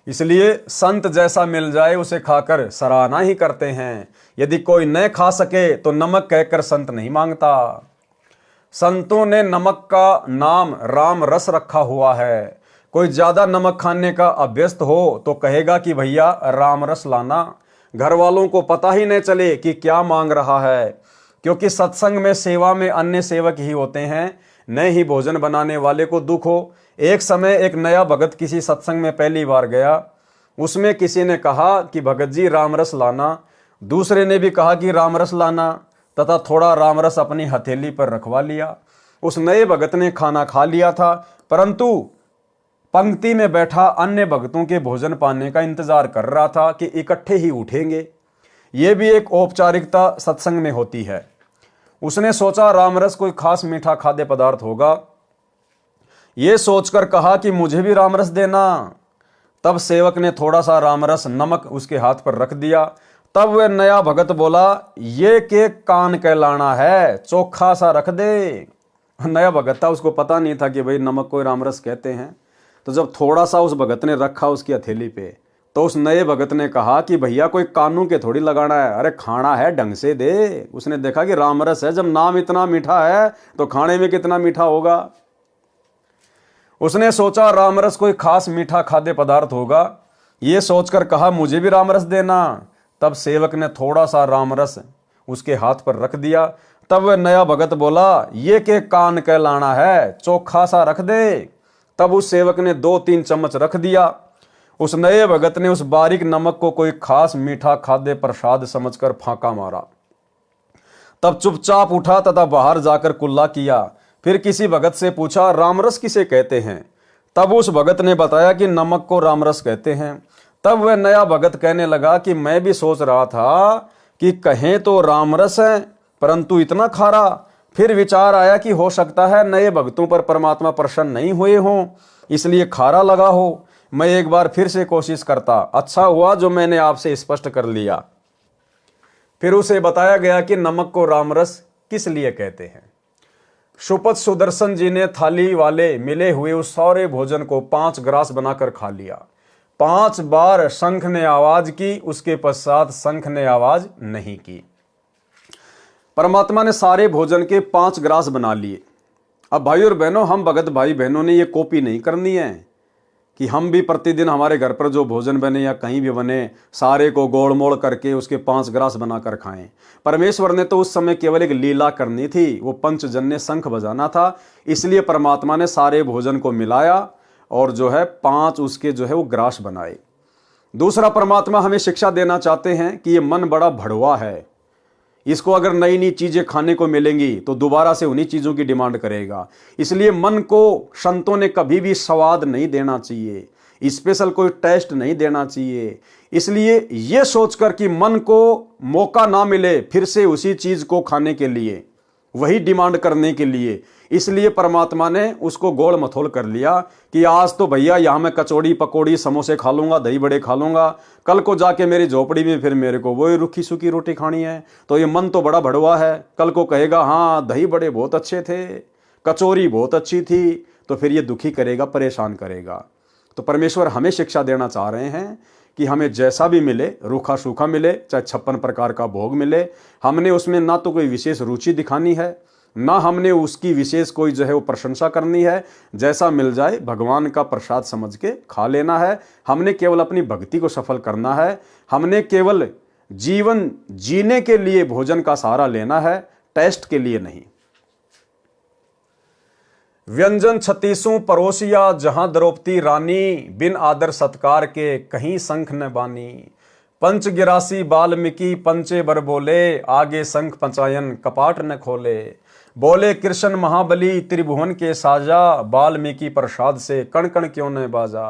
इसलिए संत जैसा मिल जाए उसे खाकर सराहना ही करते हैं। यदि कोई न खा सके तो नमक कहकर संत नहीं मांगता। संतों ने नमक का नाम राम रस रखा हुआ है। कोई ज्यादा नमक खाने का अभ्यस्त हो तो कहेगा कि भैया राम रस लाना। घर वालों को पता ही नहीं चले कि क्या मांग रहा है, क्योंकि सत्संग में सेवा में अन्य सेवक ही होते हैं, न ही भोजन बनाने वाले को दुख हो। एक समय एक नया भगत किसी सत्संग में पहली बार गया। उसमें किसी ने कहा कि भगत जी राम रस लाना, दूसरे ने भी कहा कि राम रस लाना, तथा थोड़ा राम रस अपनी हथेली पर रखवा लिया। उस नए भगत ने खाना खा लिया था, परंतु पंक्ति में बैठा अन्य भक्तों के भोजन पाने का इंतजार कर रहा था कि इकट्ठे ही उठेंगे। ये भी एक औपचारिकता सत्संग में होती है। उसने सोचा रामरस कोई खास मीठा खाद्य पदार्थ होगा, ये सोचकर कहा कि मुझे भी रामरस देना। तब सेवक ने थोड़ा सा रामरस नमक उसके हाथ पर रख दिया। तब वह नया भगत बोला, ये के कान कहलाना है, चोखा सा रख दे। नया भगत था, उसको पता नहीं था कि भाई नमक को रामरस कहते हैं। तो जब थोड़ा सा उस भगत ने रखा उसकी हथेली पे, तो उस नए भगत ने कहा कि भैया कोई कानून के थोड़ी लगाना है, अरे खाना है ढंग से दे। उसने देखा कि रामरस है, जब नाम इतना मीठा है तो खाने में कितना मीठा होगा। उसने सोचा रामरस कोई खास मीठा खाद्य पदार्थ होगा, ये सोचकर कहा मुझे भी रामरस देना। तब सेवक ने थोड़ा सा रामरस उसके हाथ पर रख दिया। तब वह नया भगत बोला, ये के कान कहलाना है, चोखा सा रख दे। तब उस सेवक ने 2-3 चम्मच रख दिया। उस नए भगत ने उस बारीक नमक को कोई खास मीठा खाद्य प्रसाद समझकर फांका मारा। तब चुपचाप उठा तथा बाहर जाकर कुल्ला किया। फिर किसी भगत से पूछा, रामरस किसे कहते हैं? तब उस भगत ने बताया कि नमक को रामरस कहते हैं। तब वह नया भगत कहने लगा कि मैं भी सोच रहा था कि कहें तो रामरस है परंतु इतना खारा। फिर विचार आया कि हो सकता है नए भक्तों पर परमात्मा प्रसन्न नहीं हुए हों, इसलिए खारा लगा हो। मैं एक बार फिर से कोशिश करता, अच्छा हुआ जो मैंने आपसे स्पष्ट कर लिया। फिर उसे बताया गया कि नमक को रामरस किस लिए कहते हैं। सुपथ सुदर्शन जी ने थाली वाले मिले हुए उस सारे भोजन को 5 ग्रास बनाकर खा लिया। 5 बार शंख ने आवाज की, उसके पश्चात शंख ने आवाज नहीं की। परमात्मा ने सारे भोजन के 5 ग्रास बना लिए। अब भाई और बहनों, हम भगत भाई बहनों ने ये कॉपी नहीं करनी है कि हम भी प्रतिदिन हमारे घर पर जो भोजन बने या कहीं भी बने सारे को गोल मोड़ करके उसके 5 ग्रास बनाकर खाएं। परमेश्वर ने तो उस समय केवल एक लीला करनी थी, वो पंचजन्य शंख बजाना था। इसलिए परमात्मा ने सारे भोजन को मिलाया और जो है 5 उसके जो है वो ग्रास बनाए। दूसरा, परमात्मा हमें शिक्षा देना चाहते हैं कि ये मन बड़ा भड़वा है, इसको अगर नई नई चीजें खाने को मिलेंगी तो दोबारा से उन्हीं चीजों की डिमांड करेगा। इसलिए मन को संतों ने कभी भी स्वाद नहीं देना चाहिए, स्पेशल कोई टेस्ट नहीं देना चाहिए। इसलिए यह सोचकर कि मन को मौका ना मिले फिर से उसी चीज को खाने के लिए, वही डिमांड करने के लिए, इसलिए परमात्मा ने उसको गोल मथोल कर लिया कि आज तो भैया यहां मैं कचौड़ी पकौड़ी समोसे खा लूंगा, दही बड़े खा लूंगा, कल को जाके मेरी झोपड़ी में फिर मेरे को वही रुखी सूखी रोटी खानी है। तो ये मन तो बड़ा भड़वा है, कल को कहेगा हाँ दही बड़े बहुत अच्छे थे, कचौरी बहुत अच्छी थी, तो फिर ये दुखी करेगा, परेशान करेगा। तो परमेश्वर हमें शिक्षा देना चाह रहे हैं कि हमें जैसा भी मिले, रूखा सूखा मिले, चाहे 56 प्रकार का भोग मिले, हमने उसमें ना तो कोई विशेष रुचि दिखानी है, ना हमने उसकी विशेष कोई जो है वो प्रशंसा करनी है। जैसा मिल जाए भगवान का प्रसाद समझ के खा लेना है। हमने केवल अपनी भक्ति को सफल करना है। हमने केवल जीवन जीने के लिए भोजन का सहारा लेना है, टेस्ट के लिए नहीं। व्यंजन 36 परोसिया जहां द्रौपदी रानी, बिन आदर सत्कार के कहीं शंख न बानी। पंच गिरासी बाल्मीकि पंचे बर बोले, आगे शंख पंचायन कपाट न खोले। बोले कृष्ण महाबली त्रिभुवन के साजा, बाल्मीकि प्रसाद से कण कण क्यों न बाजा।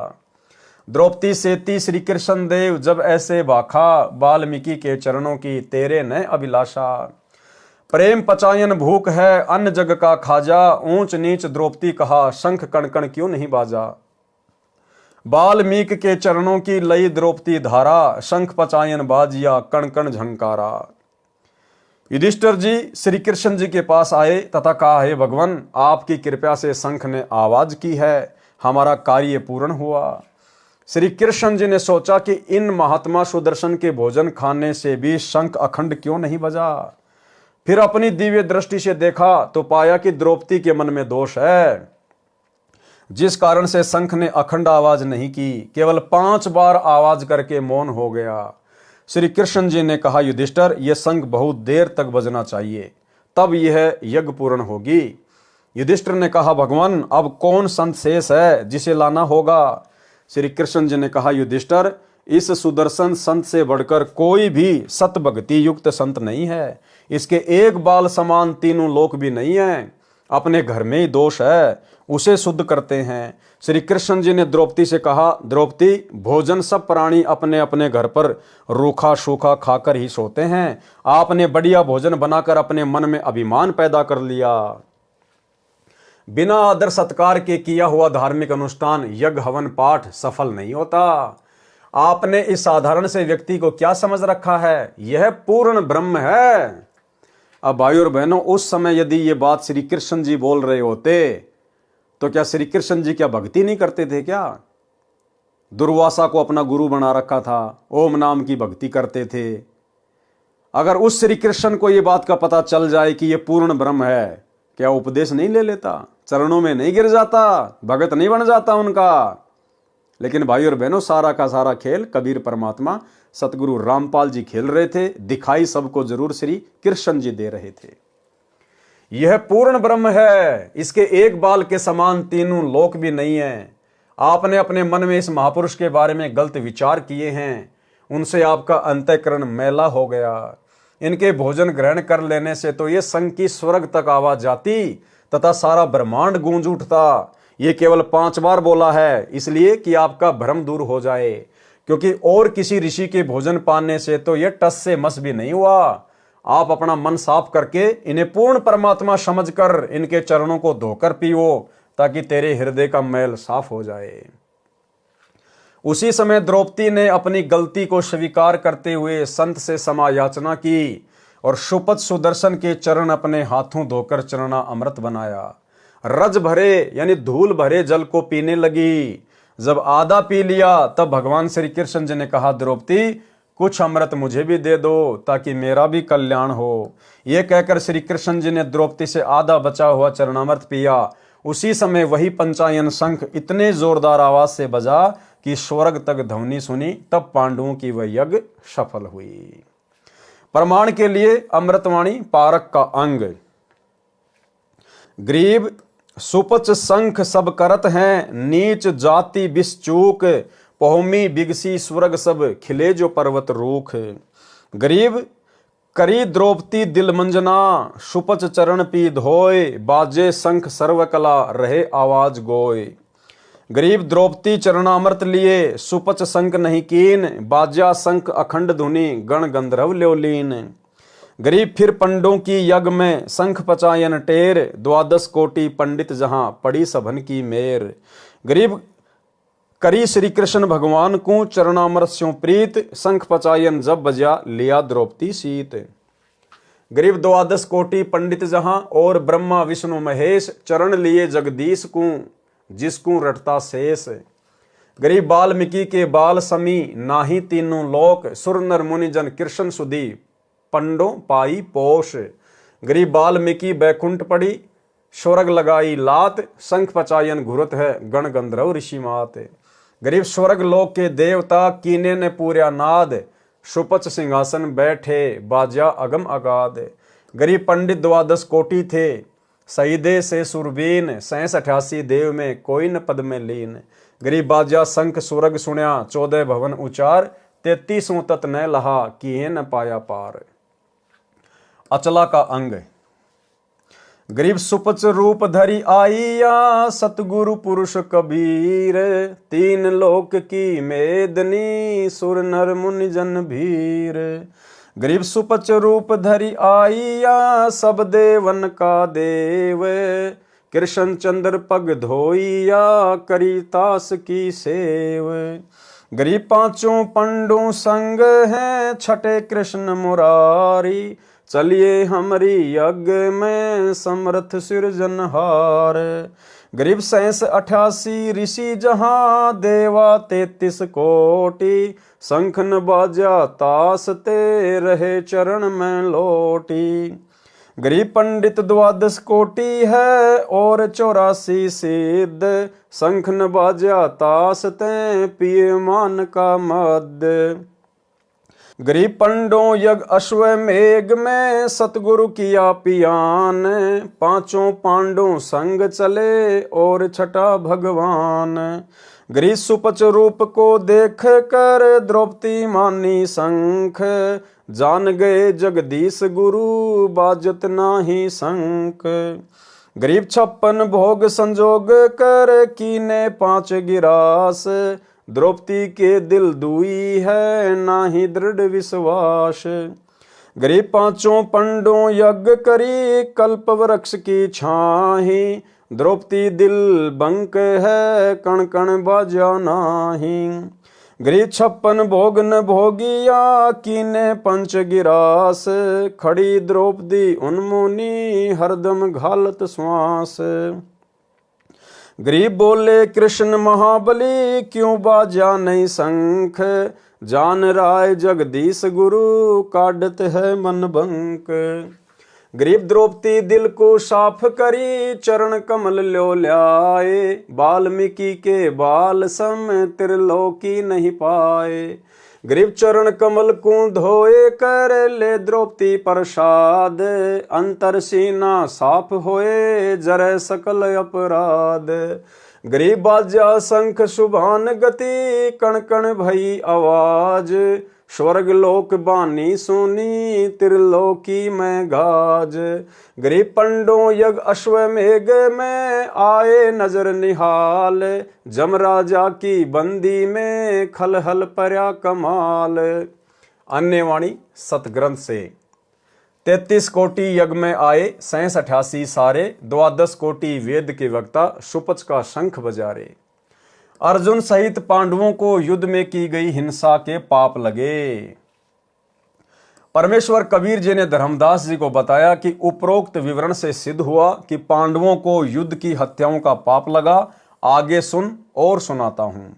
द्रौपदी सेती श्री कृष्ण देव जब ऐसे भाखा, बाल्मीकि के चरणों की तेरे न अभिलाषा। प्रेम पचायन भूख है अन्न जग का खाजा, ऊंच नीच द्रौपदी कहा शंख कण कण क्यों नहीं बाजा। बाल्मीकि के चरणों की लई द्रौपदी धारा, शंख पचायन बाजिया कण कण झंकारा। युधिष्ठिर जी श्री कृष्ण जी के पास आए तथा कहा, हे भगवान आपकी कृपा से शंख ने आवाज की है, हमारा कार्य पूर्ण हुआ। श्री कृष्ण जी ने सोचा कि इन महात्मा सुदर्शन के भोजन खाने से भी शंख अखंड क्यों नहीं बजा। फिर अपनी दिव्य दृष्टि से देखा तो पाया कि द्रौपदी के मन में दोष है, जिस कारण से शंख ने अखंड आवाज नहीं की, केवल 5 बार आवाज करके मौन हो गया। श्री कृष्ण जी ने कहा, युधिष्ठिर यह शंख बहुत देर तक बजना चाहिए, तब यह यज्ञ पूर्ण होगी। युधिष्ठिर ने कहा, भगवान अब कौन संत शेष है जिसे लाना होगा। श्री कृष्ण जी ने कहा, युधिष्ठिर इस सुदर्शन संत से बढ़कर कोई भी सत भक्ति युक्त संत नहीं है, इसके एक बाल समान तीनों लोक भी नहीं है। अपने घर में ही दोष है, उसे शुद्ध करते हैं। श्री कृष्ण जी ने द्रौपदी से कहा, द्रौपदी भोजन सब प्राणी अपने अपने घर पर रूखा सूखा खाकर ही सोते हैं, आपने बढ़िया भोजन बनाकर अपने मन में अभिमान पैदा कर लिया। बिना आदर सत्कार के किया हुआ धार्मिक अनुष्ठान यज्ञ हवन पाठ सफल नहीं होता। आपने इस साधारण से व्यक्ति को क्या समझ रखा है, यह पूर्ण ब्रह्म है। अब भाई और बहनों, उस समय यदि ये बात श्री कृष्ण जी बोल रहे होते तो क्या श्री कृष्ण जी क्या भक्ति नहीं करते थे क्या? दुर्वासा को अपना गुरु बना रखा था, ओम नाम की भक्ति करते थे। अगर उस श्री कृष्ण को ये बात का पता चल जाए कि ये पूर्ण ब्रह्म है, क्या उपदेश नहीं ले लेता, चरणों में नहीं गिर जाता, भगत नहीं बन जाता उनका? लेकिन भाई और बहनों, सारा का सारा खेल कबीर परमात्मा सतगुरु रामपाल जी खेल रहे थे। दिखाई सबको जरूर श्री कृष्ण जी दे रहे थे। यह पूर्ण ब्रह्म है, इसके एक बाल के समान तीनों लोक भी नहीं है। आपने अपने मन में इस महापुरुष के बारे में गलत विचार किए हैं, उनसे आपका अंतःकरण मैला हो गया। इनके भोजन ग्रहण कर लेने से तो ये संग की स्वर्ग तक आवाज जाती तथा सारा ब्रह्मांड गूंज उठता। ये केवल 5 बार बोला है, इसलिए कि आपका भ्रम दूर हो जाए। क्योंकि और किसी ऋषि के भोजन पाने से तो ये टस से मस भी नहीं हुआ। आप अपना मन साफ करके इन्हें पूर्ण परमात्मा समझकर इनके चरणों को धोकर पियो, ताकि तेरे हृदय का मैल साफ हो जाए। उसी समय द्रौपदी ने अपनी गलती को स्वीकार करते हुए संत से क्षमा याचना की और शुपथ सुदर्शन के चरण अपने हाथों धोकर चरना अमृत बनाया। रज भरे यानी धूल भरे जल को पीने लगी। जब आधा पी लिया तब भगवान श्री कृष्ण जी ने कहा, द्रौपदी कुछ अमृत मुझे भी दे दो ताकि मेरा भी कल्याण हो। यह कहकर श्री कृष्ण जी ने द्रौपदी से आधा बचा हुआ चरणामृत पिया। उसी समय वही पंचायन शंख इतने जोरदार आवाज से बजा कि स्वर्ग तक ध्वनि सुनी। तब पांडवों की वह यज्ञ सफल हुई। प्रमाण के लिए अमृतवाणी पारक का अंग। ग्रीव सुपच शंख सब करत हैं, नीच जाति बिस्चूक, पहुमी बिगसी स्वर्ग सब खिले जो पर्वत रूख। गरीब करी द्रौपदी दिल मंजना, सुपच चरण पी धोय, बाजे शंख सर्वकला रहे आवाज गोय। गरीब द्रौपदी चरणामृत लिए, सुपच शंख नहीं कीन, बाजा शंख अखंड धुनि गण गंधर्व ल्योलीन। गरीब फिर पंडों की यज्ञ में शंख पचायन टेर, द्वादश कोटि पंडित जहां पड़ी सभन की मेर। गरीब करी श्री कृष्ण भगवान को चरणामृत स्यों प्रीत, शंख पचायन जब बजा लिया द्रौपदी सीत। गरीब द्वादश कोटि पंडित जहां और ब्रह्मा विष्णु महेश, चरण लिए जगदीश को जिसको रटता शेष। गरीब वाल्मीकि के बाल समी, नाही तीनों लोक, सुर नर मुनि जन कृष्ण सुधी, पंडो पाई पोष। गरीब वाल्मीकि बैकुंठ पड़ी, स्वर्ग लगाई लात, शंख पचायन घुरत है गण गंधर्व ऋषि मात। गरीब स्वर्ग लोक के देवता कीने ने पूर्या नाद, सुपच सिंहासन बैठे बाजा अगम अगाध। गरीब पंडित द्वादश कोटि थे, सईदे से सुरबीन, 87 देव में कोई न पद में लीन। गरीब बाजा शंख सुरग सुण्या, 14 भवन उचार, 33 तत न लहा किए न पाया पार। अचला का अंग। गरीब सुपच रूप धरी आईया, सतगुरु पुरुष कबीर, तीन लोक की मेदनी, सुर नर मुनि जन भीर। गरीब सुपच रूप धरी आईया, सब देवन का देव, कृष्ण चंद्र पग धोइया, करी तास की सेव। गरीब पांचों पंडों संग हैं, छठे कृष्ण मुरारी, चलिए हमारी यज्ञ में समर्थ सृजनहार। गरीब 88 ऋषि जहां, देवा 33 कोटि, शंख न बाजा तास ते रहे चरण में लोटी। गरीब पंडित द्वादश कोटि है और 84 सिद्ध, शंख न बाजा तास ते पिए मान का मद। गरीब पंडों यज्ञ अश्वमेघ में, सतगुरु किया पियान, पांचों पांडों संग चले और छठा भगवान। गरीब सुपच रूप को देख कर द्रौपदी मानी शंख, जान गए जगदीश गुरु बाजत नाही शंख। गरीब 56 भोग संजोग कर कीने 5 गिरास, द्रौपदी के दिल दुई है नाही दृढ़ विश्वास। गरीब पांचों पंडों यज्ञ करी, कल्प वृक्ष की छाही, द्रौपदी दिल बंक है कण कण बाजा नाही। गरीब 56 भोग न भोगिया, कीने 5 गिरास, खड़ी द्रौपदी उन्मुनी हरदम घालत श्वास। गरीब बोले कृष्ण महाबली, क्यों बाजा नहीं शंख, जान राय जगदीश गुरु काटत है मन बंक। गरीब द्रौपदी दिल को साफ करी, चरण कमल ल्यो ल्याए, वाल्मीकि के बाल सम त्रिलोकी नहीं पाए। गरीब चरण कमल को धोए कर ले द्रौपदी प्रसाद, अंतर सीना साफ होए जरे सकल अपराध। गरीब बाजा शंख सुभान गति, कण कण भई आवाज, स्वर्ग लोक बानी सुनी त्रिलोकी में गाज। गरीब पंडों यज्ञ अश्वमेघ में आए नजर निहाल। जमराजा की बंदी में खलहल पर्या कमाल। अन्य वाणी सतग्रंथ से 33 कोटि यज्ञ में आए 87 सारे। 12 कोटि वेद के वक्ता सुपच का शंख बजारे। अर्जुन सहित पांडवों को युद्ध में की गई हिंसा के पाप लगे। परमेश्वर कबीर जी ने धर्मदास जी को बताया कि उपरोक्त विवरण से सिद्ध हुआ कि पांडवों को युद्ध की हत्याओं का पाप लगा। आगे सुन और सुनाता हूं।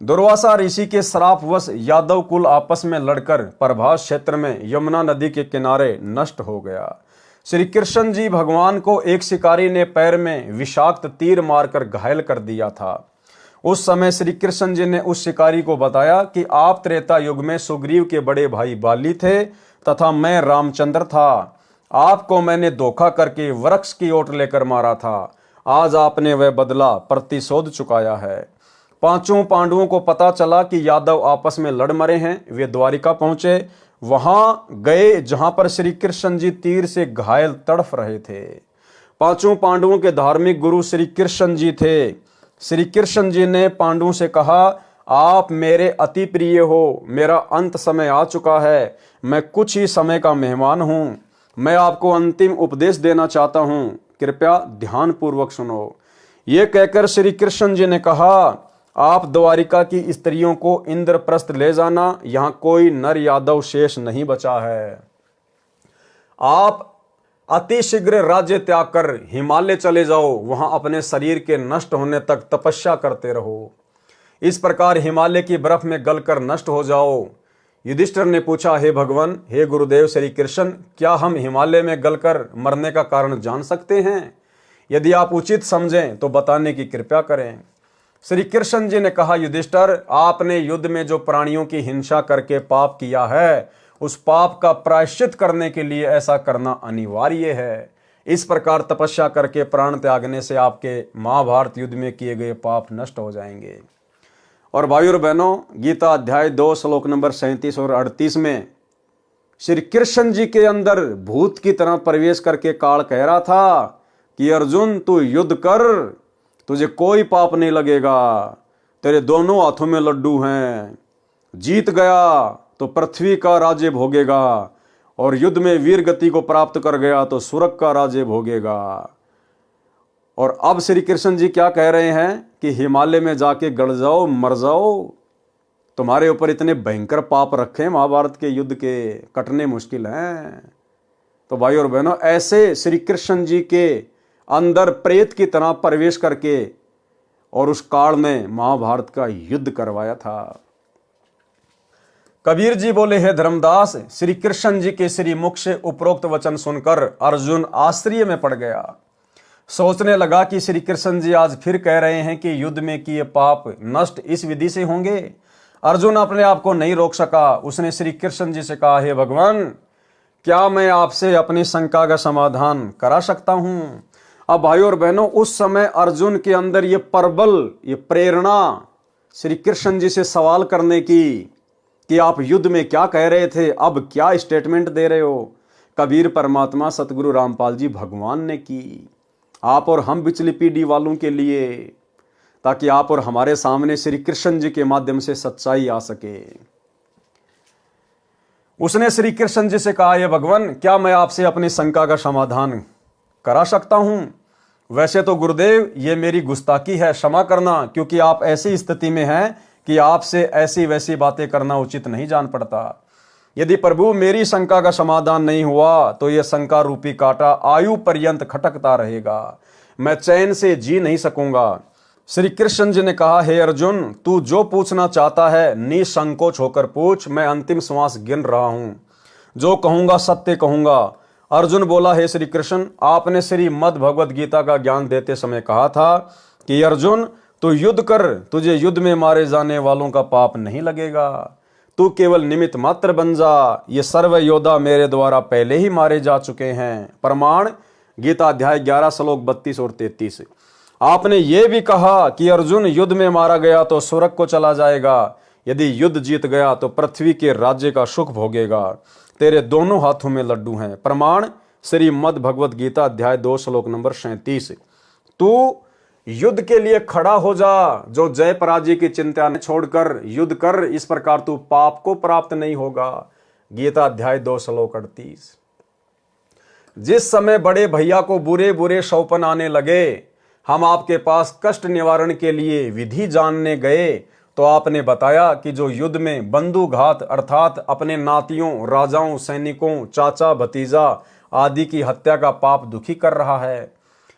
दुर्वासा ऋषि के श्रापवश यादव कुल आपस में लड़कर प्रभास क्षेत्र में यमुना नदी के किनारे नष्ट हो गया। श्री कृष्ण जी भगवान को एक शिकारी ने पैर में विषाक्त तीर मारकर घायल कर दिया था। उस समय श्री कृष्ण जी ने उस शिकारी को बताया कि आप त्रेता युग में सुग्रीव के बड़े भाई बाली थे तथा मैं रामचंद्र था। आपको मैंने धोखा करके वृक्ष की ओट लेकर मारा था। आज आपने वह बदला प्रतिशोध चुकाया है। पांचों पांडवों को पता चला कि यादव आपस में लड़ मरे हैं। वे द्वारिका पहुंचे। वहां गए जहां पर श्री कृष्ण जी तीर से घायल तड़फ रहे थे। पांचों पांडवों के धार्मिक गुरु श्री कृष्ण जी थे। श्री कृष्ण जी ने पांडवों से कहा, आप मेरे अति प्रिय हो। मेरा अंत समय आ चुका है। मैं कुछ ही समय का मेहमान हूं। मैं आपको अंतिम उपदेश देना चाहता हूं। कृपया ध्यान पूर्वक सुनो। ये कहकर श्री कृष्ण जी ने कहा, आप द्वारिका की स्त्रियों को इंद्रप्रस्थ ले जाना। यहां कोई नर यादव शेष नहीं बचा है। आप अति शीघ्र राज्य त्याग कर हिमालय चले जाओ। वहां अपने शरीर के नष्ट होने तक तपस्या करते रहो। इस प्रकार हिमालय की बर्फ में गलकर नष्ट हो जाओ। युधिष्ठिर ने पूछा, हे भगवान, हे गुरुदेव श्री कृष्ण, क्या हम हिमालय में गलकर मरने का कारण जान सकते हैं? यदि आप उचित समझें तो बताने की कृपा करें। श्री कृष्ण जी ने कहा, युधिष्ठिर, आपने युद्ध में जो प्राणियों की हिंसा करके पाप किया है, उस पाप का प्रायश्चित करने के लिए ऐसा करना अनिवार्य है। इस प्रकार तपस्या करके प्राण त्यागने से आपके महाभारत युद्ध में किए गए पाप नष्ट हो जाएंगे। और भाइयों और बहनों, गीता अध्याय 2 श्लोक नंबर 37 और 38 में श्री कृष्ण जी के अंदर भूत की तरह प्रवेश करके काल कह रहा था कि अर्जुन, तू युद्ध कर, तुझे कोई पाप नहीं लगेगा। तेरे दोनों हाथों में लड्डू हैं। जीत गया तो पृथ्वी का राज्य भोगेगा, और युद्ध में वीर गति को प्राप्त कर गया तो स्वर्ग का राज्य भोगेगा। और अब श्री कृष्ण जी क्या कह रहे हैं कि हिमालय में जाके गड़ जाओ, मर जाओ। तुम्हारे ऊपर इतने भयंकर पाप रखे महाभारत के युद्ध के, कटने मुश्किल हैं। तो भाई और बहनों, ऐसे श्री कृष्ण जी के अंदर प्रेत की तरह प्रवेश करके और उस काल में महाभारत का युद्ध करवाया था। कबीर जी बोले, हे धर्मदास, श्री कृष्ण जी के श्री मुख से उपरोक्त वचन सुनकर अर्जुन आश्चर्य में पड़ गया। सोचने लगा कि श्री कृष्ण जी आज फिर कह रहे हैं कि युद्ध में किए पाप नष्ट इस विधि से होंगे। अर्जुन अपने आप को नहीं रोक सका। उसने श्री कृष्ण जी से कहा, हे भगवान, क्या मैं आपसे अपनी शंका का समाधान करा सकता हूं? अब भाइयों और बहनों, उस समय अर्जुन के अंदर ये प्रबल, ये प्रेरणा श्री कृष्ण जी से सवाल करने की कि आप युद्ध में क्या कह रहे थे, अब क्या स्टेटमेंट दे रहे हो, कबीर परमात्मा सतगुरु रामपाल जी भगवान ने की आप और हम बिचली पीढ़ी वालों के लिए, ताकि आप और हमारे सामने श्री कृष्ण जी के माध्यम से सच्चाई आ सके। उसने श्री कृष्ण जी से कहा, ये भगवान, क्या मैं आपसे अपनी शंका का समाधान करा सकता हूं? वैसे तो गुरुदेव, ये मेरी गुस्ताखी है, क्षमा करना, क्योंकि आप ऐसी स्थिति में हैं कि आपसे ऐसी वैसी बातें करना उचित नहीं जान पड़ता। यदि प्रभु मेरी शंका का समाधान नहीं हुआ तो यह शंका रूपी कांटा आयु पर्यंत खटकता रहेगा। मैं चैन से जी नहीं सकूंगा। श्री कृष्ण जी ने कहा, हे अर्जुन, तू जो पूछना चाहता है निसंकोच होकर पूछ। मैं अंतिम श्वास गिन रहा हूं। जो कहूंगा सत्य कहूंगा। अर्जुन बोला, हे श्री कृष्ण, आपने श्री मद् भगवद गीता का ज्ञान देते समय कहा था कि अर्जुन, तू युद्ध कर, तुझे युद्ध में मारे जाने वालों का पाप नहीं लगेगा। तू केवल निमित्त मात्र बन जा। ये सर्व योद्धा मेरे द्वारा पहले ही मारे जा चुके हैं। प्रमाण गीता अध्याय 11 श्लोक 32 और 33। आपने ये भी कहा कि अर्जुन युद्ध में मारा गया तो स्वर्ग को चला जाएगा। यदि युद्ध जीत गया तो पृथ्वी के राज्य का सुख भोगेगा। तेरे दोनों हाथों में लड्डू हैं। प्रमाण श्रीमद् भगवत गीता अध्याय 2 श्लोक नंबर 37। तू युद्ध के लिए खड़ा हो जा, जो जय पराजय की चिंता न छोड़कर युद्ध कर, इस प्रकार तू पाप को प्राप्त नहीं होगा। गीता अध्याय 2 श्लोक 38। जिस समय बड़े भैया को बुरे बुरे शौपन आने लगे, हम आपके पास कष्ट निवारण के लिए विधि जानने गए, तो आपने बताया कि जो युद्ध में बंधुघात अर्थात अपने नातियों, राजाओं, सैनिकों, चाचा, भतीजा आदि की हत्या का पाप दुखी कर रहा है।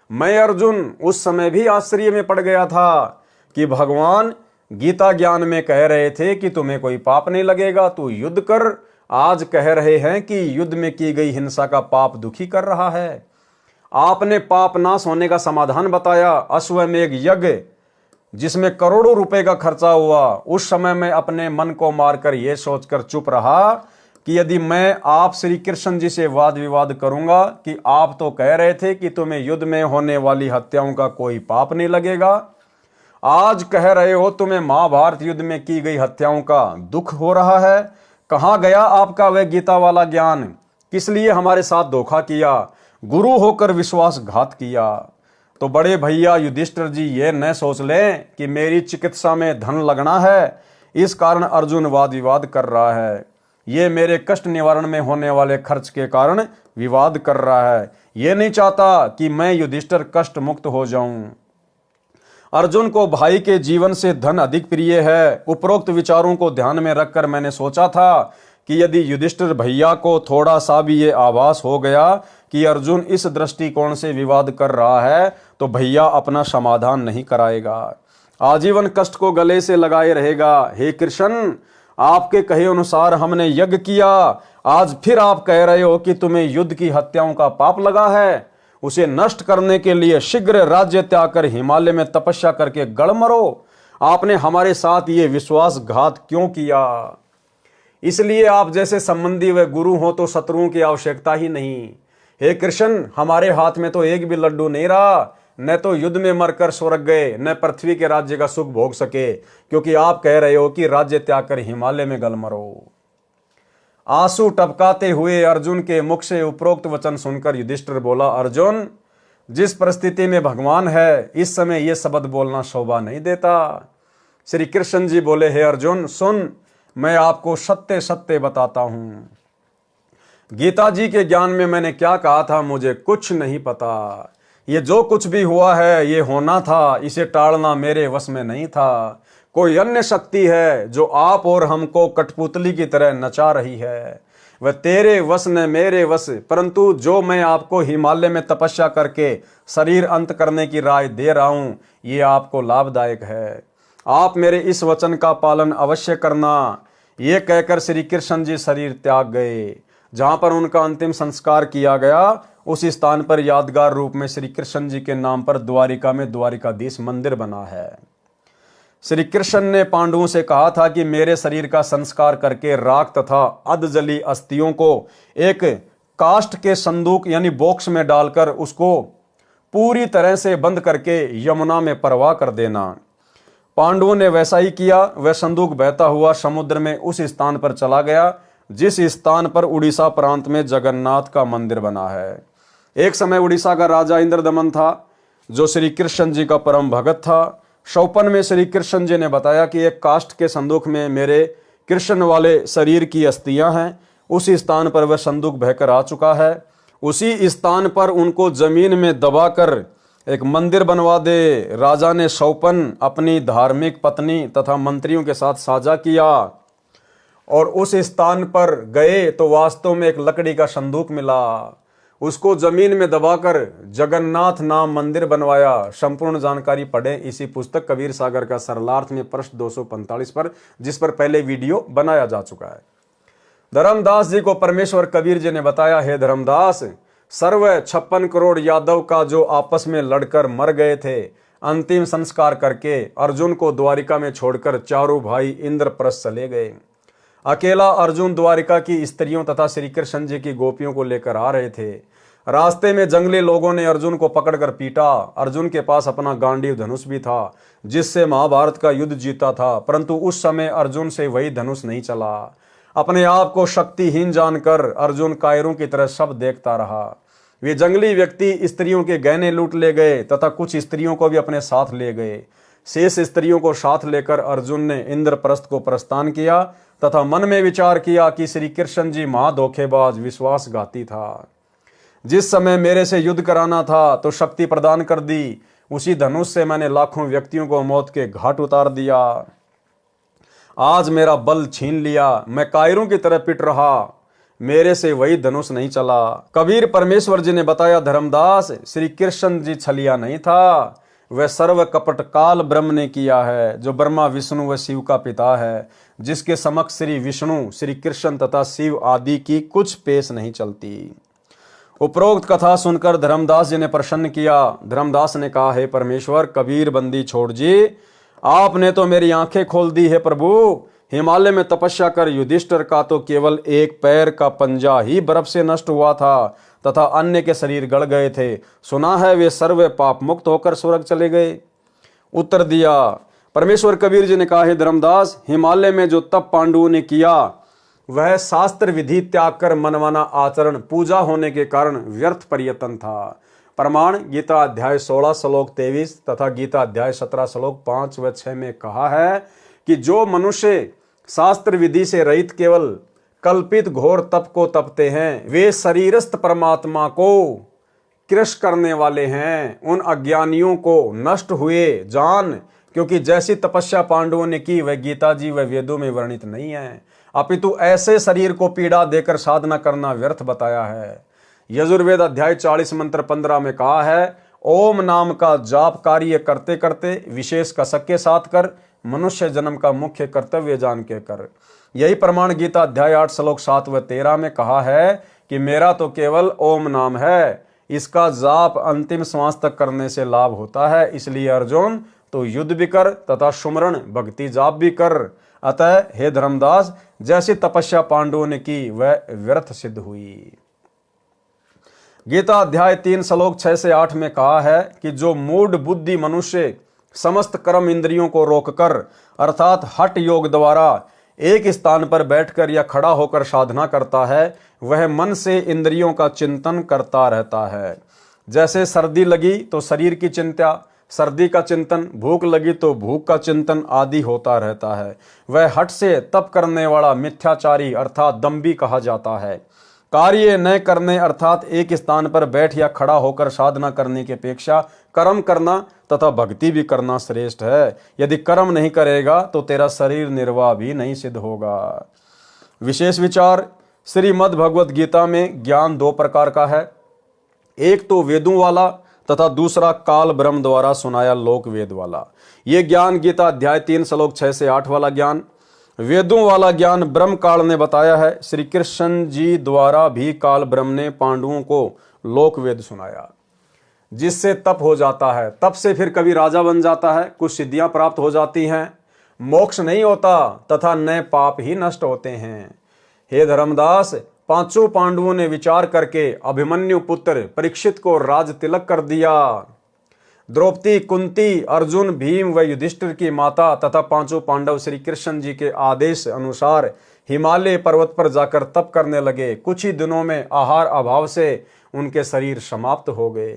मैं अर्जुन उस समय भी आश्चर्य में पड़ गया था कि भगवान गीता ज्ञान में कह रहे थे कि तुम्हें कोई पाप नहीं लगेगा, तू युद्ध कर। आज कह रहे हैं कि युद्ध में की गई हिंसा का पाप दुखी कर रहा है। आपने पाप नाश होने का समाधान बताया। अश्वमेध यज्ञ जिसमें करोड़ों रुपए का खर्चा हुआ, उस समय मैं अपने मन को मारकर यह सोचकर चुप रहा कि यदि मैं आप श्री कृष्ण जी से वाद विवाद करूंगा कि आप तो कह रहे थे कि तुम्हें युद्ध में होने वाली हत्याओं का कोई पाप नहीं लगेगा, आज कह रहे हो तुम्हें महाभारत युद्ध में की गई हत्याओं का दुख हो रहा है। कहां गया आपका वह गीता वाला ज्ञान? किस लिए हमारे साथ धोखा किया, गुरु होकर विश्वासघात किया? तो बड़े भैया युधिष्ठिर जी ये न सोच लें कि मेरी चिकित्सा में धन लगना है, इस कारण अर्जुन वाद विवाद कर रहा है। ये मेरे कष्ट निवारण में होने वाले खर्च के कारण विवाद कर रहा है। ये नहीं चाहता कि मैं युधिष्ठिर कष्ट मुक्त हो जाऊं। अर्जुन को भाई के जीवन से धन अधिक प्रिय है। उपरोक्त विचारों को ध्यान में रखकर मैंने सोचा था कि यदि युधिष्ठिर भैया को थोड़ा सा भी ये आभास हो गया कि अर्जुन इस दृष्टिकोण से विवाद कर रहा है, तो भैया अपना समाधान नहीं कराएगा, आजीवन कष्ट को गले से लगाए रहेगा। हे कृष्ण, आपके कहे अनुसार हमने यज्ञ किया, आज फिर आप कह रहे हो कि तुम्हें युद्ध की हत्याओं का पाप लगा है। उसे नष्ट करने के लिए शीघ्र राज्य त्याग कर हिमालय में तपस्या करके गड़ मरो। आपने हमारे साथ ये विश्वासघात क्यों किया? इसलिए आप जैसे संबंधी व गुरु हो तो शत्रुओं की आवश्यकता ही नहीं। हे कृष्ण, हमारे हाथ में तो एक भी लड्डू नहीं रहा, न तो युद्ध में मरकर स्वर्ग गए, न पृथ्वी के राज्य का सुख भोग सके, क्योंकि आप कह रहे हो कि राज्य त्याग कर हिमालय में गल मरो। आंसू टपकाते हुए अर्जुन के मुख से उपरोक्त वचन सुनकर युधिष्ठिर बोला, अर्जुन, जिस परिस्थिति में भगवान है, इस समय यह शब्द बोलना शोभा नहीं देता। श्री कृष्ण जी बोले, हे अर्जुन सुन, मैं आपको सत्य सत्य बताता हूं। गीता जी के ज्ञान में मैंने क्या कहा था, मुझे कुछ नहीं पता। ये जो कुछ भी हुआ है ये होना था, इसे टालना मेरे वश में नहीं था। कोई अन्य शक्ति है जो आप और हमको कठपुतली की तरह नचा रही है। वह तेरे वश न मेरे वश, परंतु जो मैं आपको हिमालय में तपस्या करके शरीर अंत करने की राय दे रहा हूं, ये आपको लाभदायक है। आप मेरे इस वचन का पालन अवश्य करना। ये कहकर श्री कृष्ण जी शरीर त्याग गए। जहां पर उनका अंतिम संस्कार किया गया, उस स्थान पर यादगार रूप में श्री कृष्ण जी के नाम पर द्वारिका में द्वारिकाधीश मंदिर बना है। श्री कृष्ण ने पांडवों से कहा था कि मेरे शरीर का संस्कार करके राख तथा अधजली अस्थियों को एक काष्ठ के संदूक यानी बॉक्स में डालकर उसको पूरी तरह से बंद करके यमुना में प्रवाह कर देना। पांडवों ने वैसा ही किया। वह संदूक बहता हुआ समुद्र में उस स्थान पर चला गया जिस स्थान पर उड़ीसा प्रांत में जगन्नाथ का मंदिर बना है। एक समय उड़ीसा का राजा इंद्रदमन था, जो श्री कृष्ण जी का परम भगत था। शौपन में श्री कृष्ण जी ने बताया कि एक काष्ठ के संदूक में मेरे कृष्ण वाले शरीर की अस्थियां हैं। उस स्थान पर वह संदूक बहकर आ चुका है। उसी स्थान पर उनको जमीन में दबाकर एक मंदिर बनवा दे। राजा ने शौपन अपनी धार्मिक पत्नी तथा मंत्रियों के साथ साझा किया और उस स्थान पर गए तो वास्तव में एक लकड़ी का संदूक मिला। उसको जमीन में दबाकर जगन्नाथ नाम मंदिर बनवाया। संपूर्ण जानकारी पढ़ें इसी पुस्तक कबीर सागर का सरलार्थ में पृष्ठ 245 पर, जिस पर पहले वीडियो बनाया जा चुका है। धर्मदास जी को परमेश्वर कबीर जी ने बताया, हे धर्मदास, सर्व 56 करोड़ यादव का जो आपस में लड़कर मर गए थे, अंतिम संस्कार करके अर्जुन को द्वारिका में छोड़कर चारों भाई इंद्रप्रस्थ चले गए। अकेला अर्जुन द्वारिका की स्त्रियों तथा श्री कृष्ण जी की गोपियों को लेकर आ रहे थे। रास्ते में जंगली लोगों ने अर्जुन को पकड़कर पीटा। अर्जुन के पास अपना गांडीव धनुष भी था जिससे महाभारत का युद्ध जीता था, परंतु उस समय अर्जुन से वही धनुष नहीं चला। अपने आप को शक्तिहीन जानकर अर्जुन कायरों की तरह सब देखता रहा। वे जंगली व्यक्ति स्त्रियों के गहने लूट ले गए तथा कुछ स्त्रियों को भी अपने साथ ले गए। शेष स्त्रियों को साथ लेकर अर्जुन ने इंद्रप्रस्थ को प्रस्थान किया तथा मन में विचार किया कि श्री कृष्ण जी महाधोखेबाज विश्वासघाती था। जिस समय मेरे से युद्ध कराना था तो शक्ति प्रदान कर दी, उसी धनुष से मैंने लाखों व्यक्तियों को मौत के घाट उतार दिया। आज मेरा बल छीन लिया, मैं कायरों की तरह पिट रहा, मेरे से वही धनुष नहीं चला। कबीर परमेश्वर जी ने बताया, धर्मदास श्री कृष्ण जी छलिया नहीं था, वह सर्व कपट काल ब्रह्म ने किया है, जो ब्रह्मा विष्णु व शिव का पिता है, जिसके समक्ष श्री विष्णु श्री कृष्ण तथा शिव आदि की कुछ पेश नहीं चलती। उपरोक्त कथा सुनकर धर्मदास जी ने प्रसन्न किया। धर्मदास ने कहा, हे परमेश्वर, कबीर बंदी छोड़ जी, आपने तो मेरी आंखें खोल दी है प्रभु। हिमालय में तपस्या कर युधिष्ठिर का तो केवल एक पैर का पंजा ही बर्फ से नष्ट हुआ था तथा अन्य के शरीर गल गए थे। सुना है वे सर्व पाप मुक्त होकर स्वर्ग चले गए। उत्तर दिया परमेश्वर कबीर जी ने कहा, हे धर्मदास, हिमालय में जो तप पांडवों ने किया वह शास्त्र विधि त्याग कर मनमाना आचरण पूजा होने के कारण व्यर्थ प्रयत्न था। प्रमाण गीता अध्याय 16 श्लोक 23 तथा गीता अध्याय 17 श्लोक 5 व 6 में कहा है कि जो मनुष्य शास्त्र विधि से रहित केवल कल्पित घोर तप को तपते हैं, वे शरीरस्थ परमात्मा को कृश करने वाले हैं। उन अज्ञानियों को नष्ट हुए जान, क्योंकि जैसी तपस्या पांडवों ने की वह गीता जी व वेदों में वर्णित नहीं है, अपितु ऐसे शरीर को पीड़ा देकर साधना करना व्यर्थ बताया है। यजुर्वेद अध्याय 40 मंत्र 15 में कहा है, ओम नाम का जाप कार्य करते करते विशेष कसक के साथ कर, मनुष्य जन्म का मुख्य कर्तव्य जान के कर। यही प्रमाण गीता अध्याय 8 श्लोक 7 व 13 में कहा है कि मेरा तो केवल ओम नाम है, इसका जाप अंतिम श्वास तक करने से लाभ होता है। इसलिए अर्जुन तो युद्ध भी कर तथा सुमरण भक्ति जाप भी कर। अतः हे धर्मदास, जैसी तपस्या पांडवों ने की वह व्यर्थ सिद्ध हुई। गीता अध्याय 3 श्लोक 6 से 8 में कहा है कि जो मूढ़ बुद्धि मनुष्य समस्त कर्म इंद्रियों को रोककर अर्थात हठ योग द्वारा एक स्थान पर बैठकर या खड़ा होकर साधना करता है, वह मन से इंद्रियों का चिंतन करता रहता है। जैसे सर्दी लगी तो शरीर की चिंता, सर्दी का चिंतन, भूख लगी तो भूख का चिंतन आदि होता रहता है। वह हठ से तप करने वाला मिथ्याचारी अर्थात दंभी कहा जाता है। कार्य न करने अर्थात एक स्थान पर बैठ या खड़ा होकर साधना करने की अपेक्षा कर्म करना तथा भक्ति भी करना श्रेष्ठ है। यदि कर्म नहीं करेगा तो तेरा शरीर निर्वाह भी नहीं सिद्ध होगा। विशेष विचार, श्रीमद् भगवत गीता में ज्ञान दो प्रकार का है, एक तो वेदों वाला तथा दूसरा काल ब्रह्म द्वारा सुनाया लोक वेद वाला। ये ज्ञान गीता अध्याय 3 श्लोक 6 से 8 वाला ज्ञान। वेदों वाला ज्ञान ब्रह्म काल ने बताया है। श्री कृष्ण जी द्वारा भी काल ब्रह्म ने पांडवों को लोक वेद सुनाया, जिससे तप हो जाता है। तप से फिर कभी राजा बन जाता है, कुछ सिद्धियां प्राप्त हो जाती हैं, मोक्ष नहीं होता तथा नए पाप ही नष्ट होते हैं। हे धर्मदास, पांचों पांडवों ने विचार करके अभिमन्यु पुत्र परीक्षित को राज तिलक कर दिया। द्रौपदी, कुंती, अर्जुन, भीम व युधिष्ठिर की माता तथा पांचों पांडव श्री कृष्ण जी के आदेश अनुसार हिमालय पर्वत पर जाकर तप करने लगे। कुछ ही दिनों में आहार अभाव से उनके शरीर समाप्त हो गए।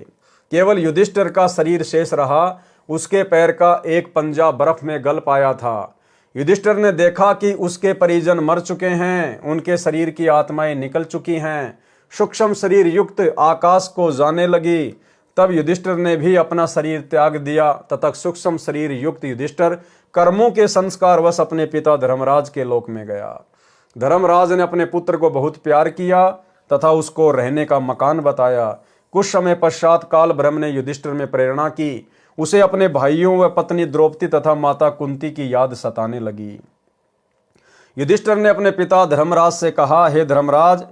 केवल युधिष्ठिर का शरीर शेष रहा, उसके पैर का एक पंजा बर्फ में गल पाया था। युधिष्ठिर ने देखा कि उसके परिजन मर चुके हैं, उनके शरीर की आत्माएं निकल चुकी हैं, सूक्ष्म शरीर युक्त आकाश को जाने लगी। तब युधिष्ठिर ने भी अपना शरीर त्याग दिया तथा सूक्ष्म शरीर युक्त युधिष्ठिर कर्मों के संस्कार वश अपने पिता धर्मराज के लोक में गया। धर्मराज ने अपने पुत्र को बहुत प्यार किया तथा उसको रहने का मकान बताया। कुछ समय पश्चात काल ब्रह्म ने युधिष्ठिर में प्रेरणा की। उसे अपने भाइयों व पत्नी द्रौपदी तथा माता कुंती की याद सताने लगी। युधिष्ठिर ने अपने पिता धर्मराज से कहा, हे धर्मराज,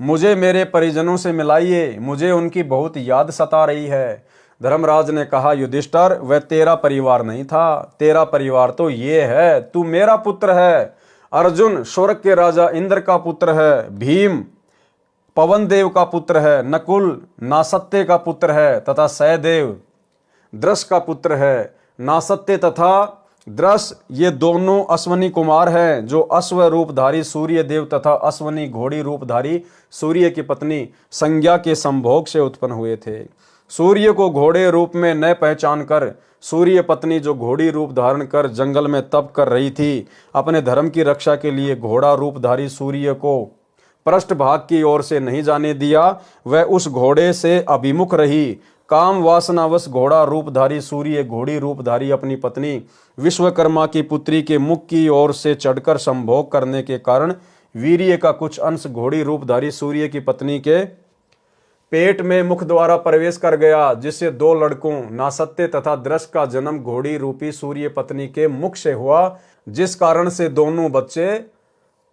मुझे मेरे परिजनों से मिलाइए, मुझे उनकी बहुत याद सता रही है। धर्मराज ने कहा, युधिष्ठिर, वह तेरा परिवार नहीं था, तेरा परिवार तो ये है, तू मेरा पुत्र है। अर्जुन स्वर्ग के राजा इंद्र का पुत्र है। भीम पवन देव का पुत्र है, नकुल नासत्य का पुत्र है तथा सहदेव द्रस का पुत्र है। नासत्य तथा द्रस ये दोनों अश्वनी कुमार हैं, जो अश्व रूपधारी सूर्य देव तथा अश्वनी घोड़ी रूपधारी सूर्य की पत्नी संज्ञा के संभोग से उत्पन्न हुए थे। सूर्य को घोड़े रूप में न पहचान कर सूर्य पत्नी जो घोड़ी रूप धारण कर जंगल में तप कर रही थी, अपने धर्म की रक्षा के लिए घोड़ा रूपधारी सूर्य को पृष्ठ भाग की ओर से नहीं जाने दिया। वह उस घोड़े से अभिमुख रही। काम वासनावश घोड़ा रूपधारी सूर्य घोड़ी रूपधारी अपनी पत्नी विश्वकर्मा की पुत्री के मुख की ओर से चढ़कर संभोग करने के कारण वीर्य का कुछ अंश घोड़ी रूपधारी सूर्य की पत्नी के पेट में मुख द्वारा प्रवेश कर गया, जिससे दो लड़कों नासत्य तथा द्रस का जन्म घोड़ी रूपी सूर्य पत्नी के मुख से हुआ, जिस कारण से दोनों बच्चे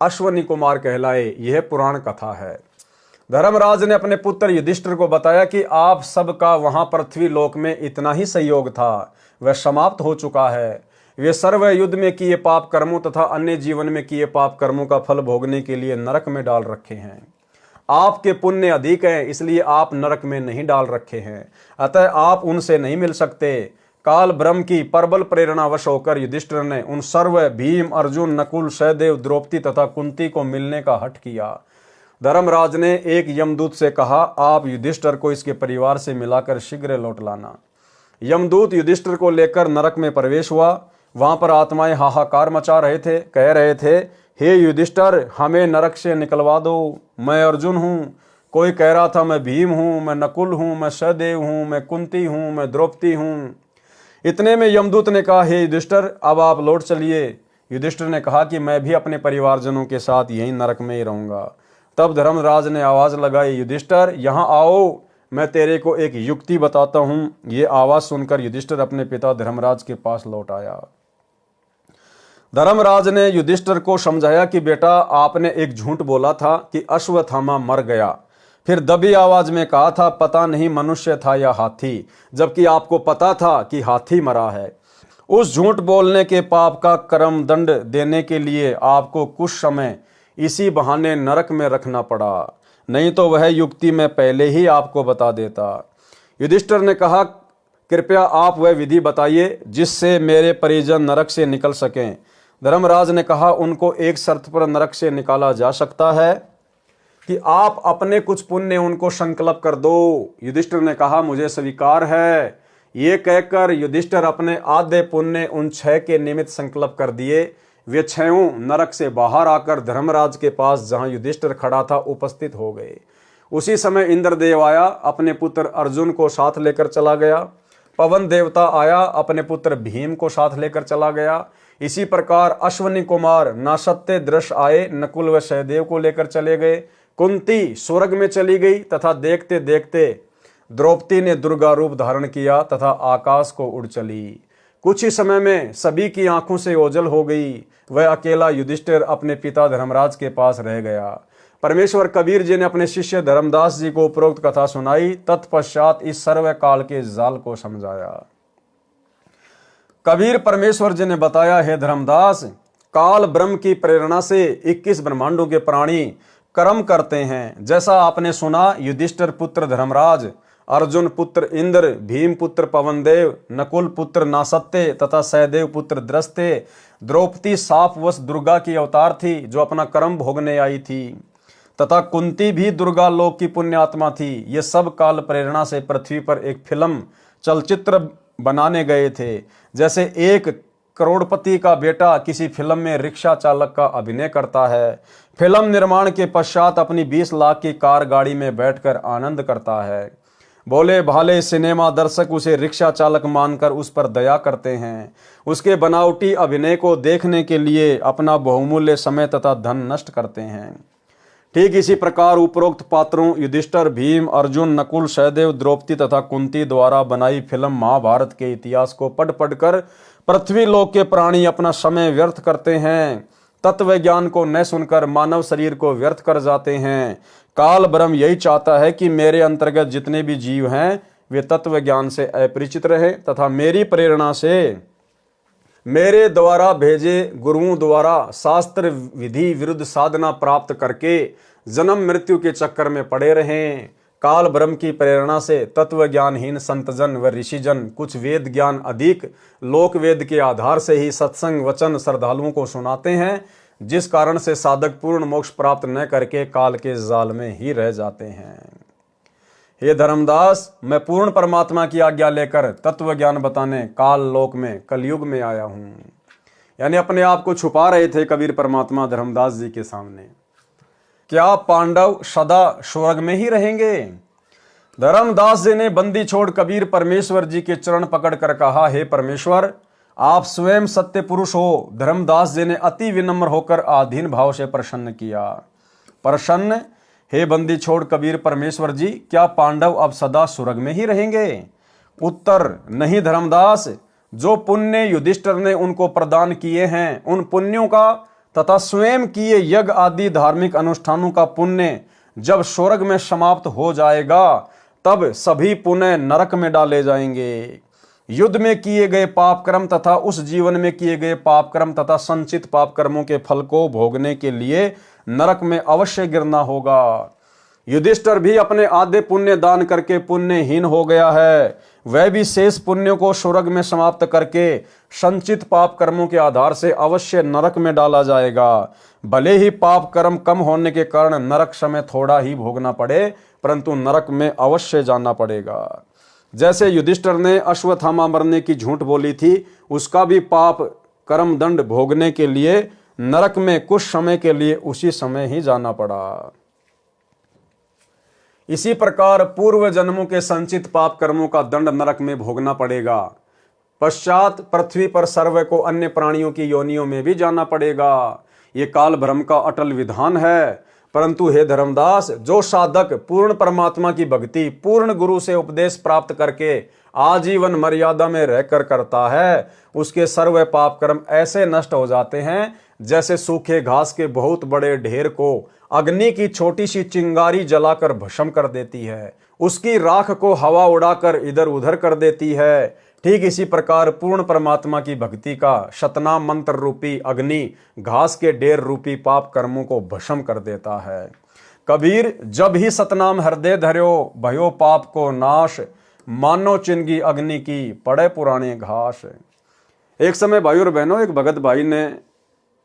अश्वनी कुमार कहलाए। यह पुराण कथा है। धर्मराज ने अपने पुत्र युधिष्ठिर को बताया कि आप सबका वहां पृथ्वी लोक में इतना ही सहयोग था, वह समाप्त हो चुका है। वे सर्व युद्ध में किए पाप कर्मों तथा अन्य जीवन में किए पाप कर्मों का फल भोगने के लिए नरक में डाल रखे हैं। आपके पुण्य अधिक हैं, इसलिए आप नरक में नहीं डाल रखे हैं, अतः आप उनसे नहीं मिल सकते। काल ब्रह्म की प्रबल प्रेरणावश होकर युधिष्ठिर ने उन सर्व भीम, अर्जुन, नकुल, सहदेव, द्रौपदी तथा कुंती को मिलने का हठ किया। धर्मराज ने एक यमदूत से कहा, आप युधिष्ठिर को इसके परिवार से मिलाकर शीघ्र लौट लाना। यमदूत युधिष्ठिर को लेकर नरक में प्रवेश हुआ। वहां पर आत्माएं हाहाकार मचा रहे थे, कह रहे थे, हे युधिष्ठिर, हमें नरक से निकलवा दो। मैं अर्जुन हूँ, कोई कह रहा था मैं भीम हूँ, मैं नकुल हूँ, मैं सहदेव हूँ, मैं कुंती हूँ, मैं द्रौपदी हूँ। इतने में यमदूत ने कहा, हे युधिष्ठिर, अब आप लौट चलिए। युधिष्ठिर ने कहा कि मैं भी अपने परिवारजनों के साथ यहीं नरक में ही रहूंगा। तब धर्मराज ने आवाज लगाई, युधिष्ठिर यहाँ आओ, मैं तेरे को एक युक्ति बताता हूँ। ये आवाज सुनकर युधिष्ठिर अपने पिता धर्मराज के पास लौट आया। धर्मराज ने युधिष्ठिर को समझाया कि बेटा, आपने एक झूठ बोला था कि अश्वत्थामा मर गया, फिर दबी आवाज में कहा था पता नहीं मनुष्य था या हाथी, जबकि आपको पता था कि हाथी मरा है। उस झूठ बोलने के पाप का कर्म दंड देने के लिए आपको कुछ समय इसी बहाने नरक में रखना पड़ा, नहीं तो वह युक्ति मैं पहले ही आपको बता देता। युधिष्ठिर ने कहा, कृपया आप वह विधि बताइए जिससे मेरे परिजन नरक से निकल सकें। धर्मराज ने कहा, उनको एक शर्त पर नरक से निकाला जा सकता है कि आप अपने कुछ पुण्य उनको संकल्प कर दो। युधिष्ठिर ने कहा, मुझे स्वीकार है। ये कहकर युधिष्ठिर अपने आधे पुण्य उन 6 के निमित्त संकल्प कर दिए। वे 6 नरक से बाहर आकर धर्मराज के पास जहां युधिष्ठिर खड़ा था उपस्थित हो गए। उसी समय इंद्रदेव आया, अपने पुत्र अर्जुन को साथ लेकर चला गया। पवन देवता आया, अपने पुत्र भीम को साथ लेकर चला गया। इसी प्रकार अश्वनी कुमार नासत्य दृश आए, नकुल व सहदेव को लेकर चले गए। कुंती स्वर्ग में चली गई तथा देखते देखते द्रौपदी ने दुर्गा रूप धारण किया तथा आकाश को उड़ चली। कुछ ही समय में सभी की आंखों से ओझल हो गई। वह अकेला युधिष्ठिर अपने पिता धर्मराज के पास रह गया। परमेश्वर कबीर जी ने अपने शिष्य धर्मदास जी को उपरोक्त कथा सुनाई। तत्पश्चात इस सर्व काल के जाल को समझाया। कबीर परमेश्वर जी ने बताया, हे धर्मदास, काल ब्रह्म की प्रेरणा से 21 ब्रह्मांडों के प्राणी कर्म करते हैं। जैसा आपने सुना, युधिष्ठिर पुत्र धर्मराज, अर्जुन पुत्र इंद्र, भीम पुत्र पवनदेव, नकुल पुत्र नासत्य तथा सहदेव पुत्र द्रस्ते, द्रौपदी सापवश दुर्गा की अवतार थी जो अपना कर्म भोगने आई थी, तथा कुंती भी दुर्गा लोक की पुण्यात्मा थी। ये सब काल प्रेरणा से पृथ्वी पर एक फिल्म चलचित्र बनाने गए थे। जैसे एक करोड़पति का बेटा किसी फिल्म में रिक्शा चालक का अभिनय करता है, फिल्म निर्माण के पश्चात अपनी 20 लाख की कार गाड़ी में बैठकर आनंद करता है। भोले भाले सिनेमा दर्शक उसे रिक्शा चालक मानकर उस पर दया करते हैं। उसके बनावटी अभिनय को देखने के लिए अपना बहुमूल्य समय तथा धन नष्ट करते हैं। ठीक इसी प्रकार उपरोक्त पात्रों युधिष्ठिर, भीम, अर्जुन, नकुल, सहदेव, द्रौपदी तथा कुंती द्वारा बनाई फिल्म महाभारत के इतिहास को पढ़ पढ़कर पृथ्वी लोक के प्राणी अपना समय व्यर्थ करते हैं। तत्व ज्ञान को न सुनकर मानव शरीर को व्यर्थ कर जाते हैं। काल ब्रह्म यही चाहता है कि मेरे अंतर्गत जितने भी जीव हैं वे तत्व ज्ञान से अपरिचित रहे तथा मेरी प्रेरणा से मेरे द्वारा भेजे गुरुओं द्वारा शास्त्र विधि विरुद्ध साधना प्राप्त करके जन्म मृत्यु के चक्कर में पड़े रहें। काल ब्रह्म की प्रेरणा से तत्व ज्ञानहीन संतजन व ऋषिजन कुछ वेद ज्ञान अधिक लोक वेद के आधार से ही सत्संग वचन श्रद्धालुओं को सुनाते हैं, जिस कारण से साधक पूर्ण मोक्ष प्राप्त न करके काल के जाल में ही रह जाते हैं। हे धर्मदास, मैं पूर्ण परमात्मा की आज्ञा लेकर तत्व ज्ञान बताने काल लोक में कलयुग में आया हूं। यानी अपने आप को छुपा रहे थे कबीर परमात्मा धर्मदास जी के सामने। क्या पांडव सदा स्वर्ग में ही रहेंगे? धर्मदास जी ने बंदी छोड़ कबीर परमेश्वर जी के चरण पकड़कर कहा, हे परमेश्वर, आप स्वयं सत्य पुरुष हो। धर्मदास जी ने अति विनम्र होकर आधीन भाव से प्रसन्न किया। प्रसन्न, हे बंदी छोड़ कबीर परमेश्वर जी, क्या पांडव अब सदा स्वर्ग में ही रहेंगे? उत्तर, नहीं धर्मदास, जो पुण्य युधिष्ठिर ने उनको प्रदान किए हैं उन पुण्यों का तथा स्वयं किए यज्ञ आदि धार्मिक अनुष्ठानों का पुण्य जब स्वर्ग में समाप्त हो जाएगा तब सभी पुण्य नरक में डाले जाएंगे। युद्ध में किए गए पाप कर्म तथा उस जीवन में किए गए पाप कर्म तथा संचित पाप कर्मों के फल को भोगने के लिए नरक में अवश्य गिरना होगा। युधिष्ठिर भी अपने आधे पुण्य दान करके पुण्यहीन हो गया है। वह भी शेष पुण्यों को स्वर्ग में समाप्त करके संचित पाप कर्मों के आधार से अवश्य नरक में डाला जाएगा। भले ही पाप कर्म कम होने के कारण नरक समय थोड़ा ही भोगना पड़े, परंतु नरक में अवश्य जाना पड़ेगा। जैसे युधिष्ठिर ने अश्वत्थामा मरने की झूठ बोली थी, उसका भी पाप कर्म दंड भोगने के लिए नरक में कुछ समय के लिए उसी समय ही जाना पड़ा। इसी प्रकार पूर्व जन्मों के संचित पाप कर्मों का दंड नरक में भोगना पड़ेगा। पश्चात पृथ्वी पर सर्व को अन्य प्राणियों की योनियों में भी जाना पड़ेगा। ये काल भ्रम का अटल विधान है। परंतु हे धर्मदास, जो साधक पूर्ण परमात्मा की भक्ति पूर्ण गुरु से उपदेश प्राप्त करके आजीवन मर्यादा में रहकर करता है, उसके सर्व पाप कर्म ऐसे नष्ट हो जाते हैं जैसे सूखे घास के बहुत बड़े ढेर को अग्नि की छोटी सी चिंगारी जलाकर भस्म कर देती है, उसकी राख को हवा उड़ाकर इधर उधर कर देती है। ठीक इसी प्रकार पूर्ण परमात्मा की भक्ति का शतनाम मंत्र रूपी अग्नि घास के ढेर रूपी पाप कर्मों को भस्म कर देता है। कबीर, जब ही सतनाम हृदय धर्यो भयो पाप को नाश, मानो चिंगी अग्नि की पड़े पुराने घास। एक समय भाई और बहनों, एक भगत भाई ने,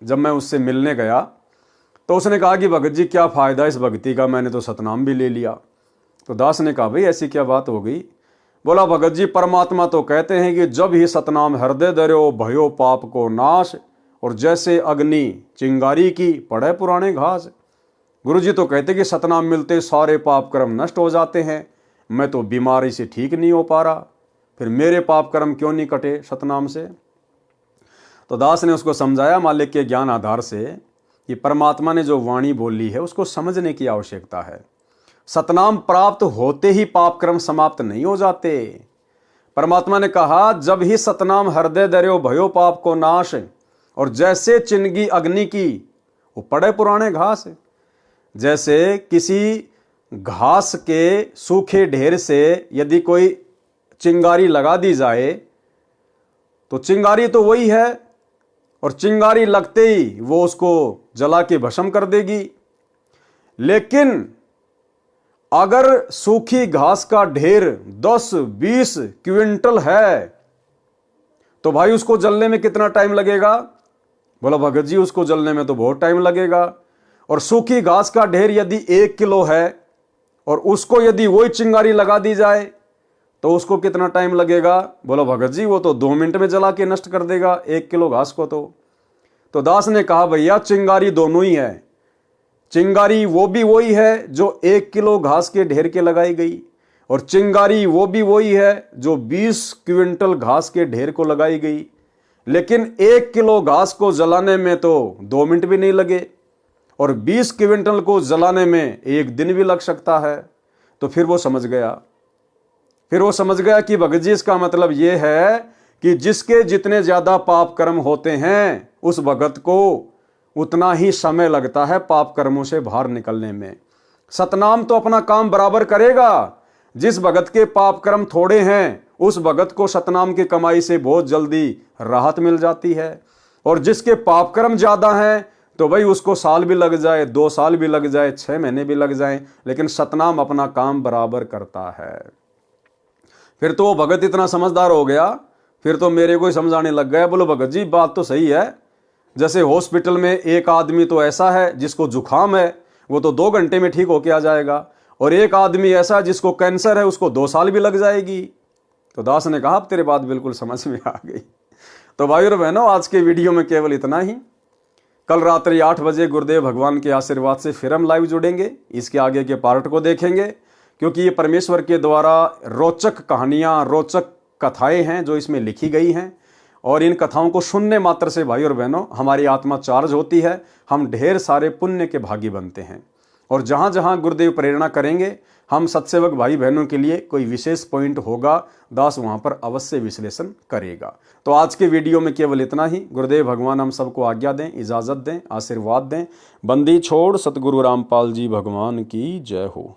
जब मैं उससे मिलने गया तो उसने कहा कि भगत जी क्या फायदा इस भक्ति का, मैंने तो सतनाम भी ले लिया। तो दास ने कहा, भाई ऐसी क्या बात हो गई? बोला, भगत जी परमात्मा तो कहते हैं कि जब ही सतनाम हृदय धर्यो भयो पाप को नाश, और जैसे अग्नि चिंगारी की पड़े पुराने घास। गुरु जी तो कहते कि सतनाम मिलते सारे पाप कर्म नष्ट हो जाते हैं। मैं तो बीमारी से ठीक नहीं हो पा रहा, फिर मेरे पाप कर्म क्यों नहीं कटे सतनाम से? तो दास ने उसको समझाया मालिक के ज्ञान आधार से कि परमात्मा ने जो वाणी बोली है उसको समझने की आवश्यकता है। सतनाम प्राप्त होते ही पाप कर्म समाप्त नहीं हो जाते। परमात्मा ने कहा, जब ही सतनाम हृदय धर्यो भयो पाप को नाश, और जैसे चिंगी अग्नि की वो पड़े पुराने घास। जैसे किसी घास के सूखे ढेर से यदि कोई चिंगारी लगा दी जाए तो चिंगारी तो वही है, और चिंगारी लगते ही वो उसको जला के भस्म कर देगी। लेकिन अगर सूखी घास का ढेर 10-20 क्विंटल है तो भाई उसको जलने में कितना टाइम लगेगा? बोला, भगत जी उसको जलने में तो बहुत टाइम लगेगा। और सूखी घास का ढेर यदि 1 किलो है और उसको यदि वही चिंगारी लगा दी जाए तो उसको कितना टाइम लगेगा? बोला, भगत जी वो तो 2 मिनट में जला के नष्ट कर देगा 1 किलो घास को। तो दास ने कहा, भैया चिंगारी दोनों ही है। चिंगारी वो भी वही है जो 1 किलो घास के ढेर के लगाई गई, और चिंगारी वो भी वही है जो 20 क्विंटल घास के ढेर को लगाई गई। लेकिन 1 किलो घास को जलाने में तो 2 मिनट भी नहीं लगे, और 20 क्विंटल को जलाने में 1 दिन भी लग सकता है। तो फिर वो समझ गया कि भगत जी इसका मतलब ये है कि जिसके जितने ज्यादा पाप कर्म होते हैं उस भगत को उतना ही समय लगता है पाप कर्मों से बाहर निकलने में। सतनाम तो अपना काम बराबर करेगा। जिस भगत के पाप कर्म थोड़े हैं उस भगत को सतनाम की कमाई से बहुत जल्दी राहत मिल जाती है, और जिसके पाप कर्म ज्यादा हैं तो भाई उसको साल भी लग जाए, 2 साल भी लग जाए, 6 महीने भी लग जाए, लेकिन सतनाम अपना काम बराबर करता है। फिर तो वो भगत इतना समझदार हो गया, फिर तो मेरे को ही समझाने लग गया, बोलो भगत जी बात तो सही है, जैसे हॉस्पिटल में एक आदमी तो ऐसा है जिसको जुखाम है, वो तो 2 घंटे में ठीक होके आ जाएगा, और एक आदमी ऐसा है जिसको कैंसर है, उसको 2 साल भी लग जाएगी। तो दास ने कहा अब तेरे बात बिल्कुल समझ में आ गई। तो भाई और बहनों, आज के वीडियो में केवल इतना ही। कल रात्रि 8 बजे गुरुदेव भगवान के आशीर्वाद से फिर हम लाइव जुड़ेंगे, इसके आगे के पार्ट को देखेंगे, क्योंकि ये परमेश्वर के द्वारा रोचक कहानियां, रोचक कथाएं हैं जो इसमें लिखी गई हैं, और इन कथाओं को सुनने मात्र से भाई और बहनों हमारी आत्मा चार्ज होती है, हम ढेर सारे पुण्य के भागी बनते हैं। और जहाँ जहाँ गुरुदेव प्रेरणा करेंगे, हम सत्सेवक भाई बहनों के लिए कोई विशेष पॉइंट होगा, दास वहाँ पर अवश्य विश्लेषण करेगा। तो आज के वीडियो में केवल इतना ही। गुरुदेव भगवान हम सबको आज्ञा दें, इजाज़त दें, आशीर्वाद दें। बंदी छोड़ सतगुरु रामपाल जी भगवान की जय हो।